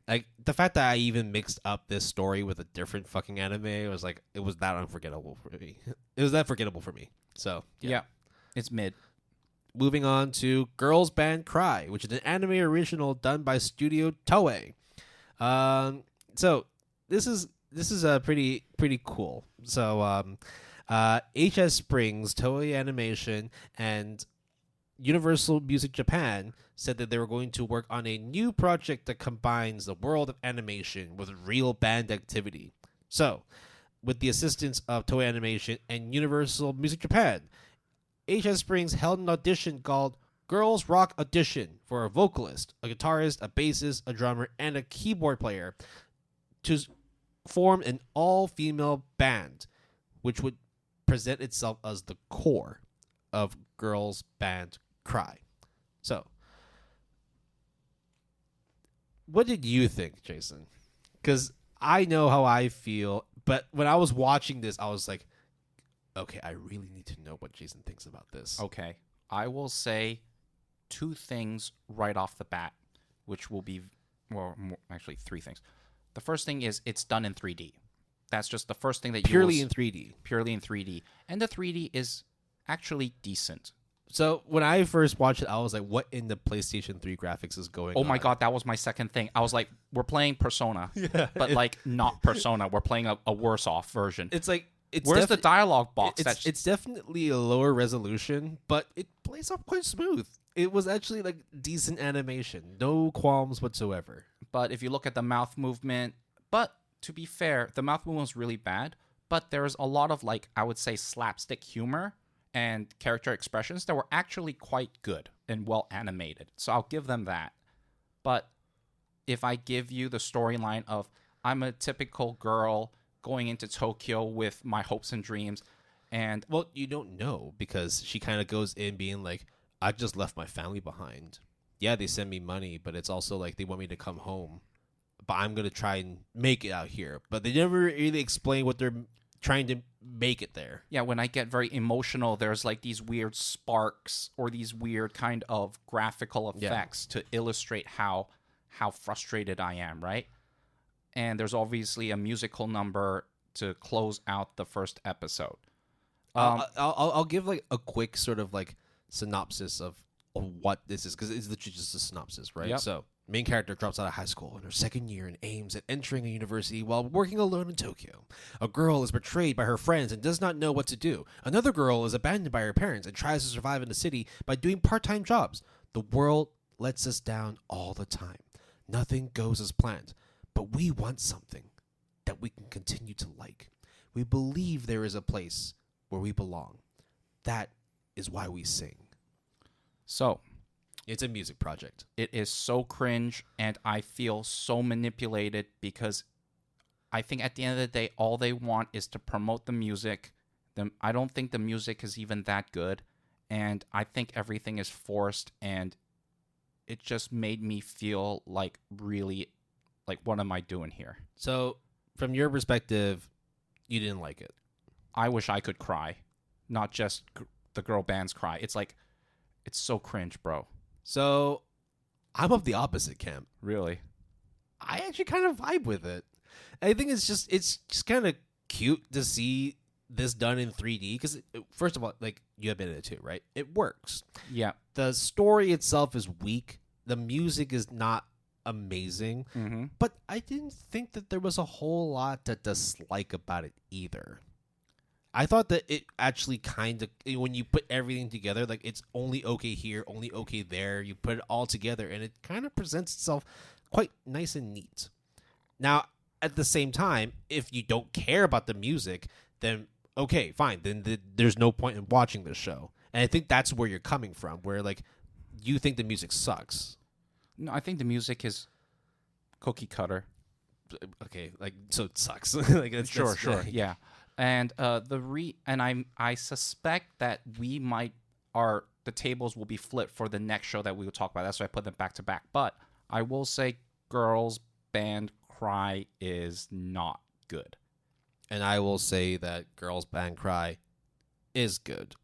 Like, the fact that I even mixed up this story with a different fucking anime was like, it was that unforgettable for me. It was that forgettable for me. So yeah, it's mid. Moving on to Girls Band Cry, which is an anime original done by Studio Toei. So this is pretty cool. So HS Springs, Toei Animation, and Universal Music Japan said that they were going to work on a new project that combines the world of animation with real band activity. So, with the assistance of Toei Animation and Universal Music Japan, HS Springs held an audition called Girls Rock Audition for a vocalist, a guitarist, a bassist, a drummer, and a keyboard player to form an all-female band, which would present itself as the core of Girls Band Cry. So, what did you think, Jason? Because I know how I feel, but when I was watching this, I was like, okay, I really need to know what Jason thinks about this. Okay. I will say 2 things right off the bat, which will be, well, actually 3 things. The first thing is it's done in 3D. That's just the first thing that Purely in 3D. Purely in 3D. And the 3D is actually decent. So when I first watched it, I was like, what in the PlayStation 3 graphics is going on? Oh my god, that was my second thing. I was like, we're playing Persona, but like not Persona. We're playing a worse off version. It's like, where's the dialogue box? It's definitely a lower resolution, but it plays up quite smooth. It was actually like decent animation. No qualms whatsoever. But if you look at the mouth movement, but to be fair, the mouth movement was really bad, but there's a lot of, like, I would say slapstick humor and character expressions that were actually quite good and well animated. So I'll give them that. But if I give you the storyline of I'm a typical girl going into Tokyo with my hopes and dreams, and well, you don't know, because she kind of goes in being like, I just left my family behind. Yeah, they send me money, but it's also like they want me to come home. But I'm going to try and make it out here. But they never really explain what they're trying to make it there. Yeah, when I get very emotional, there's like these weird sparks or these weird kind of graphical effects to illustrate how frustrated I am, right? And there's obviously a musical number to close out the first episode. I'll give like a quick sort of like synopsis of what this is, because it's literally just a synopsis, right? Yep. So, main character drops out of high school in her second year and aims at entering a university while working alone in Tokyo. A girl is betrayed by her friends and does not know what to do. Another girl is abandoned by her parents and tries to survive in the city by doing part-time jobs. The world lets us down all the time. Nothing goes as planned, but we want something that we can continue to like. We believe there is a place where we belong. That is why we sing. So, it's a music project. It is so cringe, and I feel so manipulated because I think at the end of the day, all they want is to promote the music. I don't think the music is even that good, and I think everything is forced, and it just made me feel like really, like, what am I doing here? So, from your perspective, you didn't like it. I wish I could cry, not just the girl bands cry. It's like, it's so cringe, bro. So, I'm of the opposite camp. Really? I actually kind of vibe with it. I think it's just kind of cute to see this done in 3D because first of all, like you admitted it too, right? It works. Yeah. The story itself is weak. The music is not amazing, but I didn't think that there was a whole lot to dislike about it either. I thought that it actually kind of, when you put everything together, like it's only okay here, only okay there. You put it all together, and it kind of presents itself quite nice and neat. Now, at the same time, if you don't care about the music, then okay, fine. Then there's no point in watching this show. And I think that's where you're coming from, where like you think the music sucks. No, I think the music is cookie cutter. Okay, like so it sucks. Like Sure, yeah. And I suspect that the tables will be flipped for the next show that we will talk about. That's why I put them back to back. But I will say, Girls Band Cry is not good. And I will say that Girls Band Cry is good.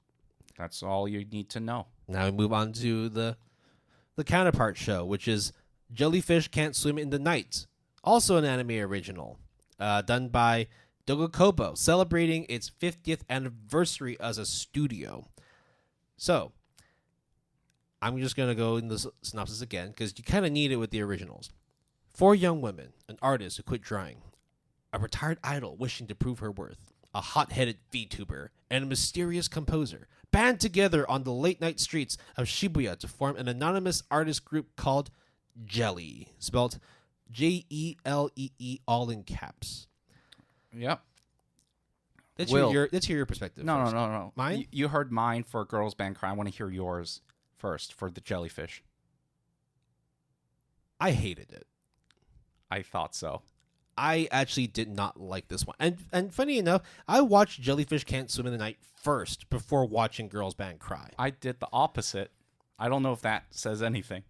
That's all you need to know. Now we move on to the counterpart show, which is Jellyfish Can't Swim in the Night, also an anime original, done by Dogokobo, celebrating its 50th anniversary as a studio. So, I'm just going to go in the synopsis again, because you kind of need it with the originals. 4 young women, an artist who quit drawing, a retired idol wishing to prove her worth, a hot-headed VTuber, and a mysterious composer band together on the late-night streets of Shibuya to form an anonymous artist group called Jelly, spelled Jellee, all in caps. Yep. Let's Will. hear your perspective. No, first. no. Mine? You heard mine for Girls Band Cry. I want to hear yours first for the Jellyfish. I hated it. I thought so. I actually did not like this one. And funny enough, I watched Jellyfish Can't Swim in the Night first before watching Girls Band Cry. I did the opposite. I don't know if that says anything.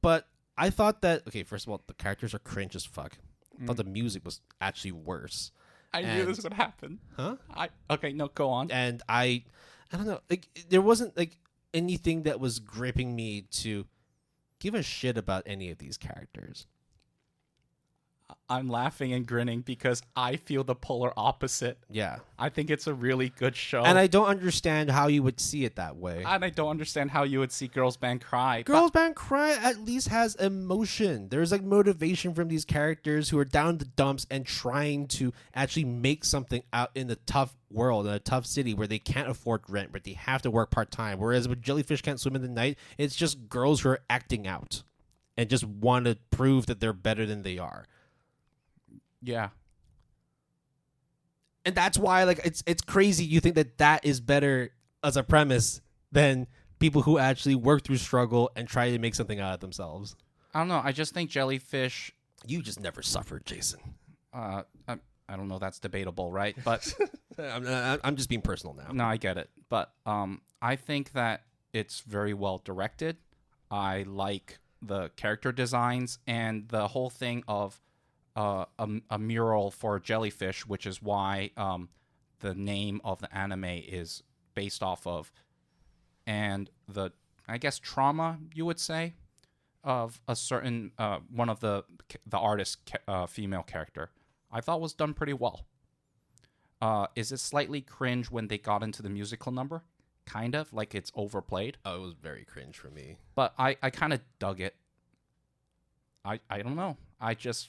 But I thought that, okay, first of all, the characters are cringe as fuck. I thought the music was actually worse. I knew this would happen. Huh? Okay, no, go on. And I don't know, like there wasn't like anything that was gripping me to give a shit about any of these characters. I'm laughing and grinning because I feel the polar opposite. Yeah. I think it's a really good show. And I don't understand how you would see it that way. And I don't understand how you would see Girls Band Cry. Girls Band Cry at least has emotion. There's like motivation from these characters who are down in the dumps and trying to actually make something out in the tough world, in a tough city where they can't afford rent, where they have to work part-time. Whereas with Jellyfish Can't Swim in the Night, it's just girls who are acting out and just want to prove that they're better than they are. Yeah. And that's why, like, it's crazy you think that is better as a premise than people who actually work through struggle and try to make something out of themselves. I don't know. I just think Jellyfish... You just never suffered, Jason. I don't know. That's debatable, right? But I'm just being personal now. No, I get it. But I think that it's very well directed. I like the character designs and the whole thing of a mural for Jellyfish, which is why the name of the anime is based off of, and the, I guess, trauma, you would say, of a certain one of the artist's female character, I thought was done pretty well. Is it slightly cringe when they got into the musical number? Kind of, like it's overplayed. Oh, it was very cringe for me. But I kind of dug it. I don't know. I just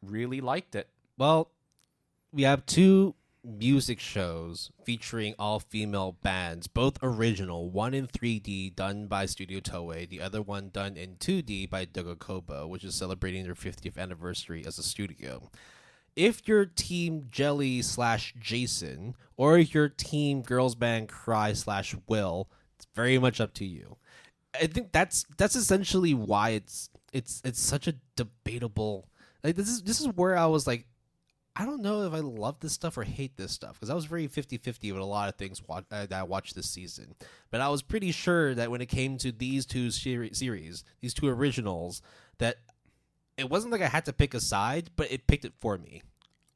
really liked it. Well, we have 2 music shows featuring all-female bands, both original, one in 3D done by Studio Toei, the other one done in 2D by Dogokobo, which is celebrating their 50th anniversary as a studio. If you're Team Jelly/Jason, or if you're Team Girls Band Cry/Will, it's very much up to you. I think that's essentially why it's such a debatable. Like this is where I was like, I don't know if I love this stuff or hate this stuff, because I was very 50-50 with a lot of things that I watched this season. But I was pretty sure that when it came to these 2 series, these 2 originals, that it wasn't like I had to pick a side, but it picked it for me.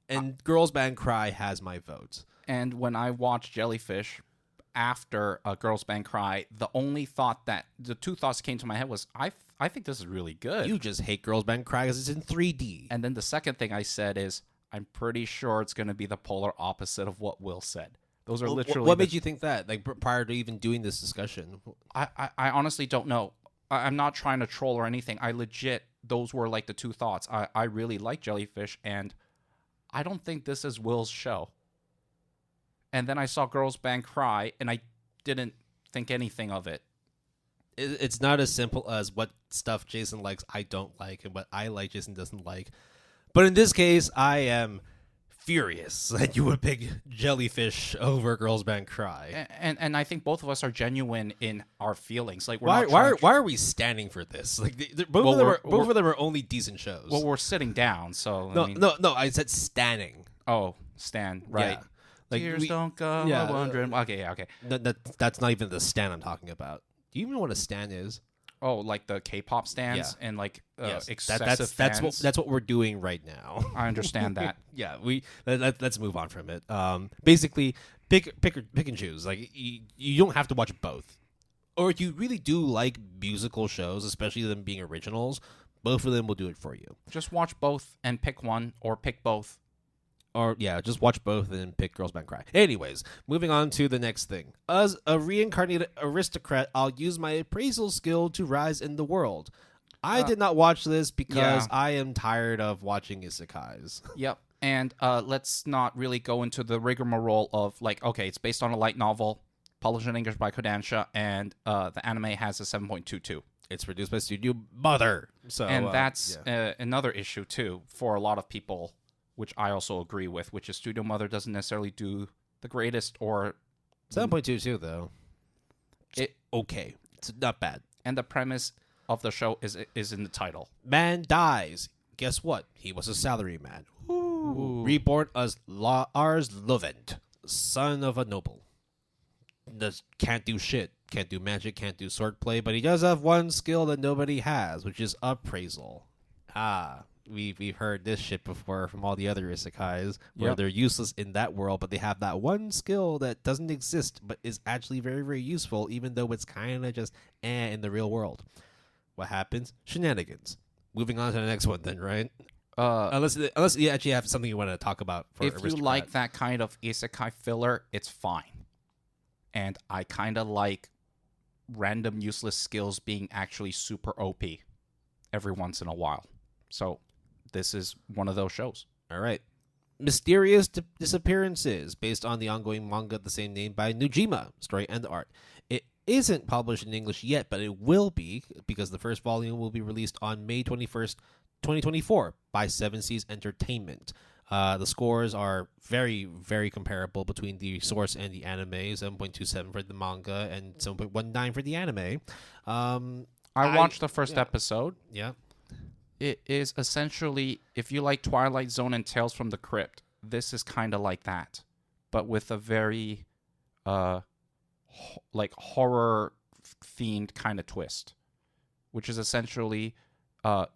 And Girls Band Cry has my vote. And when I watched Jellyfish, after Girls Band Cry, the two thoughts came to my head was, I think this is really good. You just hate Girls Band Cry because it's in 3D. And then the second thing I said is, I'm pretty sure it's going to be the polar opposite of what Will said. Those are literally... What made you think that, like, prior to even doing this discussion? I honestly don't know. I'm not trying to troll or anything. Those were like the two thoughts. I really like Jellyfish, and I don't think this is Will's show. And then I saw Girls Band Cry, and I didn't think anything of it. It's not as simple as what stuff Jason likes I don't like, and what I like Jason doesn't like. But in this case, I am furious that you would pick Jellyfish over Girls Band Cry. And I think both of us are genuine in our feelings. Like, why are we standing for this? Like, both of them are only decent shows. Well, we're sitting down, so no. I said standing. Oh, stand right. Yeah. Like, Tears don't go. Yeah, wondering. Okay. That's not even the stand I'm talking about. Do you even know what a stand is? Oh, like the K-pop stands and like yes. excessive fans. That's what we're doing right now. I understand that. Yeah, let's move on from it. Basically, pick and choose. Like, you don't have to watch both. Or if you really do like musical shows, especially them being originals, both of them will do it for you. Just watch both and pick one, or pick both. Or, yeah, just watch both and then pick Girls Band Cry. Anyways, moving on to the next thing. As a reincarnated aristocrat, I'll use my appraisal skill to rise in the world. I did not watch this because I am tired of watching isekais. Yep. And let's not really go into the rigmarole of, like, okay, it's based on a light novel, published in English by Kodansha, and the anime has a 7.22. It's produced by Studio Mother. So, and that's another issue, too, for a lot of people, which I also agree with, which is Studio Mother doesn't necessarily do the greatest or... 7.22, though. Okay. It's not bad. And the premise of the show is in the title. Man dies. Guess what? He was a salaryman. Reborn as Lars Lovend, son of a noble. Can't do shit. Can't do magic, can't do swordplay, but he does have one skill that nobody has, which is appraisal. We've heard this shit before from all the other isekais, where they're useless in that world, but they have that one skill that doesn't exist, but is actually very, very useful, even though it's kind of just in the real world. What happens? Shenanigans. Moving on to the next one then, right? Unless you actually have something you want to talk about for if Aristocrat. You like that kind of isekai filler, it's fine. And I kind of like random useless skills being actually super OP every once in a while. So this is one of those shows. All right. Mysterious Disappearances, based on the ongoing manga of the same name by Nujima, story and art. It isn't published in English yet, but it will be, because the first volume will be released on May 21st, 2024 by Seven Seas Entertainment. The scores are very, very comparable between the source and the anime, 7.27 for the manga and 7.19 for the anime. I watched the first episode. Yeah. It is essentially, if you like Twilight Zone and Tales from the Crypt, this is kind of like that, but with a very, like horror-themed kind of twist, which is essentially,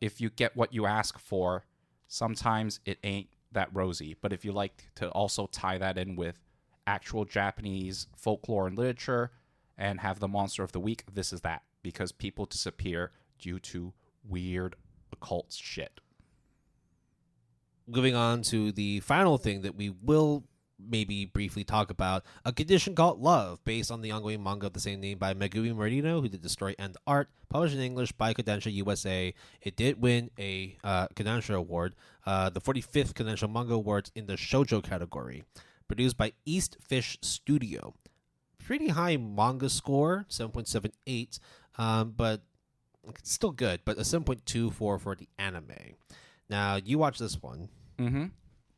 if you get what you ask for, sometimes it ain't that rosy. But if you like to also tie that in with actual Japanese folklore and literature and have the monster of the week, this is that, because people disappear due to weird occult shit. Moving on to the final thing that we will maybe briefly talk about, A Condition Called Love, based on the ongoing manga of the same name by Megumi Morino, who did the story and art, published in English by Kodansha USA. It did win a Kodansha Award, the 45th Kodansha Manga Awards in the shoujo category. Produced by East Fish Studio. Pretty high manga score, 7.78, but it's still good, but a 7.24 for the anime. Now, you watch this one. Mm-hmm.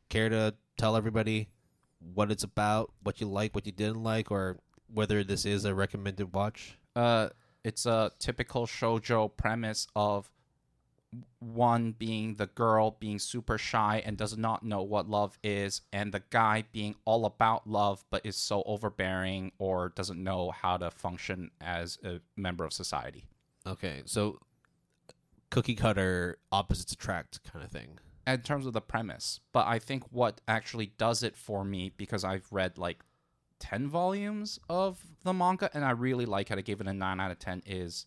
Care to tell everybody what it's about, what you like, what you didn't like, or whether this is a recommended watch? It's a typical shoujo premise of one being the girl being super shy and does not know what love is, and the guy being all about love but is so overbearing or doesn't know how to function as a member of society. Okay, so cookie cutter, opposites attract kind of thing. In terms of the premise. But I think what actually does it for me, because I've read like 10 volumes of the manga, and I really like it. I gave it a 9 out of 10. Is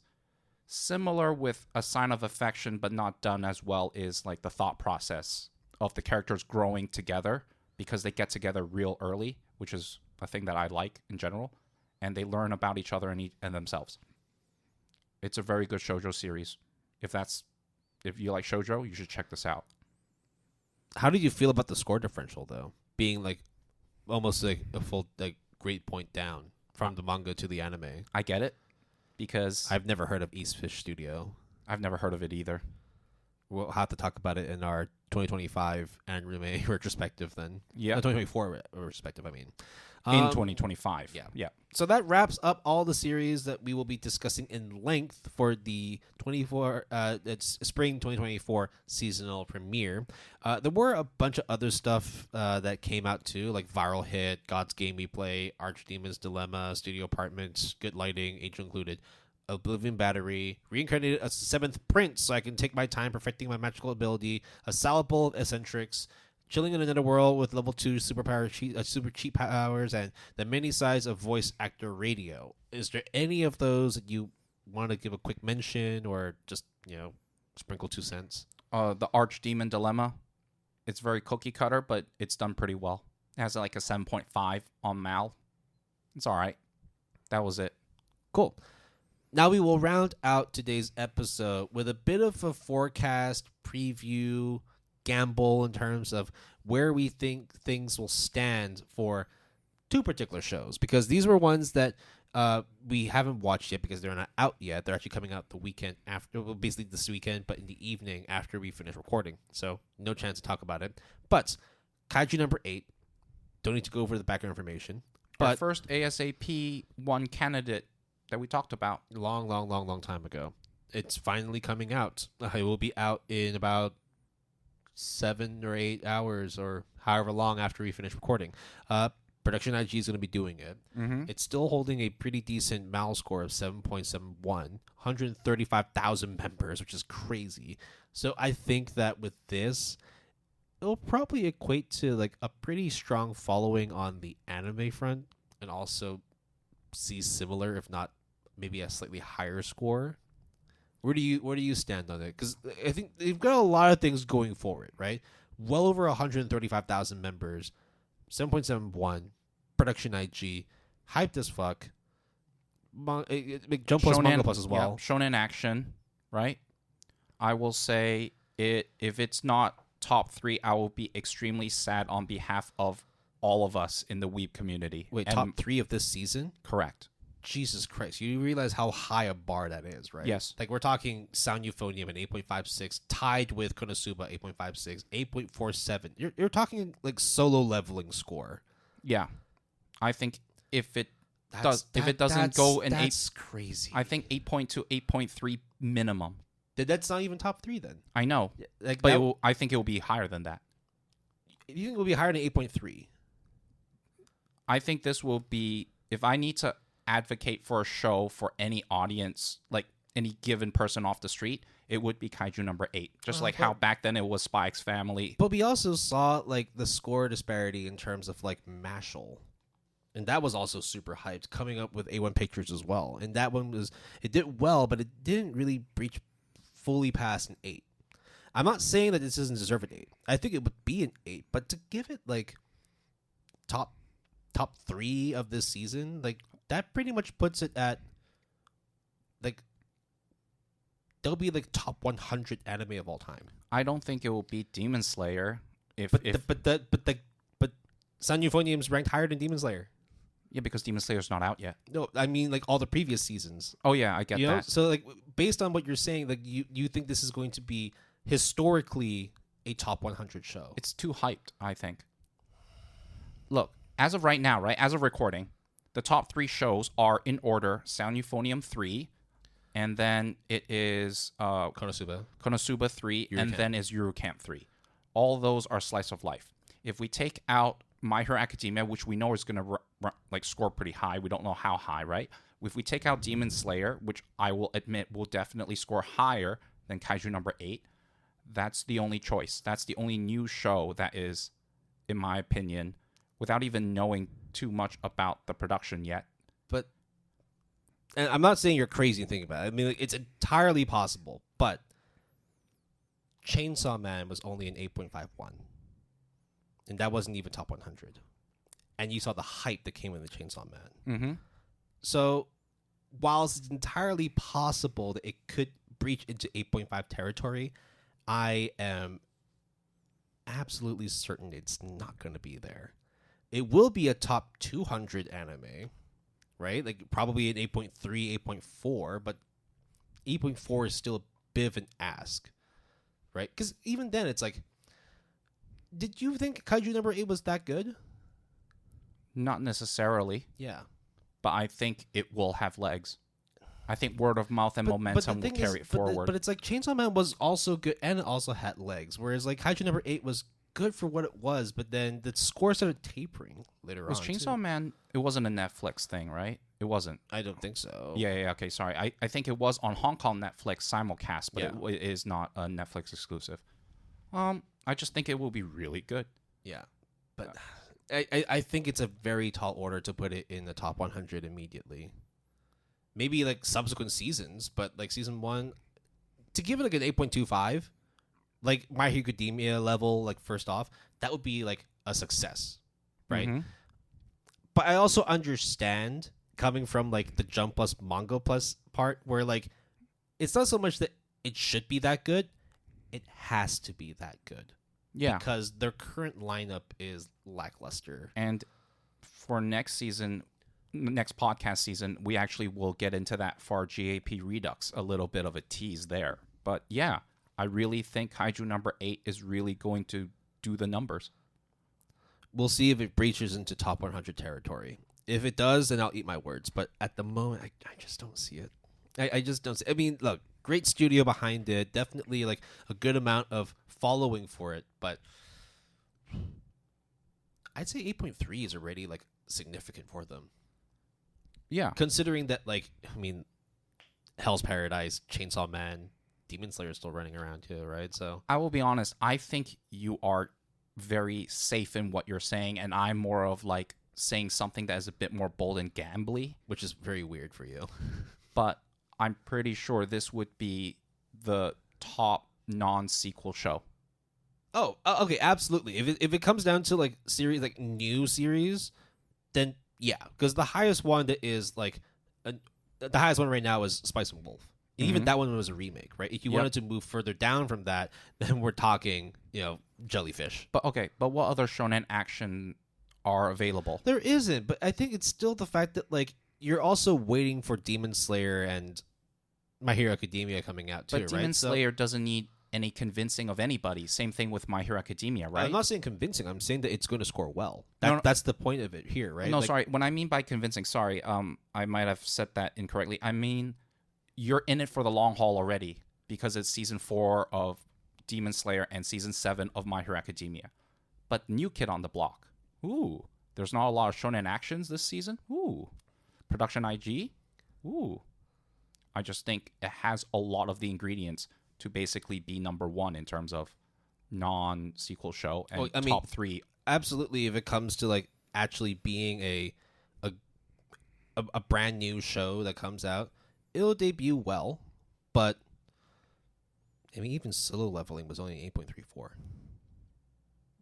similar with A Sign of Affection, but not done as well, is like the thought process of the characters growing together because they get together real early, which is a thing that I like in general, and they learn about each other and themselves. It's a very good shoujo series. If you like shoujo, you should check this out. How did you feel about the score differential, though? Being like almost like a full like grade point down from the manga to the anime. I get it because I've never heard of East Fish Studio. I've never heard of it either. We'll have to talk about it in our 2025 anime retrospective then. Yeah. 2024 retrospective, I mean. In 2025. Yeah. So that wraps up all the series that we will be discussing in length for the spring 2024 seasonal premiere. There were a bunch of other stuff that came out too, like Viral Hit, God's Game Replay, Archdemon's Dilemma, Studio Apartments, Good Lighting, Angel Included, Oblivion Battery, Reincarnated, a 7th Prince, so I can take my time perfecting my magical ability, a salad bowl of eccentrics, chilling in another world with level 2 super cheap powers, and the mini size of voice actor radio. Is there any of those that you want to give a quick mention or just, sprinkle 2 cents? The Archdemon Dilemma. It's very cookie cutter, but it's done pretty well. It has like a 7.5 on Mal. It's all right. That was it. Cool. Now we will round out today's episode with a bit of a forecast, preview, gamble in terms of where we think things will stand for 2 particular shows, because these were ones that we haven't watched yet because they're not out yet. They're actually coming out the weekend after, well, basically this weekend, but in the evening after we finish recording. So no chance to talk about it. But Kaiju number 8, don't need to go over the background information. Our But first ASAP one candidate that we talked about. long time ago. It's finally coming out. It will be out in about 7 or 8 hours or however long after we finish recording. Production IG is going to be doing it. Mm-hmm. It's still holding a pretty decent MAL score of 7.71, 135,000 members, which is crazy. So I think that with this, it'll probably equate to like a pretty strong following on the anime front, and also see similar, if not maybe a slightly higher score. Where do you stand on it? Because I think they've got a lot of things going for it, right? Well over 135,000 members, 7.71, production IG, hyped as fuck. Jump Plus Manga Plus as well. Yeah, Shonen Action, right? I will say if it's not top 3, I will be extremely sad on behalf of all of us in the weeb community. Wait, And top 3 of this season? correct. Jesus Christ. You realize how high a bar that is, right? Yes. Like, we're talking Sound Euphonium at 8.56, tied with KonoSuba 8.56, 8.47. You're talking, like, solo leveling score. Yeah. I think if it doesn't go in 8, that's crazy. I think 8.2, 8.3 minimum. That's not even top 3 then. I know. Like, But I think it will be higher than that. you think it will be higher than 8.3? I think this will be, if I need to advocate for a show for any audience, like any given person off the street, it would be Kaiju number 8. Just like how back then it was Spy X Family. But we also saw, like, the score disparity in terms of, like, Mashal. And that was also super hyped, coming up with A1 Pictures as well. And that one it did well, but it didn't really breach fully past an 8. I'm not saying that this doesn't deserve an 8. I think it would be an 8, but to give it, like, top 3 of this season, like, that pretty much puts it at, like, they'll be like top 100 anime of all time. I don't think it will beat Demon Slayer. But Sound Euphonium's ranked higher than Demon Slayer. Yeah, because Demon Slayer's not out yet. No, I mean, like, all the previous seasons. Oh yeah, I get You know? that. So, like, based on what you're saying, like, you think this is going to be historically a top 100 show? It's too hyped, I think. Look, as of right now, right, as of recording, the top 3 shows are in order: Sound Euphonium 3, and then it is KonoSuba 3, and then is Eurocamp 3. All those are slice of life. If we take out My Hero Academia, which we know is going to like score pretty high, we don't know how high, right? If we take out Demon Slayer, which I will admit will definitely score higher than Kaiju number 8, that's the only choice. That's the only new show that is, in my opinion, without even knowing too much about the production yet. But, and I'm not saying you're crazy thinking about it. I mean, like, it's entirely possible. But Chainsaw Man was only an 8.51, and that wasn't even top 100. And you saw the hype that came with the Chainsaw Man. Mm-hmm. So, whilst it's entirely possible that it could breach into 8.5 territory, I am absolutely certain it's not going to be there. It will be a top 200 anime, right? Like probably an 8.3, 8.4, but 8.4 is still a bit of an ask, right? Because even then, it's like, did you think Kaiju number 8 was that good? Not necessarily. Yeah. But I think it will have legs. I think word of mouth and momentum will carry it forward. But it's like Chainsaw Man was also good and it also had legs. Whereas like Kaiju number 8 was good for what it was, but then the score started tapering later on. Was Chainsaw Man, it wasn't a Netflix thing, right? It wasn't. I don't think so. Yeah, okay, sorry. I think it was on Hong Kong Netflix simulcast, but Yeah. it is not a Netflix exclusive. I just think it will be really good. Yeah. But I think it's a very tall order to put it in the top 100 immediately. Maybe like subsequent seasons, but like season 1, to give it like an 8.25, like My Hero Academia level, like first off, that would be like a success, right? Mhm. But I also understand coming from like the Jump Plus Manga Plus part where like it's not so much that it should be that good, it has to be that good. Yeah. Because their current lineup is lackluster. And for next season, next podcast season, we actually will get into that for GAP Redux, a little bit of a tease there. But yeah, I really think Kaiju number 8 is really going to do the numbers. We'll see if it breaches into top 100 territory. If it does, then I'll eat my words. But at the moment, I just don't see it. I just don't see it. I mean, look, great studio behind it. Definitely like a good amount of following for it. But I'd say 8.3 is already like significant for them. Yeah. Considering that, like, I mean, Hell's Paradise, Chainsaw Man, Demon Slayer is still running around too, right? So I will be honest, I think you are very safe in what you're saying, and I'm more of like saying something that is a bit more bold and gambly, which is very weird for you. But I'm pretty sure this would be the top non-sequel show. Oh, okay, absolutely. If it comes down to like series, like new series, then yeah, because the highest one that is like the highest one right now is Spice and Wolf. And even that one was a remake, right? If you wanted to move further down from that, then we're talking, Jellyfish. But what other shonen action are available? There isn't, but I think it's still the fact that like you're also waiting for Demon Slayer and My Hero Academia coming out too, But right? Demon Slayer doesn't need any convincing of anybody. Same thing with My Hero Academia, right? I'm not saying convincing. I'm saying that it's going to score well. No. That's the point of it here, right? No, sorry. When I mean by convincing, sorry, I might have said that incorrectly. I mean, you're in it for the long haul already because it's season 4 of Demon Slayer and season 7 of My Hero Academia. But new kid on the block. Ooh. There's not a lot of shonen actions this season. Ooh. Production IG. Ooh. I just think it has a lot of the ingredients to basically be number 1 in terms of non-sequel show and top 3. Absolutely, if it comes to like actually being a brand new show that comes out, it'll debut well, but I mean even Solo Leveling was only 8.34.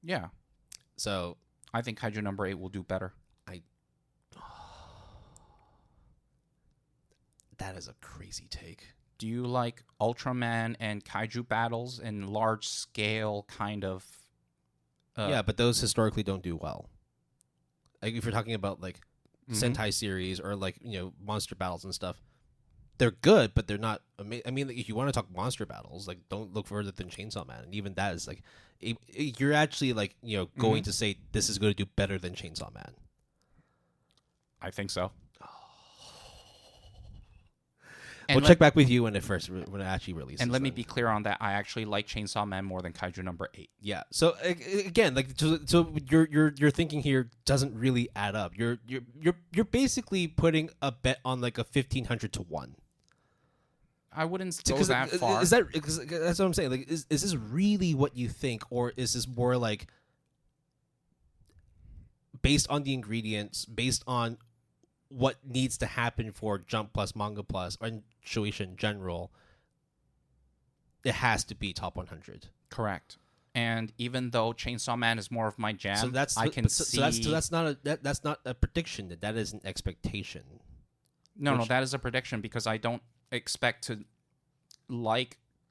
Yeah. So I think Kaiju number 8 will do better. That is a crazy take. Do you like Ultraman and Kaiju battles in large scale kind of... yeah, but those historically don't do well. Like if you're talking about like Sentai series or like, monster battles and stuff, they're good, but they're not amazing. I mean, like, if you want to talk monster battles, like don't look further than Chainsaw Man. And even that is like, you're actually like, going to say this is going to do better than Chainsaw Man. I think so. We'll check back with you when it actually releases. And let me be clear on that. I actually like Chainsaw Man more than Kaiju number 8. Yeah. So again, like so your thinking here doesn't really add up. You're basically putting a bet on like a 1,500 to 1. I wouldn't go that far. Is that that's what I'm saying? Like, is this really what you think, or is this more like based on the ingredients, based on what needs to happen for Jump Plus, Manga Plus, or Shueisha in general, it has to be top 100. Correct. And even though Chainsaw Man is more of my jam, So that's that's not a prediction. That is an expectation. No, that is a prediction because I don't expect to love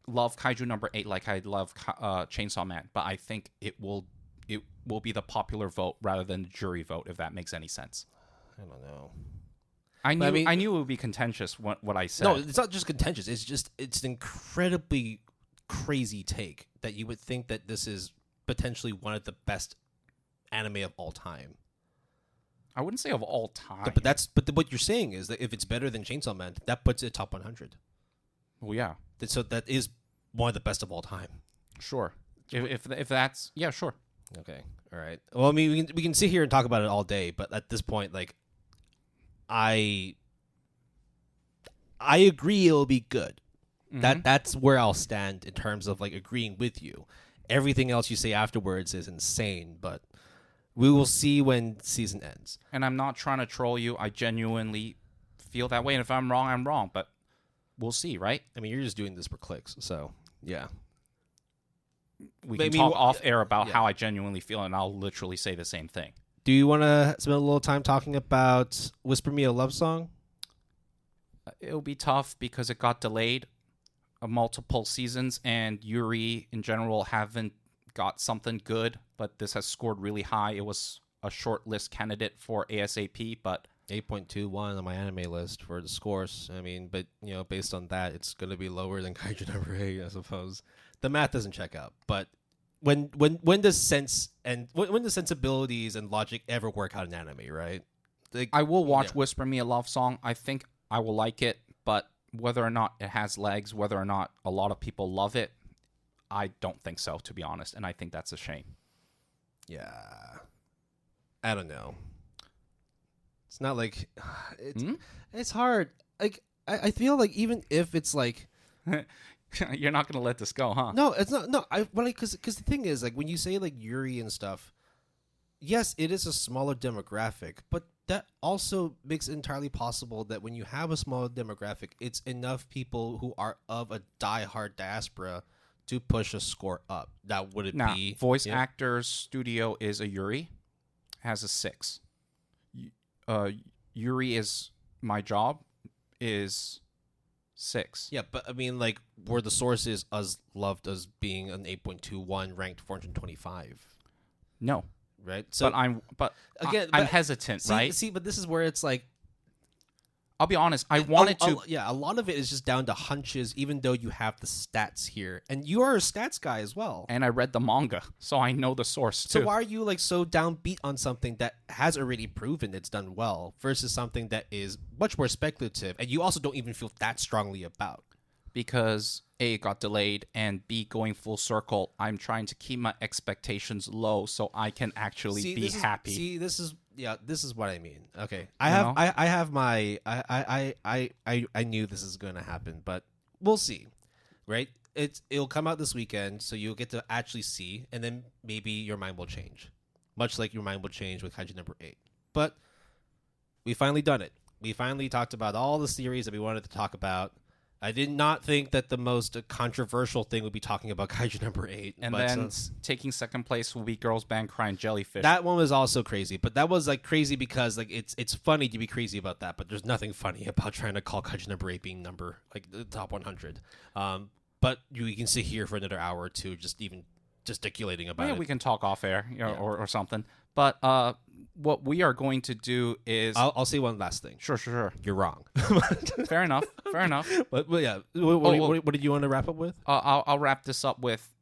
Kaiju number 8 like I love Chainsaw Man, but I think it will be the popular vote rather than the jury vote, if that makes any sense. I don't know. I knew it would be contentious what I said. No, it's not just contentious. It's an incredibly crazy take that you would think that this is potentially one of the best anime of all time. I wouldn't say of all time. But what you're saying is that if it's better than Chainsaw Man, that puts it top 100. Well, yeah. So that is one of the best of all time. Sure. If that's sure. Okay. All right. Well, I mean, we can sit here and talk about it all day, but at this point, like, I agree it'll be good. Mm-hmm. That's where I'll stand in terms of like agreeing with you. Everything else you say afterwards is insane, but we will see when season ends. And I'm not trying to troll you. I genuinely feel that way, and if I'm wrong, I'm wrong. But we'll see, right? I mean, you're just doing this for clicks, so yeah. We can talk off air about how I genuinely feel, and I'll literally say the same thing. Do you want to spend a little time talking about Whisper Me a Love Song? It'll be tough because it got delayed multiple seasons, and Yuri in general haven't got something good, but this has scored really high. It was a short list candidate for ASAP, but 8.21 on my anime list for the scores. I mean, but based on that, it's going to be lower than Kaiju number 8, I suppose. The math doesn't check out, but when does sense and when does sensibilities and logic ever work out in anime, right? Like, I will watch Whisper Me a Love Song. I think I will like it, but whether or not it has legs, whether or not a lot of people love it, I don't think so, to be honest, and I think that's a shame. Yeah. I don't know. It's not like it's hard. Like I feel like even if it's like you're not gonna let this go, huh? No, it's not. No, because the thing is, like, when you say like Yuri and stuff, yes, it is a smaller demographic, but that also makes it entirely possible that when you have a smaller demographic, it's enough people who are of a diehard diaspora to push a score up. That would it be voice actors studio is a Yuri, has a 6. Yuri is My Job is 6. Yeah, but I mean, like, were the sources as loved as being an 8.21 ranked 425? No, right. So, I'm hesitant, right? See, but this is where it's like, I'll be honest. I wanted to. A lot of it is just down to hunches, even though you have the stats here, and you are a stats guy as well. And I read the manga, so I know the source too. So why are you like so downbeat on something that has already proven it's done well versus something that is much more speculative, and you also don't even feel that strongly about? Because A, it got delayed, and B, going full circle, I'm trying to keep my expectations low so I can actually be happy. This is what I mean. Okay, I knew this is going to happen, but we'll see, right? It'll come out this weekend, so you'll get to actually see, and then maybe your mind will change, much like your mind will change with Kaiju number 8. But we finally done it. We finally talked about all the series that we wanted to talk about. I did not think that the most controversial thing would be talking about Kaiju number 8. And then taking second place will be Girls Band Crying Jellyfish. That one was also crazy, but that was like crazy because like it's funny to be crazy about that, but there's nothing funny about trying to call Kaiju number 8 being the top 100. But we can sit here for another hour or two just even gesticulating about it. We can talk off air, or something. But what we are going to do is... I'll say one last thing. Sure. You're wrong. Fair enough. But yeah, what did you want to wrap up with? I'll wrap this up with,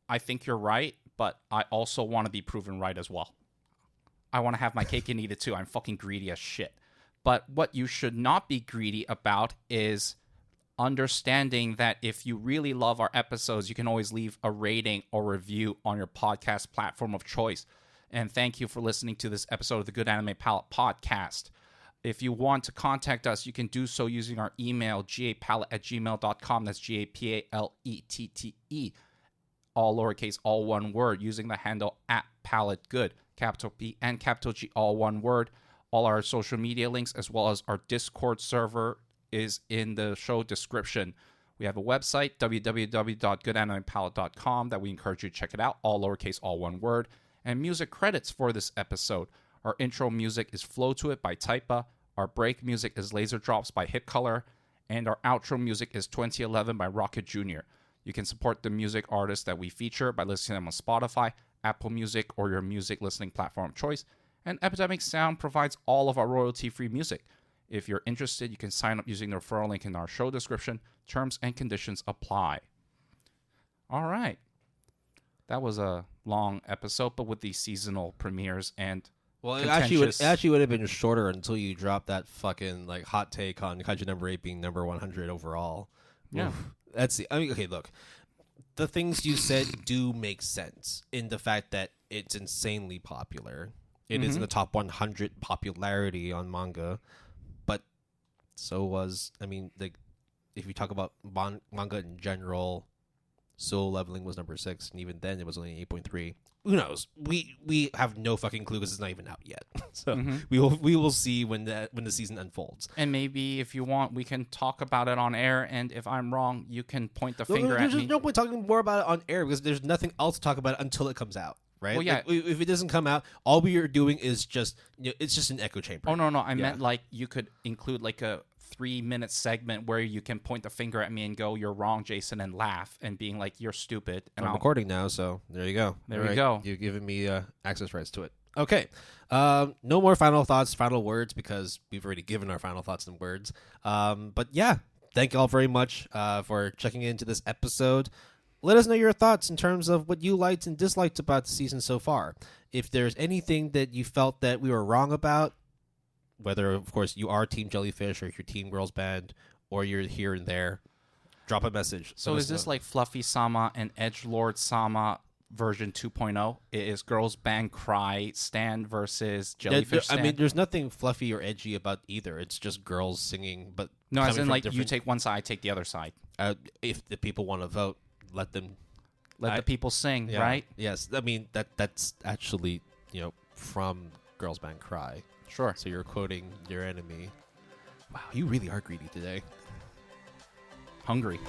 I think you're right, but I also want to be proven right as well. I want to have my cake and eat it too. I'm fucking greedy as shit. But what you should not be greedy about is understanding that if you really love our episodes, you can always leave a rating or review on your podcast platform of choice. And thank you for listening to this episode of the Good Anime Palette Podcast. If you want to contact us, you can do so using our email, gapalette@gmail.com. That's GAPALETTE. All lowercase, all one word, using the handle @PaletteGood. capital P and capital G, all one word. All our social media links, as well as our Discord server, is in the show description. We have a website, www.goodanimepalette.com, that we encourage you to check it out. All lowercase, all one word. And music credits for this episode. Our intro music is Flow to It by Taipa. Our break music is Laser Drops by Hit Color. And our outro music is 2011 by Rocket Jr. You can support the music artists that we feature by listening to them on Spotify, Apple Music, or your music listening platform of choice. And Epidemic Sound provides all of our royalty-free music. If you're interested, you can sign up using the referral link in our show description. Terms and conditions apply. All right. That was a long episode, but with these seasonal premieres and it actually would have been shorter until you dropped that fucking like hot take on Kaiju number 8 being number 100 overall. Yeah. Okay, look. The things you said do make sense in the fact that it's insanely popular. It is in the top 100 popularity on manga, but so was, if you talk about manga in general, Soul Leveling was number 6, and even then it was only 8.3. Who knows? We have no fucking clue because it's not even out yet. So we will see when the season unfolds. And maybe if you want, we can talk about it on air. And if I'm wrong, you can point the finger at me. There's no point talking more about it on air because there's nothing else to talk about until it comes out. Right? Well, yeah. Like, if it doesn't come out, all we are doing is just it's just an echo chamber. Oh no, I meant like you could include like a 3-minute segment where you can point the finger at me and go, "You're wrong, Jason," and laugh and being like, "You're stupid." And I'm recording now, so there you go. There we go. You've given me access rights to it. Okay. No more final thoughts, final words, because we've already given our final thoughts and words. But yeah, thank you all very much for checking into this episode. Let us know your thoughts in terms of what you liked and disliked about the season so far. If there's anything that you felt that we were wrong about, whether, of course, you are Team Jellyfish or you're Team Girls Band or you're here and there, drop a message. So is this like Fluffy Sama and Edgelord Sama version 2.0? It is Girls Band Cry Stand versus Jellyfish Stand? There's nothing fluffy or edgy about either. It's just girls singing, but no, as in like you take one side, I take the other side. If the people want to vote, let the people sing, right? Yes, that's actually from Girls Band Cry. Sure. So you're quoting your enemy. Wow, you really are greedy today. Hungry.